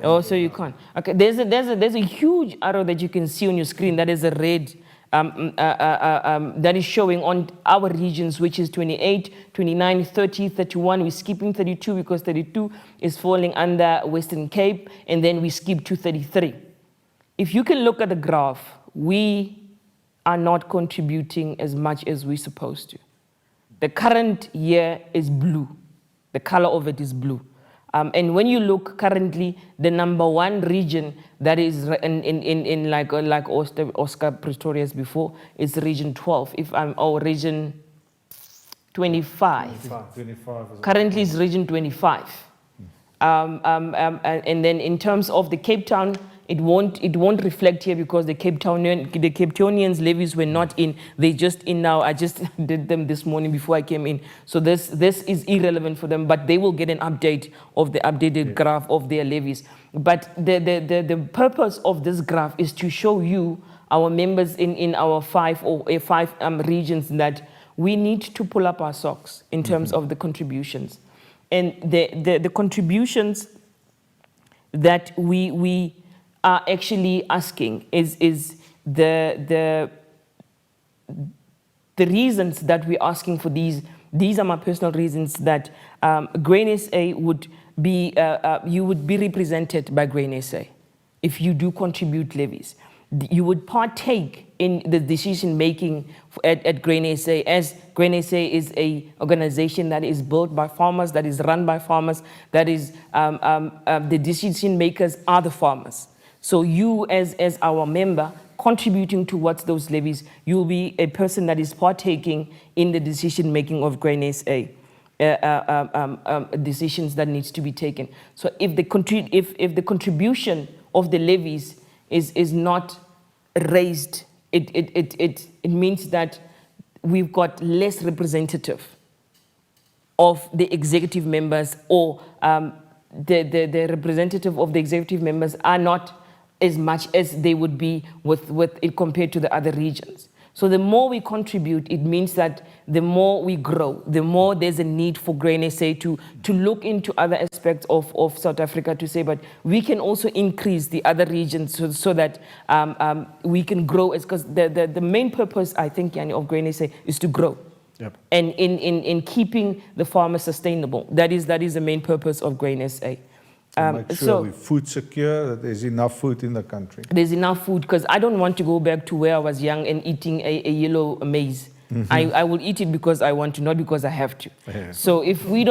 Oh, so you can't. Okay, there's a huge arrow that you can see on your screen that is a red, that is showing on our regions, which is 28, 29, 30, 31. We're skipping 32 because 32 is falling under Western Cape, and then we skip to 33. If you can look at the graph, we are not contributing as much as we're supposed to. The current year is blue. The color of it is blue. And when you look currently, the number one region that is in like Oscar Pretorius before is region 12. Region 25. 25 currently is region 25. And then in terms of the Cape Town, it won't reflect here because the Cape Townians levies were not in. They just in now. I just did them this morning before I came in. So this is irrelevant for them, but they will get an update of the updated graph of their levies. But the purpose of this graph is to show you, our members in our five regions, that we need to pull up our socks in terms of the contributions. And the contributions that we are actually asking is the reasons that we're asking for these. These are my personal reasons that Grain SA would be, you would be represented by Grain SA if you do contribute levies. You would partake in the decision making at Grain SA, as Grain SA is an organization that is built by farmers, that is run by farmers, that is the decision makers are the farmers. So you as our member contributing towards those levies, you'll be a person that is partaking in the decision making of Grain SA. Decisions that needs to be taken. So if the contribution of the levies is not raised, it means that we've got less representative of the executive members, or the representative of the executive members are not as much as they would be with it compared to the other regions. So the more we contribute, it means that the more we grow, the more there's a need for Grain SA to look into other aspects of South Africa, to say, but we can also increase the other regions so that we can grow. Because the main purpose, I think, Yanni, of Grain SA is to grow. Yep. And in keeping the farmers sustainable. That is the main purpose of Grain SA. Make sure we're food secure, that there's enough food in the country. There's enough food, because I don't want to go back to where I was young and eating a yellow maize. Mm-hmm. I will eat it because I want to, not because I have to. Yeah. So if you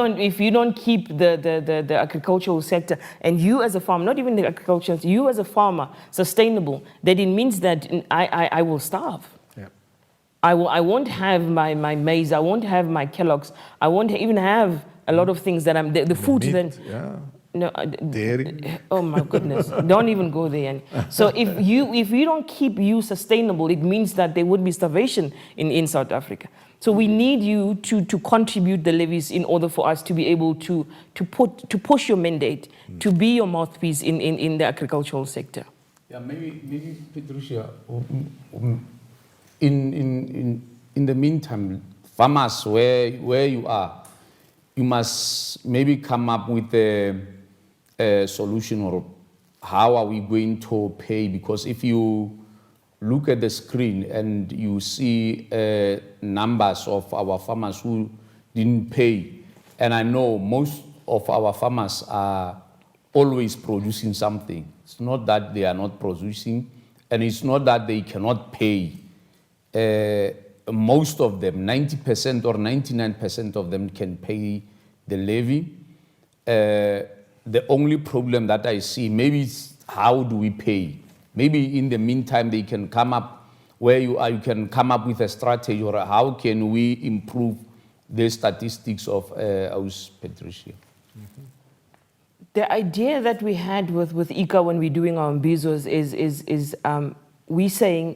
don't keep the agricultural sector, and you as a farmer, not even the agriculture, you as a farmer, sustainable, then it means that I will starve. Yeah. I won't have my maize, I won't have my Kellogg's, I won't even have a lot of things that the food meat, then. Yeah. No, dairy. Oh my goodness! Don't even go there. So if you don't keep you sustainable, it means that there would be starvation in South Africa. So we need you to contribute the levies in order for us to be able to push your mandate, to be your mouthpiece in the agricultural sector. Yeah, maybe Patricia. In the meantime, farmers, where you are, you must maybe come up with a solution, or how are we going to pay? Because if you look at the screen and you see numbers of our farmers who didn't pay. And I know most of our farmers are always producing something. It's not that they are not producing, and it's not that they cannot pay. Most of them, 90% or 99% of them can pay the levy. The only problem that I see, maybe it's how do we pay? Maybe in the meantime, they can come up where you are, you can come up with a strategy, or how can we improve the statistics of Aus Patricia? The idea that we had with ICA when we're doing our mbizos is we saying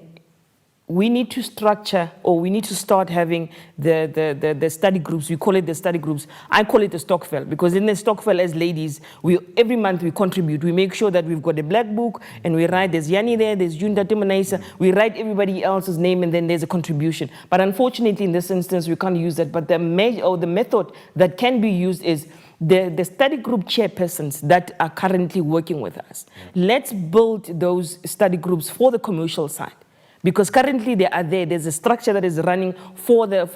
we need to structure, or we need to start having the study groups. We call it the study groups. I call it the Stokvel, because in the Stokvel as ladies, every month we contribute. We make sure that we've got a black book, and we write, there's Yanni there, there's Junta Timonesa, we write everybody else's name, and then there's a contribution. But unfortunately, in this instance, we can't use that. But the method that can be used is the study group chairpersons that are currently working with us. Let's build those study groups for the commercial side. Because currently they are there. There's a structure that is running for the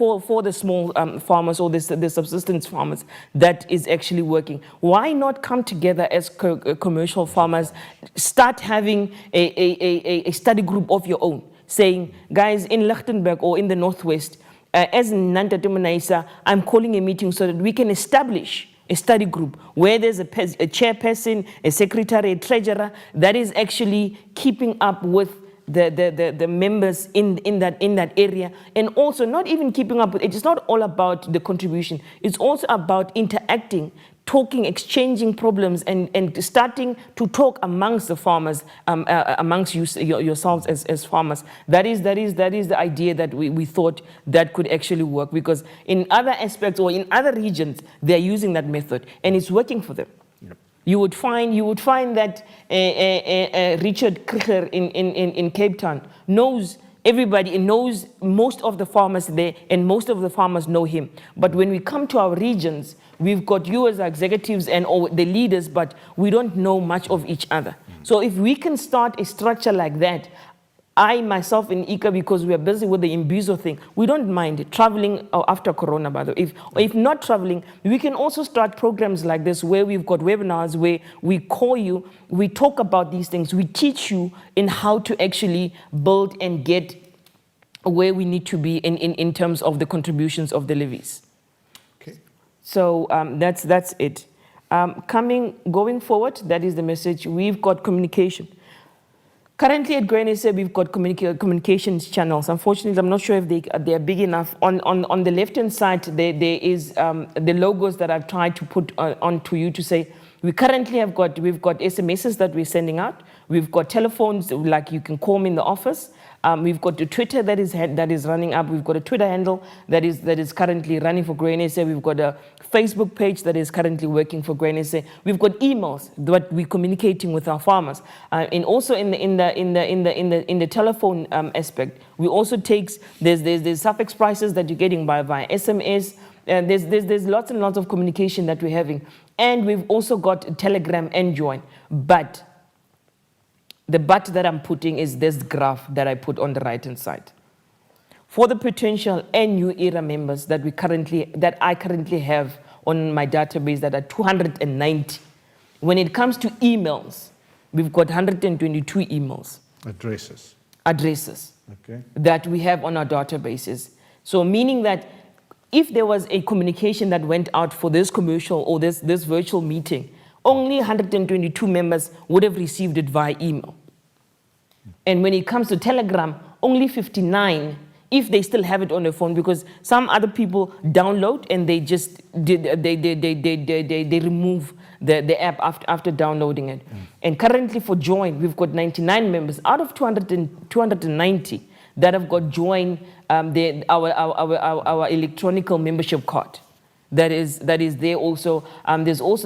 small farmers, or the subsistence farmers, that is actually working. Why not come together as commercial farmers, start having a study group of your own, saying, guys, in Lichtenburg or in the Northwest, as Nanta Timonesa, I'm calling a meeting so that we can establish a study group where there's a chairperson, a secretary, a treasurer that is actually keeping up with the members in that area, and also not even keeping up with it. It's not all about the contribution. It's also about interacting, talking, exchanging problems, and starting to talk amongst the farmers, amongst yourselves as farmers. That is the idea that we thought that could actually work, because in other aspects or in other regions they're using that method and it's working for them. You would find that Richard Krieger in Cape Town knows everybody and knows most of the farmers there, and most of the farmers know him. But when we come to our regions, we've got you as executives and the leaders, but we don't know much of each other. So if we can start a structure like that, I myself in ICA, because we are busy with the Imbizo thing, we don't mind traveling after Corona, by the way. If not traveling, we can also start programs like this where we've got webinars where we call you, we talk about these things, we teach you in how to actually build and get where we need to be in terms of the contributions of the levies. Okay. So that's it. Going forward, that is the message. We've got communication. Currently at Grain SA, we've got communications channels. Unfortunately, I'm not sure if they are big enough. On the left-hand side, there is the logos that I've tried to put on to you to say, we've got SMSs that we're sending out. We've got telephones, like you can call me in the office. We've got the Twitter that is running up. We've got a Twitter handle that is currently running for Grain SA. We've got a Facebook page that is currently working for Grain SA. We've got emails that we're communicating with our farmers, and also in the telephone aspect, we also there's suffix prices that you're getting via SMS. There's lots and lots of communication that we're having, and we've also got Telegram and Join, but. The but that I'm putting is this graph that I put on the right-hand side. For the potential and new era members that I currently have on my database that are 290. When it comes to emails, we've got 122 emails. Addresses. Okay. That we have on our databases. So meaning that if there was a communication that went out for this commercial or this virtual meeting, only 122 members would have received it via email. And when it comes to Telegram, only 59, if they still have it on their phone, because some other people download and they just they remove the app after downloading it. And currently for Join, we've got 99 members out of 290 that have got Join, our electronic membership card. That is there also. There's all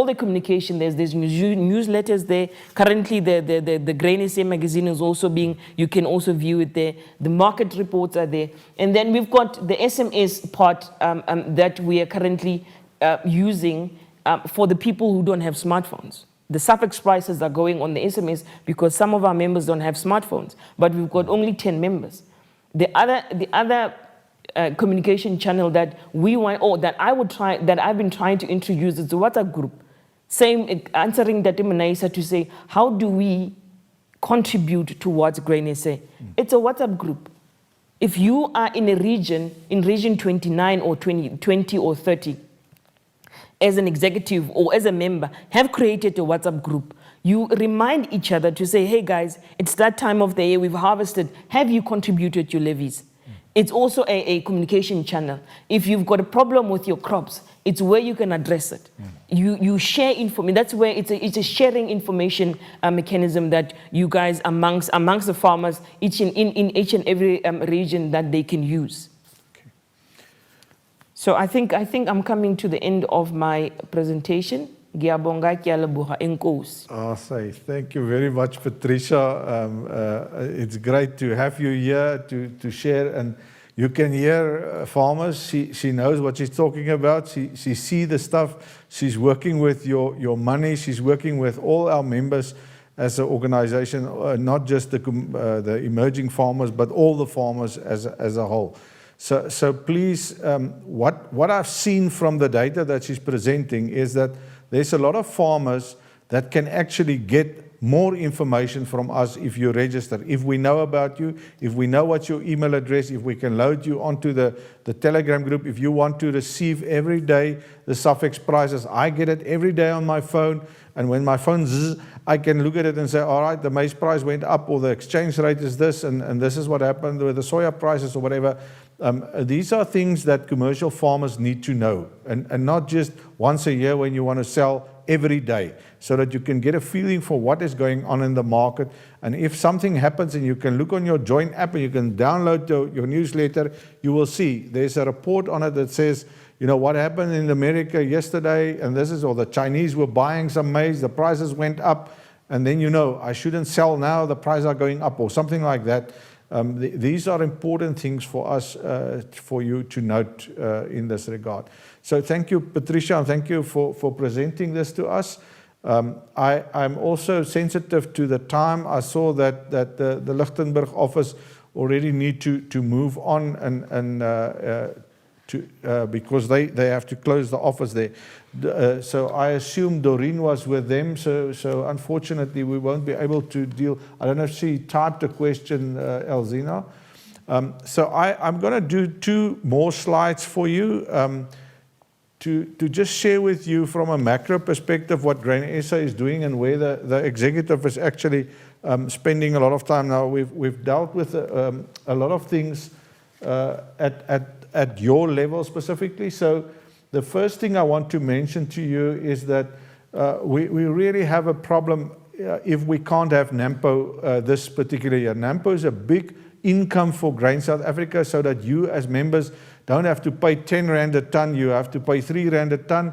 the communication. There's newsletters there. Currently, the Grain SA magazine is also you can also view it there. The market reports are there, and then we've got the SMS part that we are currently using for the people who don't have smartphones. The suffix prices are going on the SMS because some of our members don't have smartphones, but we've got only 10 members. The other communication channel that we want, or that I've been trying to introduce is the WhatsApp group. Same, answering that Naisa to say, how do we contribute towards Grain SA? It's a WhatsApp group. If you are in a region, in region 29 or 20 or 30, as an executive or as a member, have created a WhatsApp group. You remind each other to say, hey guys, it's that time of the year, we've harvested. Have you contributed your levies? It's also a communication channel. If you've got a problem with your crops, it's where you can address it. You share information. That's where it's a sharing information mechanism that you guys amongst the farmers, in each and every region that they can use. So I think I'm coming to the end of my presentation. Ngiyabonga, ngiyaleboha, enkosi. Thank you very much, Patricia. It's great to have you here to share, and you can hear farmers. She knows what she's talking about. She sees the stuff. She's working with your money. She's working with all our members as an organization, not just the emerging farmers, but all the farmers as a whole. So please, what I've seen from the data that she's presenting is that there's a lot of farmers that can actually get more information from us if you register. If we know about you, if we know what's your email address, if we can load you onto the Telegram group, if you want to receive every day the suffix prices, I get it every day on my phone. And when my phone zzz, I can look at it and say, all right, the maize price went up, or the exchange rate is this, and this is what happened with the soya prices or whatever. These are things that commercial farmers need to know, and not just once a year when you want to sell, every day, so that you can get a feeling for what is going on in the market. And if something happens, and you can look on your Join app and you can download your newsletter, you will see there's a report on it that says, you know, what happened in America yesterday, and this is, or the Chinese were buying some maize, the prices went up, and then you know, I shouldn't sell now, the prices are going up, or something like that. These are important things for us, for you to note in this regard. So thank you, Patricia, and thank you for presenting this to us. I'm also sensitive to the time. I saw that the Lichtenburg office already need to move on, and because they have to close the office there. So I assume Doreen was with them, so unfortunately we won't be able to deal. I don't know if she typed a question, Elzina. So I'm going to do 2 more slides for you to just share with you from a macro perspective what Grain SA is doing, and where the executive is actually spending a lot of time now. We've dealt with a lot of things at your level specifically. So the first thing I want to mention to you is that we really have a problem if we can't have NAMPO this particular year. NAMPO is a big income for Grain South Africa, so that you as members don't have to pay 10 Rand a ton, you have to pay 3 Rand a ton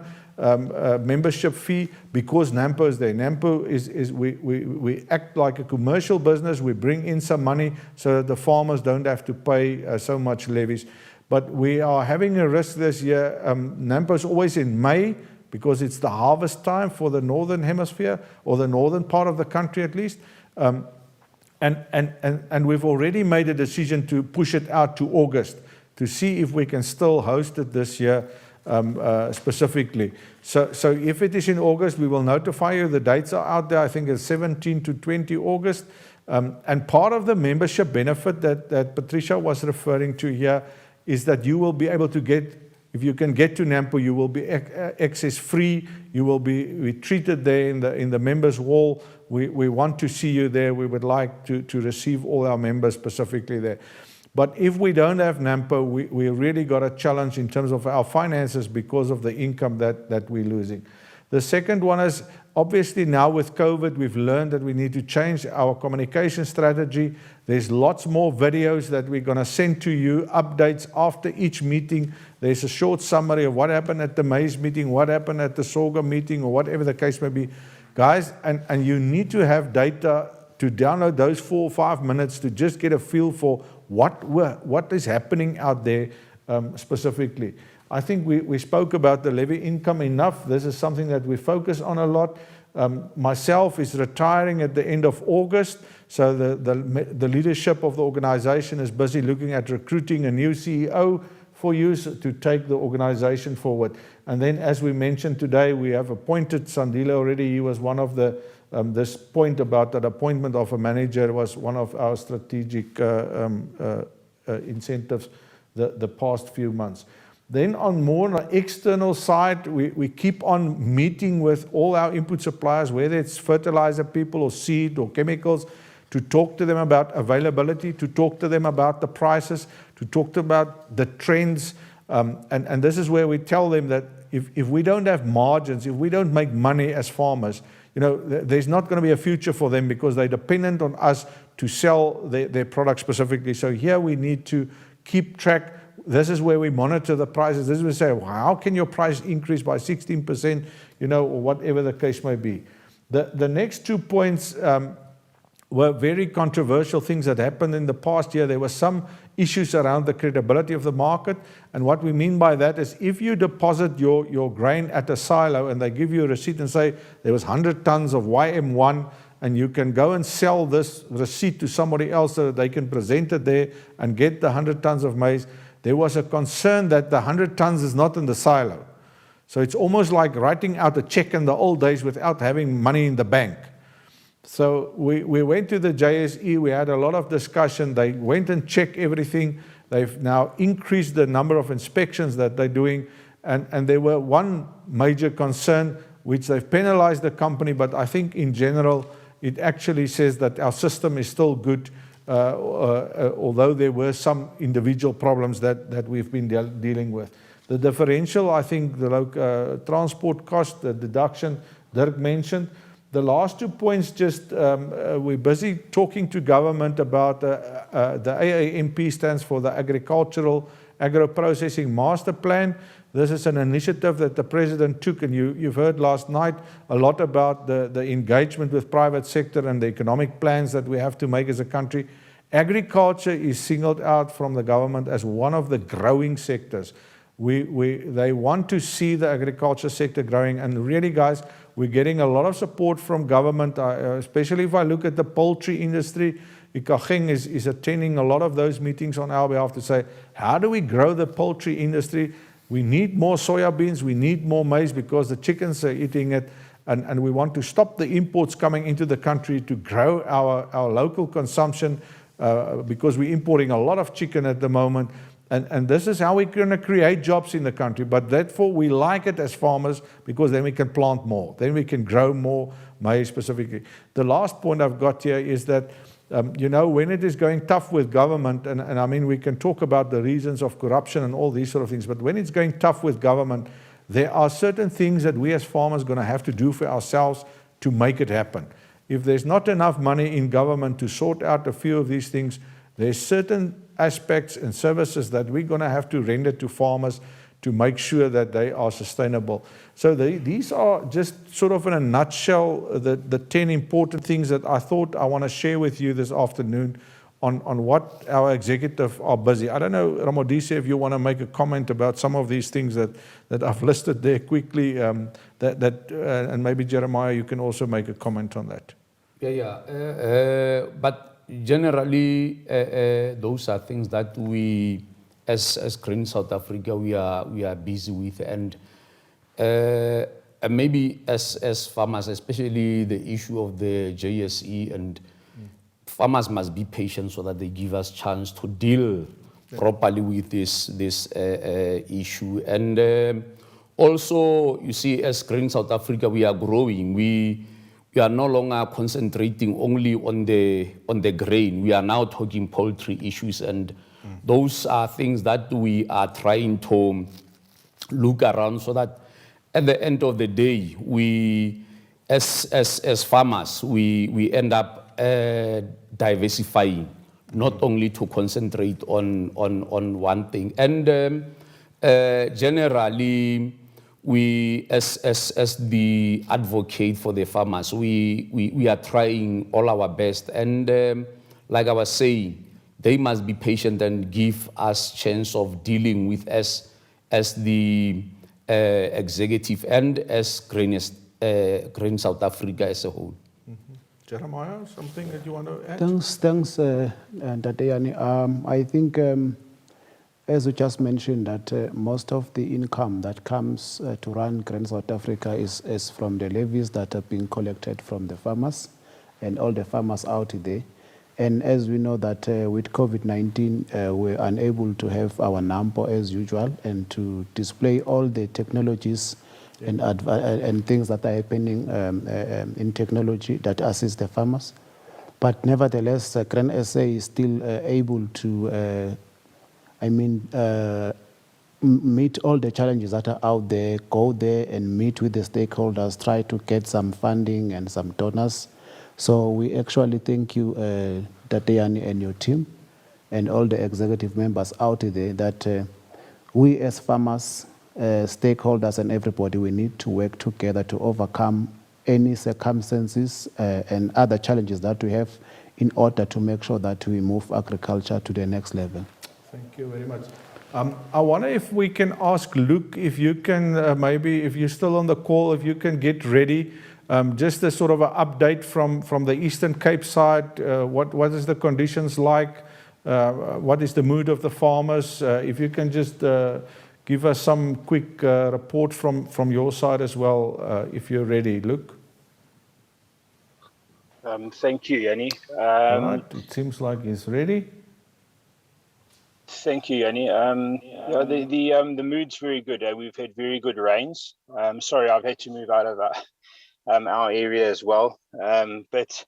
membership fee, because NAMPO is there. NAMPO is we act like a commercial business, we bring in some money so that the farmers don't have to pay so much levies. But we are having a risk this year. NAMPO is always in May, because it's the harvest time for the northern hemisphere, or the northern part of the country at least. And we've already made a decision to push it out to August, to see if we can still host it this year specifically. So if it is in August, we will notify you. The dates are out there. I think it's 17 to 20 August. And part of the membership benefit that Patricia was referring to here is that you will be able to get, if you can get to NAMPO, you will be access free. You will be treated there in the members hall. We want to see you there. We would like to receive all our members specifically there. But if we don't have NAMPO, we really got a challenge in terms of our finances because of the income that we're losing. The second one is, obviously now with COVID, we've learned that we need to change our communication strategy. There's lots more videos that we're going to send to you, updates after each meeting. There's a short summary of what happened at the maize meeting, what happened at the sorghum meeting, or whatever the case may be. Guys, and you need to have data to download those 4 or 5 minutes to just get a feel for what is happening out there specifically. I think we spoke about the levy income enough. This is something that we focus on a lot. Myself is retiring at the end of August, so the leadership of the organization is busy looking at recruiting a new CEO for you to take the organization forward. And then, as we mentioned today, we have appointed Sandile already. He was one of the, this point about that appointment of a manager was one of our strategic incentives the past few months. Then on more on the external side, we keep on meeting with all our input suppliers, whether it's fertilizer people or seed or chemicals, to talk to them about availability, to talk to them about the prices, to talk to them about the trends. And this is where we tell them that if we don't have margins, if we don't make money as farmers, you know, there's not going to be a future for them because they're dependent on us to sell their products specifically. So here we need to keep track. This is where we monitor the prices. This is where we say, well, how can your price increase by 16%, you know, or whatever the case may be. The next 2 points were very controversial things that happened in the past year. There were some issues around the credibility of the market. And what we mean by that is if you deposit your grain at a silo and they give you a receipt and say there was 100 tons of YM1, and you can go and sell this receipt to somebody else so that they can present it there and get the 100 tons of maize, there was a concern that the 100 tons is not in the silo. So it's almost like writing out a check in the old days without having money in the bank. So we went to the JSE, we had a lot of discussion, they went and checked everything. They've now increased the number of inspections that they're doing, and there were one major concern which they've penalized the company, but I think in general it actually says that our system is still good, although there were some individual problems that we've been dealing with. The differential, I think the local transport cost, the deduction, Dirk mentioned. The last 2 points, just we're busy talking to government about the AAMP stands for the Agricultural Agro-Processing Master Plan. This is an initiative that the President took, and you've heard last night a lot about the engagement with private sector and the economic plans that we have to make as a country. Agriculture is singled out from the government as one of the growing sectors. They want to see the agriculture sector growing, and really, guys, we're getting a lot of support from government, especially if I look at the poultry industry. ICAGENG is attending a lot of those meetings on our behalf to say, how do we grow the poultry industry? We need more soya beans, we need more maize because the chickens are eating it, and we want to stop the imports coming into the country to grow our local consumption because we're importing a lot of chicken at the moment. And this is how we're going to create jobs in the country. But therefore, we like it as farmers because then we can plant more. Then we can grow more maize specifically. The last point I've got here is that, you know, when it is going tough with government, and I mean, we can talk about the reasons of corruption and all these sort of things, but when it's going tough with government, there are certain things that we as farmers are going to have to do for ourselves to make it happen. If there's not enough money in government to sort out a few of these things, there's certain aspects and services that we're going to have to render to farmers to make sure that they are sustainable. So these are just sort of in a nutshell the 10 important things that I thought I want to share with you this afternoon on what our executive are busy. I don't know, Ramodisa, if you want to make a comment about some of these things that I've listed there quickly, and maybe Jeremiah, you can also make a comment on that. But generally, those are things that we, as Green South Africa, we are busy with, and maybe as farmers, especially the issue of the JSE, and farmers must be patient so that they give us chance to deal properly with this issue. And also, you see, as Green South Africa, we are growing. We are no longer concentrating only on the grain. We are now talking poultry issues, and those are things that we are trying to look around so that at the end of the day, we, as farmers, we end up diversifying, not only to concentrate on one thing. And generally, we, as the advocate for the farmers, we are trying all our best. And like I was saying, they must be patient and give us chance of dealing with as the executive and as Grain Grain South Africa as a whole. Jeremiah, something that you want to add? Thanks, Tateyani. I think, as you just mentioned, that most of the income that comes to run Grain South Africa is from the levies that are being collected from the farmers and all the farmers out there. And as we know that with COVID-19, we're unable to have our NAMPO as usual and to display all the technologies and things that are happening in technology that assist the farmers. But nevertheless, Grain SA is still able to, meet all the challenges that are out there, go there and meet with the stakeholders, try to get some funding and some donors. So we actually thank you, Tateyani and your team and all the executive members out there that we as farmers, stakeholders and everybody, we need to work together to overcome any circumstances and other challenges that we have in order to make sure that we move agriculture to the next level. Thank you very much. I wonder if we can ask Luke, if you can, maybe if you're still on the call, if you can get ready, just a sort of an update from the Eastern Cape side. What is the conditions like? What is the mood of the farmers? If you can just give us some quick report from your side as well, if you're ready, Luke. Thank you, Yanni. Right, it seems like he's ready. Thank you, Yanni. Yeah, the mood's very good. We've had very good rains. Sorry, I've had to move out of our area as well. But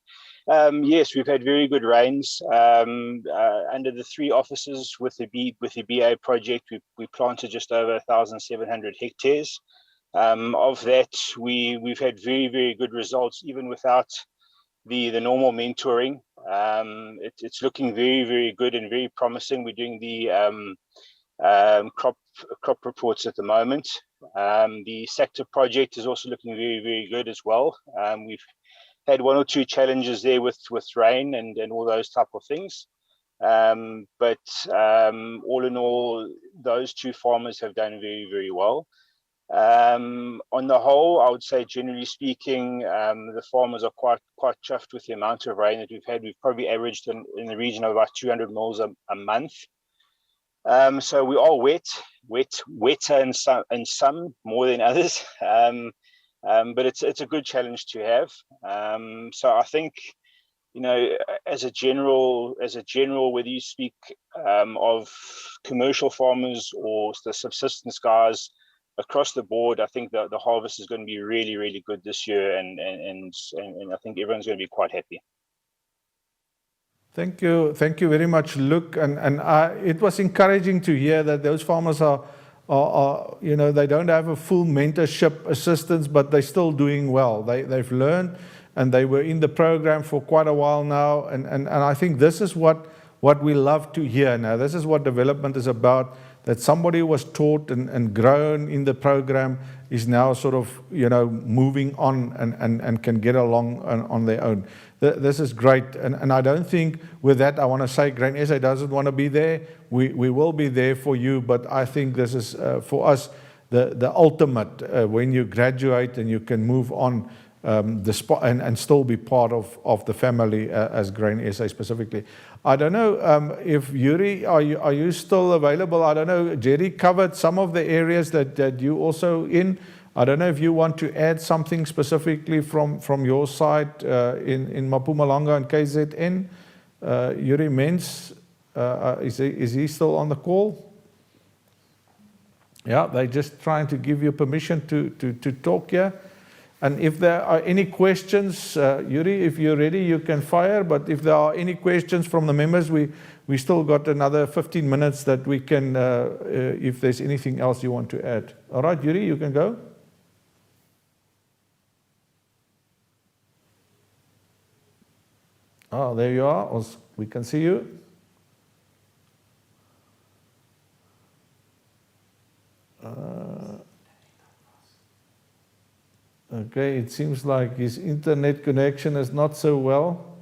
yes, we've had very good rains. Under the 3 offices with the BA project, we planted just over 1,700 hectares. Of that, we've had very, very good results, even without the normal mentoring. It's looking very, very good and very promising. We're doing the crop reports at the moment. The sector project is also looking very, very good as well. We've had 1 or 2 challenges there with rain and all those type of things. But all in all, those 2 farmers have done very, very well. On the whole, I would say, generally speaking, the farmers are quite chuffed with the amount of rain that we've had. We've probably averaged in the region of about 200 mils a month. So we are wetter in some more than others. But it's a good challenge to have. So I think, you know, as a general, whether you speak of commercial farmers or the subsistence guys, across the board, I think the harvest is going to be really, really good this year, and I think everyone's going to be quite happy. Thank you very much, Luke. And it was encouraging to hear that those farmers are you know, they don't have a full mentorship assistance, but they're still doing well. They've learned, and they were in the program for quite a while now. And I think this is what we love to hear now. This is what development is about. That somebody who was taught and grown in the program is now sort of, you know, moving on and can get along on their own. This is great. And I don't think with that I want to say Grain SA doesn't want to be there. We will be there for you, but I think this is for us the ultimate when you graduate and you can move on and still be part of the family as Grain SA specifically. I don't know if Yuri, are you still available? I don't know. Jerry covered some of the areas that you also in. I don't know if you want to add something specifically from your side in Mpumalanga and KZN. Yuri Mens, is he still on the call? Yeah, they're just trying to give you permission to talk here. And if there are any questions, Yuri, if you're ready, you can fire. But if there are any questions from the members, we still got another 15 minutes that we can, if there's anything else you want to add. All right, Yuri, you can go. Oh, there you are. We can see you. Okay, it seems like his internet connection is not so well.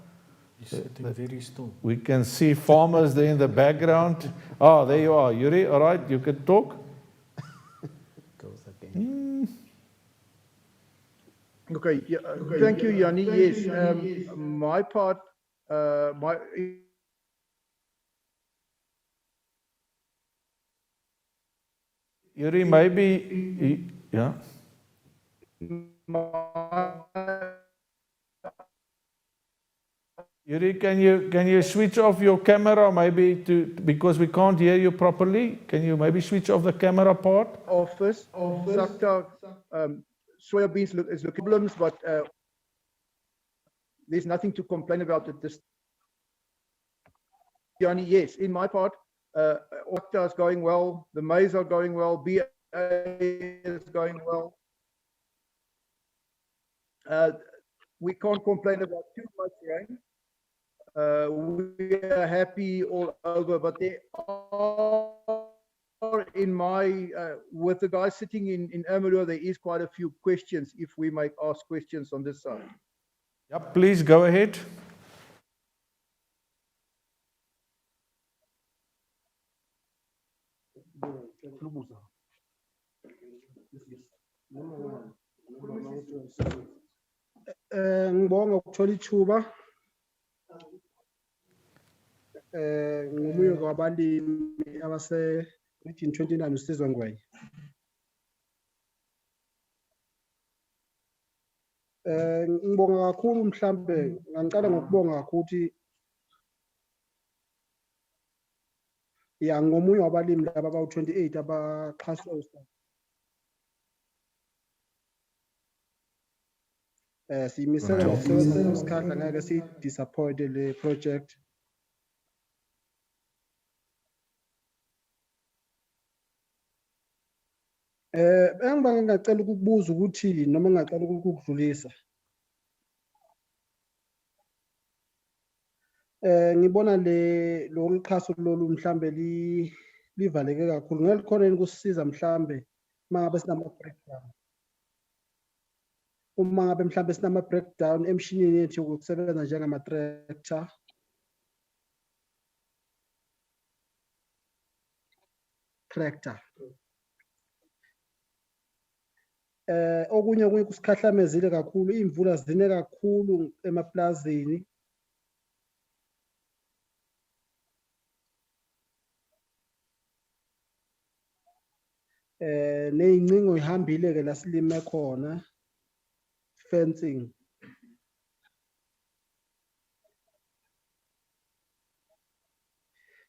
He's sitting very still. We can see farmers there in the background. Oh, there you are, Yuri. All right, you can talk. Okay, yeah, thank you, Yanni. Yes, my part, Yuri, maybe, yeah. Yuri, can you switch off your camera maybe because we can't hear you properly? Can you maybe switch off the camera part? office sector, soybeans is looking problems, but there's nothing to complain about at this. Yanni, yes, in my part, Octa is going well, the maize are going well, BA is going well. We can't complain about too much rain. We are happy all over, but there are in my, with the guys sitting in Ermelo, there is quite a few questions if we might ask questions on this side. Yeah, please go ahead. Ngibonga ukuthola ithuba. Ngomunye wabalimi abase region 29 uSizwe Ngwenya. Ngibonga kakhulu mhlambe ngicela ngokubonga kakhulu ukuthi ya ngomunye wabalimi laba abawu 28 abaxhaswe siyimisela ngokusebenza ngosikhathi ngeke si disappoint le project. Engibanga ngicela ukukubuza ukuthi noma ngicela ukukudlulisa. Ngibona lo xhaso lolu mhlambe livaleke kakhulu. Ngeke likhona ukusisiza mhlambe mangabe sinama breakdown. Uma ngabe mhlambe sinama breakdown emshinini yethu yokusebenza njengama tractor. Okunye kusikhahlamezile kakhulu, imvula zine kakhulu emaplazini. Neyincingo ihambile ke la silime khona, fencing.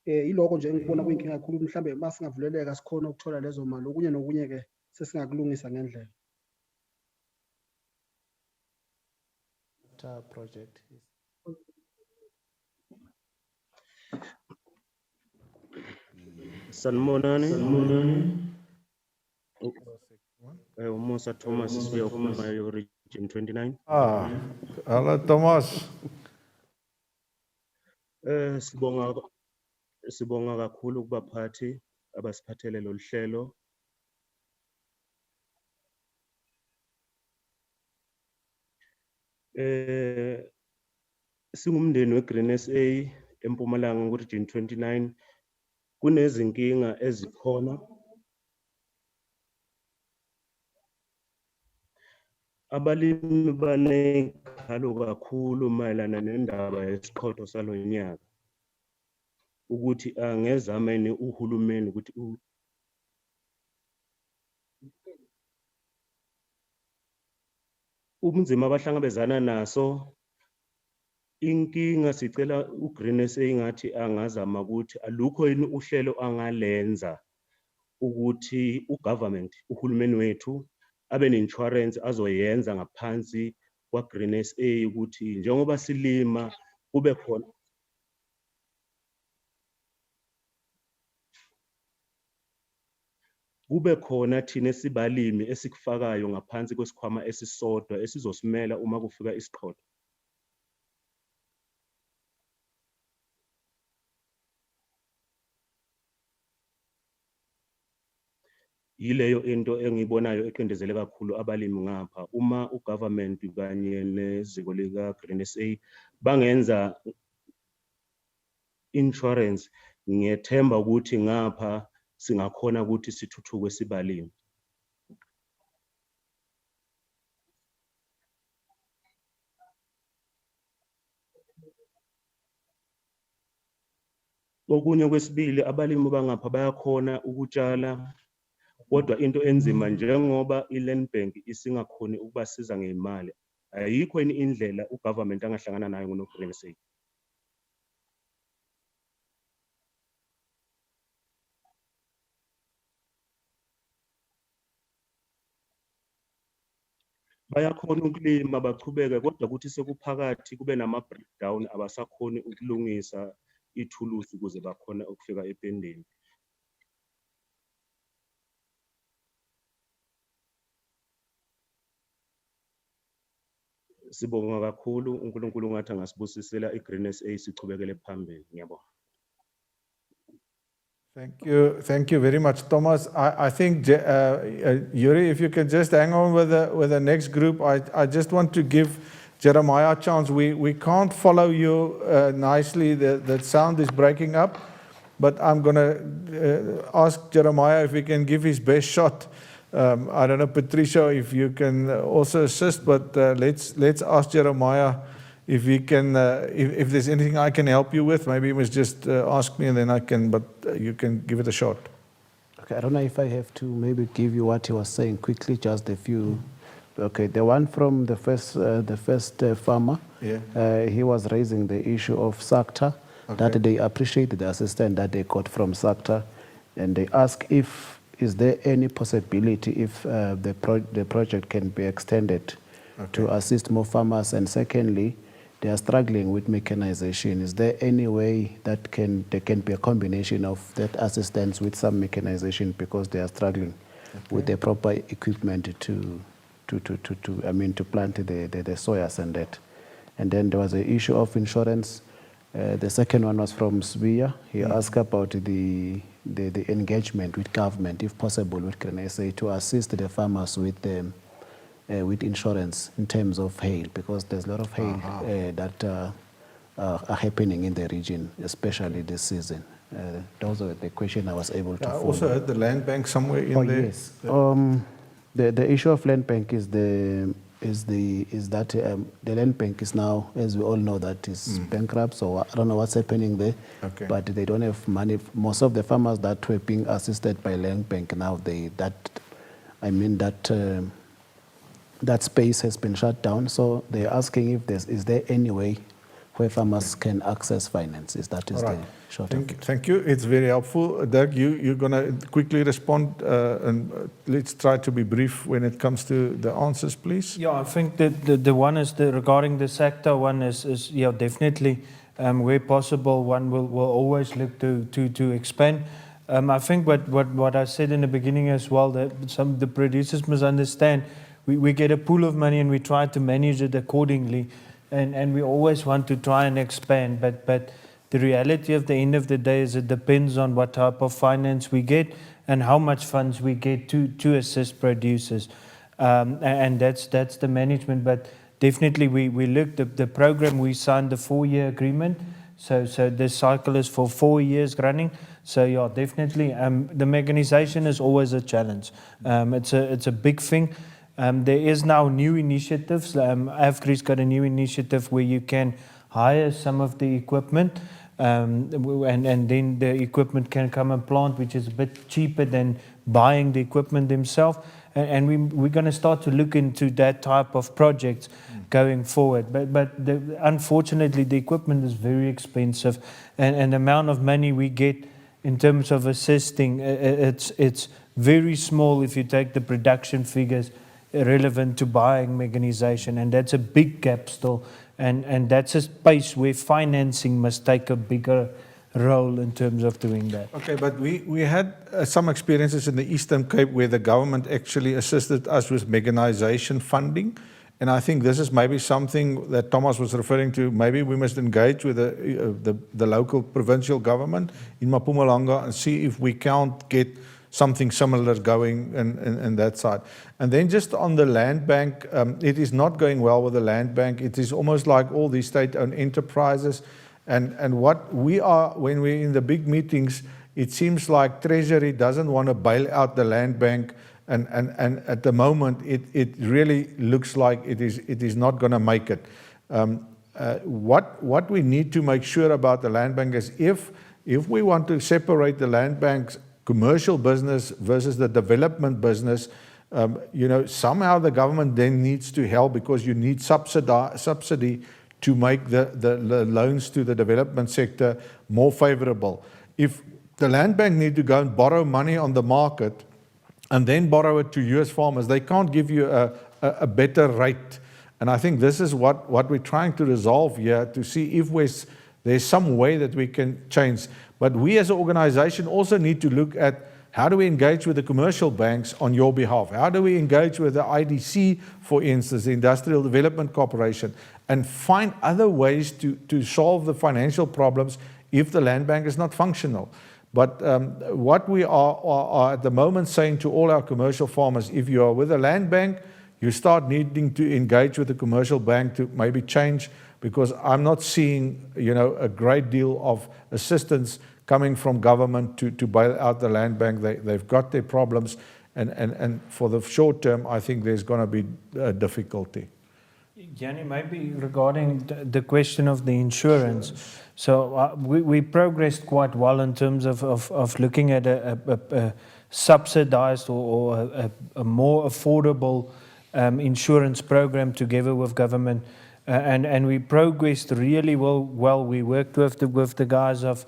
Iloko nje ngibona kuyinkinga kakhulu mhlambe masingavuleleka sikhona ukuthola lezo mali, okunye nokunye ke sesingakulungisa ngendlela. Project. Sanmonani. Umusa Thomas sibuya kuma region 29. Hello Thomas. Sibonga kakhulu kubaphathi abasiphathele lo hlelo. Singumndeni weGreen SA eMpumalanga ku region 29 kunezinkinga ezikhona. Abalimi banekhalo kakhulu mayelana nendaba yesiqhotho salonyaka ukuthi angezameni uhulumeni ukuthi ubunzima abahlangabezana naso. Inkinga sicela uGreen SA ngathi angazama ukuthi alukho yini uhlelo angalenza ukuthi ugovernment uhulumeni wethu abe neinsurance azoyenza ngaphansi kwaGreen SA ukuthi njengoba silima kube khona thina sibalimi esikufakayo ngaphansi kwesikhwama esisodwa esizosimela uma kufika isiqhotho. Yileyo into engibonayo eqindezele kakhulu abalimi ngapha. Uma ugovernment kanye neziko lika Green SA bangenza insurance, ngiyethemba ukuthi ngapha singakhona ukuthi sithuthuke sibalimi. Okunye kwesibili abalimi bangapha bayakhona ukutshala kodwa into enzima njengoba i-Land Bank isingakhoni ukubasiza ngemali ayikho enye indlela ugovernment angahlangana nayo ngoNograin SA. Bayakhona ukulima bachubeke kodwa kuthi sekuphakathi kube nama-breakdown abasakhoni ukulungisa ithulusi ukuze bakhona ukufika ependeni. Sibonga kakhulu uNkulunkulu ngathi angasibusisela iGrain SA sichubekele phambili. Ngiyabonga. Thank you very much, Thomas. I think, Yuri, if you can just hang on with the next group. I just want to give Jeremiah a chance. We can't follow you nicely. The sound is breaking up, but I'm going to ask Jeremiah if he can give his best shot. I don't know, Patricia, if you can also assist, but let's ask Jeremiah if he can, if there's anything I can help you with. Maybe you must just ask me and then I can, but you can give it a shot. Okay, I don't know if I have to maybe give you what he was saying quickly, just a few. Okay, the one from the first farmer, he was raising the issue of SACTA, that they appreciate the assistance that they got from SACTA, and they ask if is there any possibility if the project can be extended to assist more farmers, and secondly, they are struggling with mechanization. Is there any way that there can be a combination of that assistance with some mechanization because they are struggling with the proper equipment to plant the soyas and that? And then there was an issue of insurance. The second one was from Svia. He asked about the engagement with government, if possible, with Grain SA to assist the farmers with insurance in terms of hail, because there's a lot of hail that are happening in the region, especially this season. Those are the questions I was able to I follow. also heard the land bank somewhere in there. Yes. The issue of land bank is that the land bank is now, as we all know, that is bankrupt. So I don't know what's happening there, but they don't have money. Most of the farmers that were being assisted by land bank now, that space has been shut down. So they're asking if is there any way where farmers can access finances. That is the short of it. Thank you. It's very helpful. Doug, you're going to quickly respond, and let's try to be brief when it comes to the answers, please. Yeah, I think that the one is regarding the sector one is definitely where possible one will always look to expand. I think what I said in the beginning as well, that some of the producers must understand we get a pool of money and we try to manage it accordingly, and we always want to try and expand, but the reality of the end of the day is it depends on what type of finance we get and how much funds we get to assist producers, and that's the management. But definitely we looked at the program. We signed the 4-year agreement, so this cycle is for 4 years running. So yeah, definitely the mechanization is always a challenge. It's a big thing. There is now new initiatives. AFGRI's got a new initiative where you can hire some of the equipment, and then the equipment can come and plant, which is a bit cheaper than buying the equipment themselves. And we're going to start to look into that type of projects going forward. But unfortunately, the equipment is very expensive, and the amount of money we get in terms of assisting, it's very small if you take the production figures relevant to buying mechanization, and that's a big gap still, and that's a space where financing must take a bigger role in terms of doing that. Okay, but we had some experiences in the Eastern Cape where the government actually assisted us with mechanization funding, and I think this is maybe something that Thomas was referring to. Maybe we must engage with the local provincial government in Mpumalanga and see if we can't get something similar going in that side. And then just on the land bank, it is not going well with the land bank. It is almost like all these state-owned enterprises. And what we are, when we're in the big meetings, it seems like Treasury doesn't want to bail out the land bank. And at the moment, it really looks like it is not going to make it. What we need to make sure about the land bank is if if we want to separate the land bank's commercial business versus the development business, somehow the government then needs to help, because you need subsidy to make the loans to the development sector more favorable. If the land bank need to go and borrow money on the market and then borrow it to US farmers, they can't give you a better rate. And I think this is what we're trying to resolve here, to see if there's some way that we can change. But we as an organization also need to look at how do we engage with the commercial banks on your behalf? How do we engage with the IDC, for instance, the Industrial Development Corporation, and find other ways to solve the financial problems if the land bank is not functional? But what we are at the moment saying to all our commercial farmers, if you are with a land bank, you start needing to engage with the commercial bank to maybe change, because I'm not seeing, a great deal of assistance coming from government to bail out the land bank. They've got their problems, and for the short term, I think there's going to be difficulty. Yanni, maybe regarding the question of the insurance. So we progressed quite well in terms of looking at a subsidized or a more affordable insurance program together with government. And we progressed really well. We worked with the guys of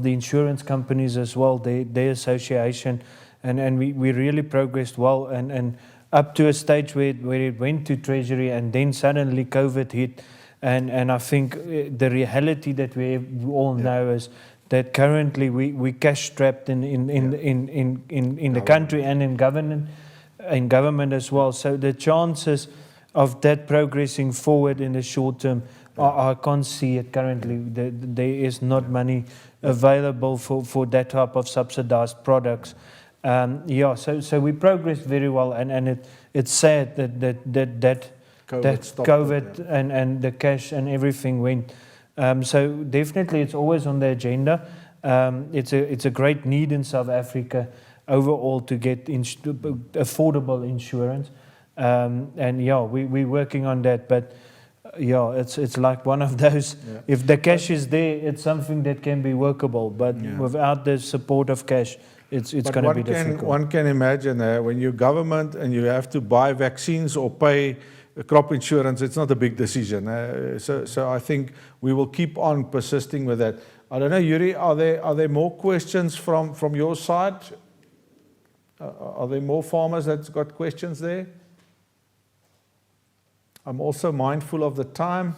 the insurance companies as well, their association, and we really progressed well, and up to a stage where it went to Treasury, and then suddenly COVID hit, and I think the reality that we all know is that currently we cash strapped in the country and in government as well. So the chances of that progressing forward in the short term, I can't see it currently. There is not money available for that type of subsidized products. So we progressed very well, and it's sad that COVID and the cash and everything went. So definitely it's always on the agenda. It's a great need in South Africa overall to get affordable insurance. We're working on that, but it's like one of those. Yeah. If the cash is there, it's something that can be workable. But without the support of cash, it's going to be difficult. One can imagine when you're government and you have to buy vaccines or pay crop insurance, it's not a big decision. So I think we will keep on persisting with that. I don't know, Yuri, are there more questions from your side? Are there more farmers that's got questions there? I'm also mindful of the time.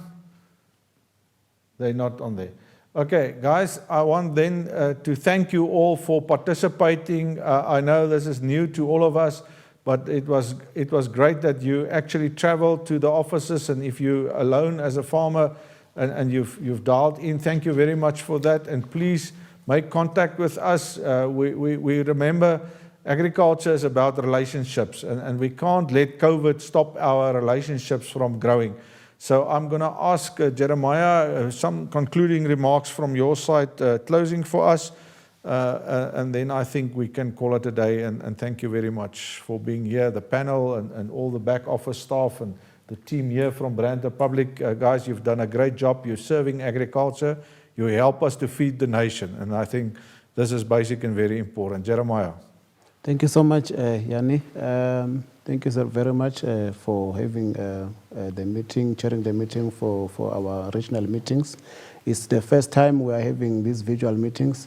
They're not on there. Okay, guys, I want then to thank you all for participating. I know this is new to all of us, but it was great that you actually traveled to the offices, and if you're alone as a farmer and you've dialed in, thank you very much for that. And please make contact with us. We remember agriculture is about relationships, and we can't let COVID stop our relationships from growing. So I'm going to ask Jeremiah some concluding remarks from your side, closing for us, and then I think we can call it a day. And thank you very much for being here, the panel and all the back office staff and the team here from Brand Republic. Guys, you've done a great job. You're serving agriculture. You help us to feed the nation, and I think this is basic and very important. Jeremiah. Thank you so much, Yanni. Thank you so very much for having the meeting, chairing the meeting for our regional meetings. It's the first time we are having these visual meetings.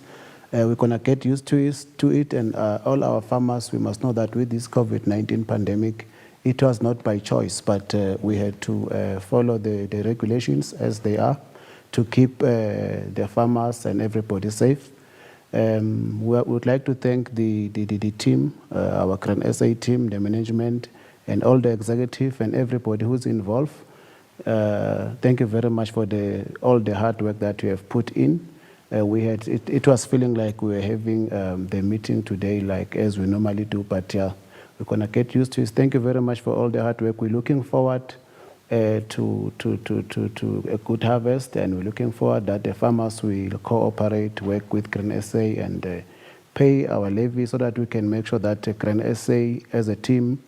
We're going to get used to it, and all our farmers, we must know that with this COVID-19 pandemic, it was not by choice, but we had to follow the regulations as they are to keep the farmers and everybody safe. We would like to thank the team, our Grain SA team, the management, and all the executive and everybody who's involved. Thank you very much for all the hard work that you have put in. It was feeling like we were having the meeting today like as we normally do, but we're going to get used to it. Thank you very much for all the hard work. We're looking forward to a good harvest, and we're looking forward that the farmers will cooperate, work with Grain SA and pay our levy so that we can make sure that Grain SA as a team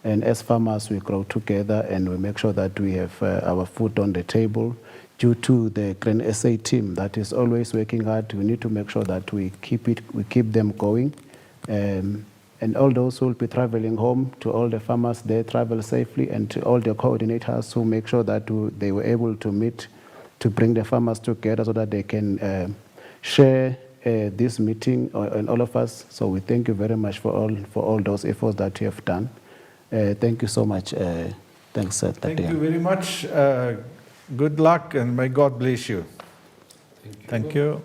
and as farmers we grow together, and we make sure that we have our food on the table due to the Grain SA team that is always working hard. We need to make sure that we keep them going. And all those who will be traveling home, to all the farmers, they travel safely, and to all the coordinators who make sure that they were able to meet, to bring the farmers together so that they can share this meeting and all of us. So we thank you very much for all those efforts that you have done. Thank you so much. Thanks, Thank you very much. Good luck and may God bless you. Thank you.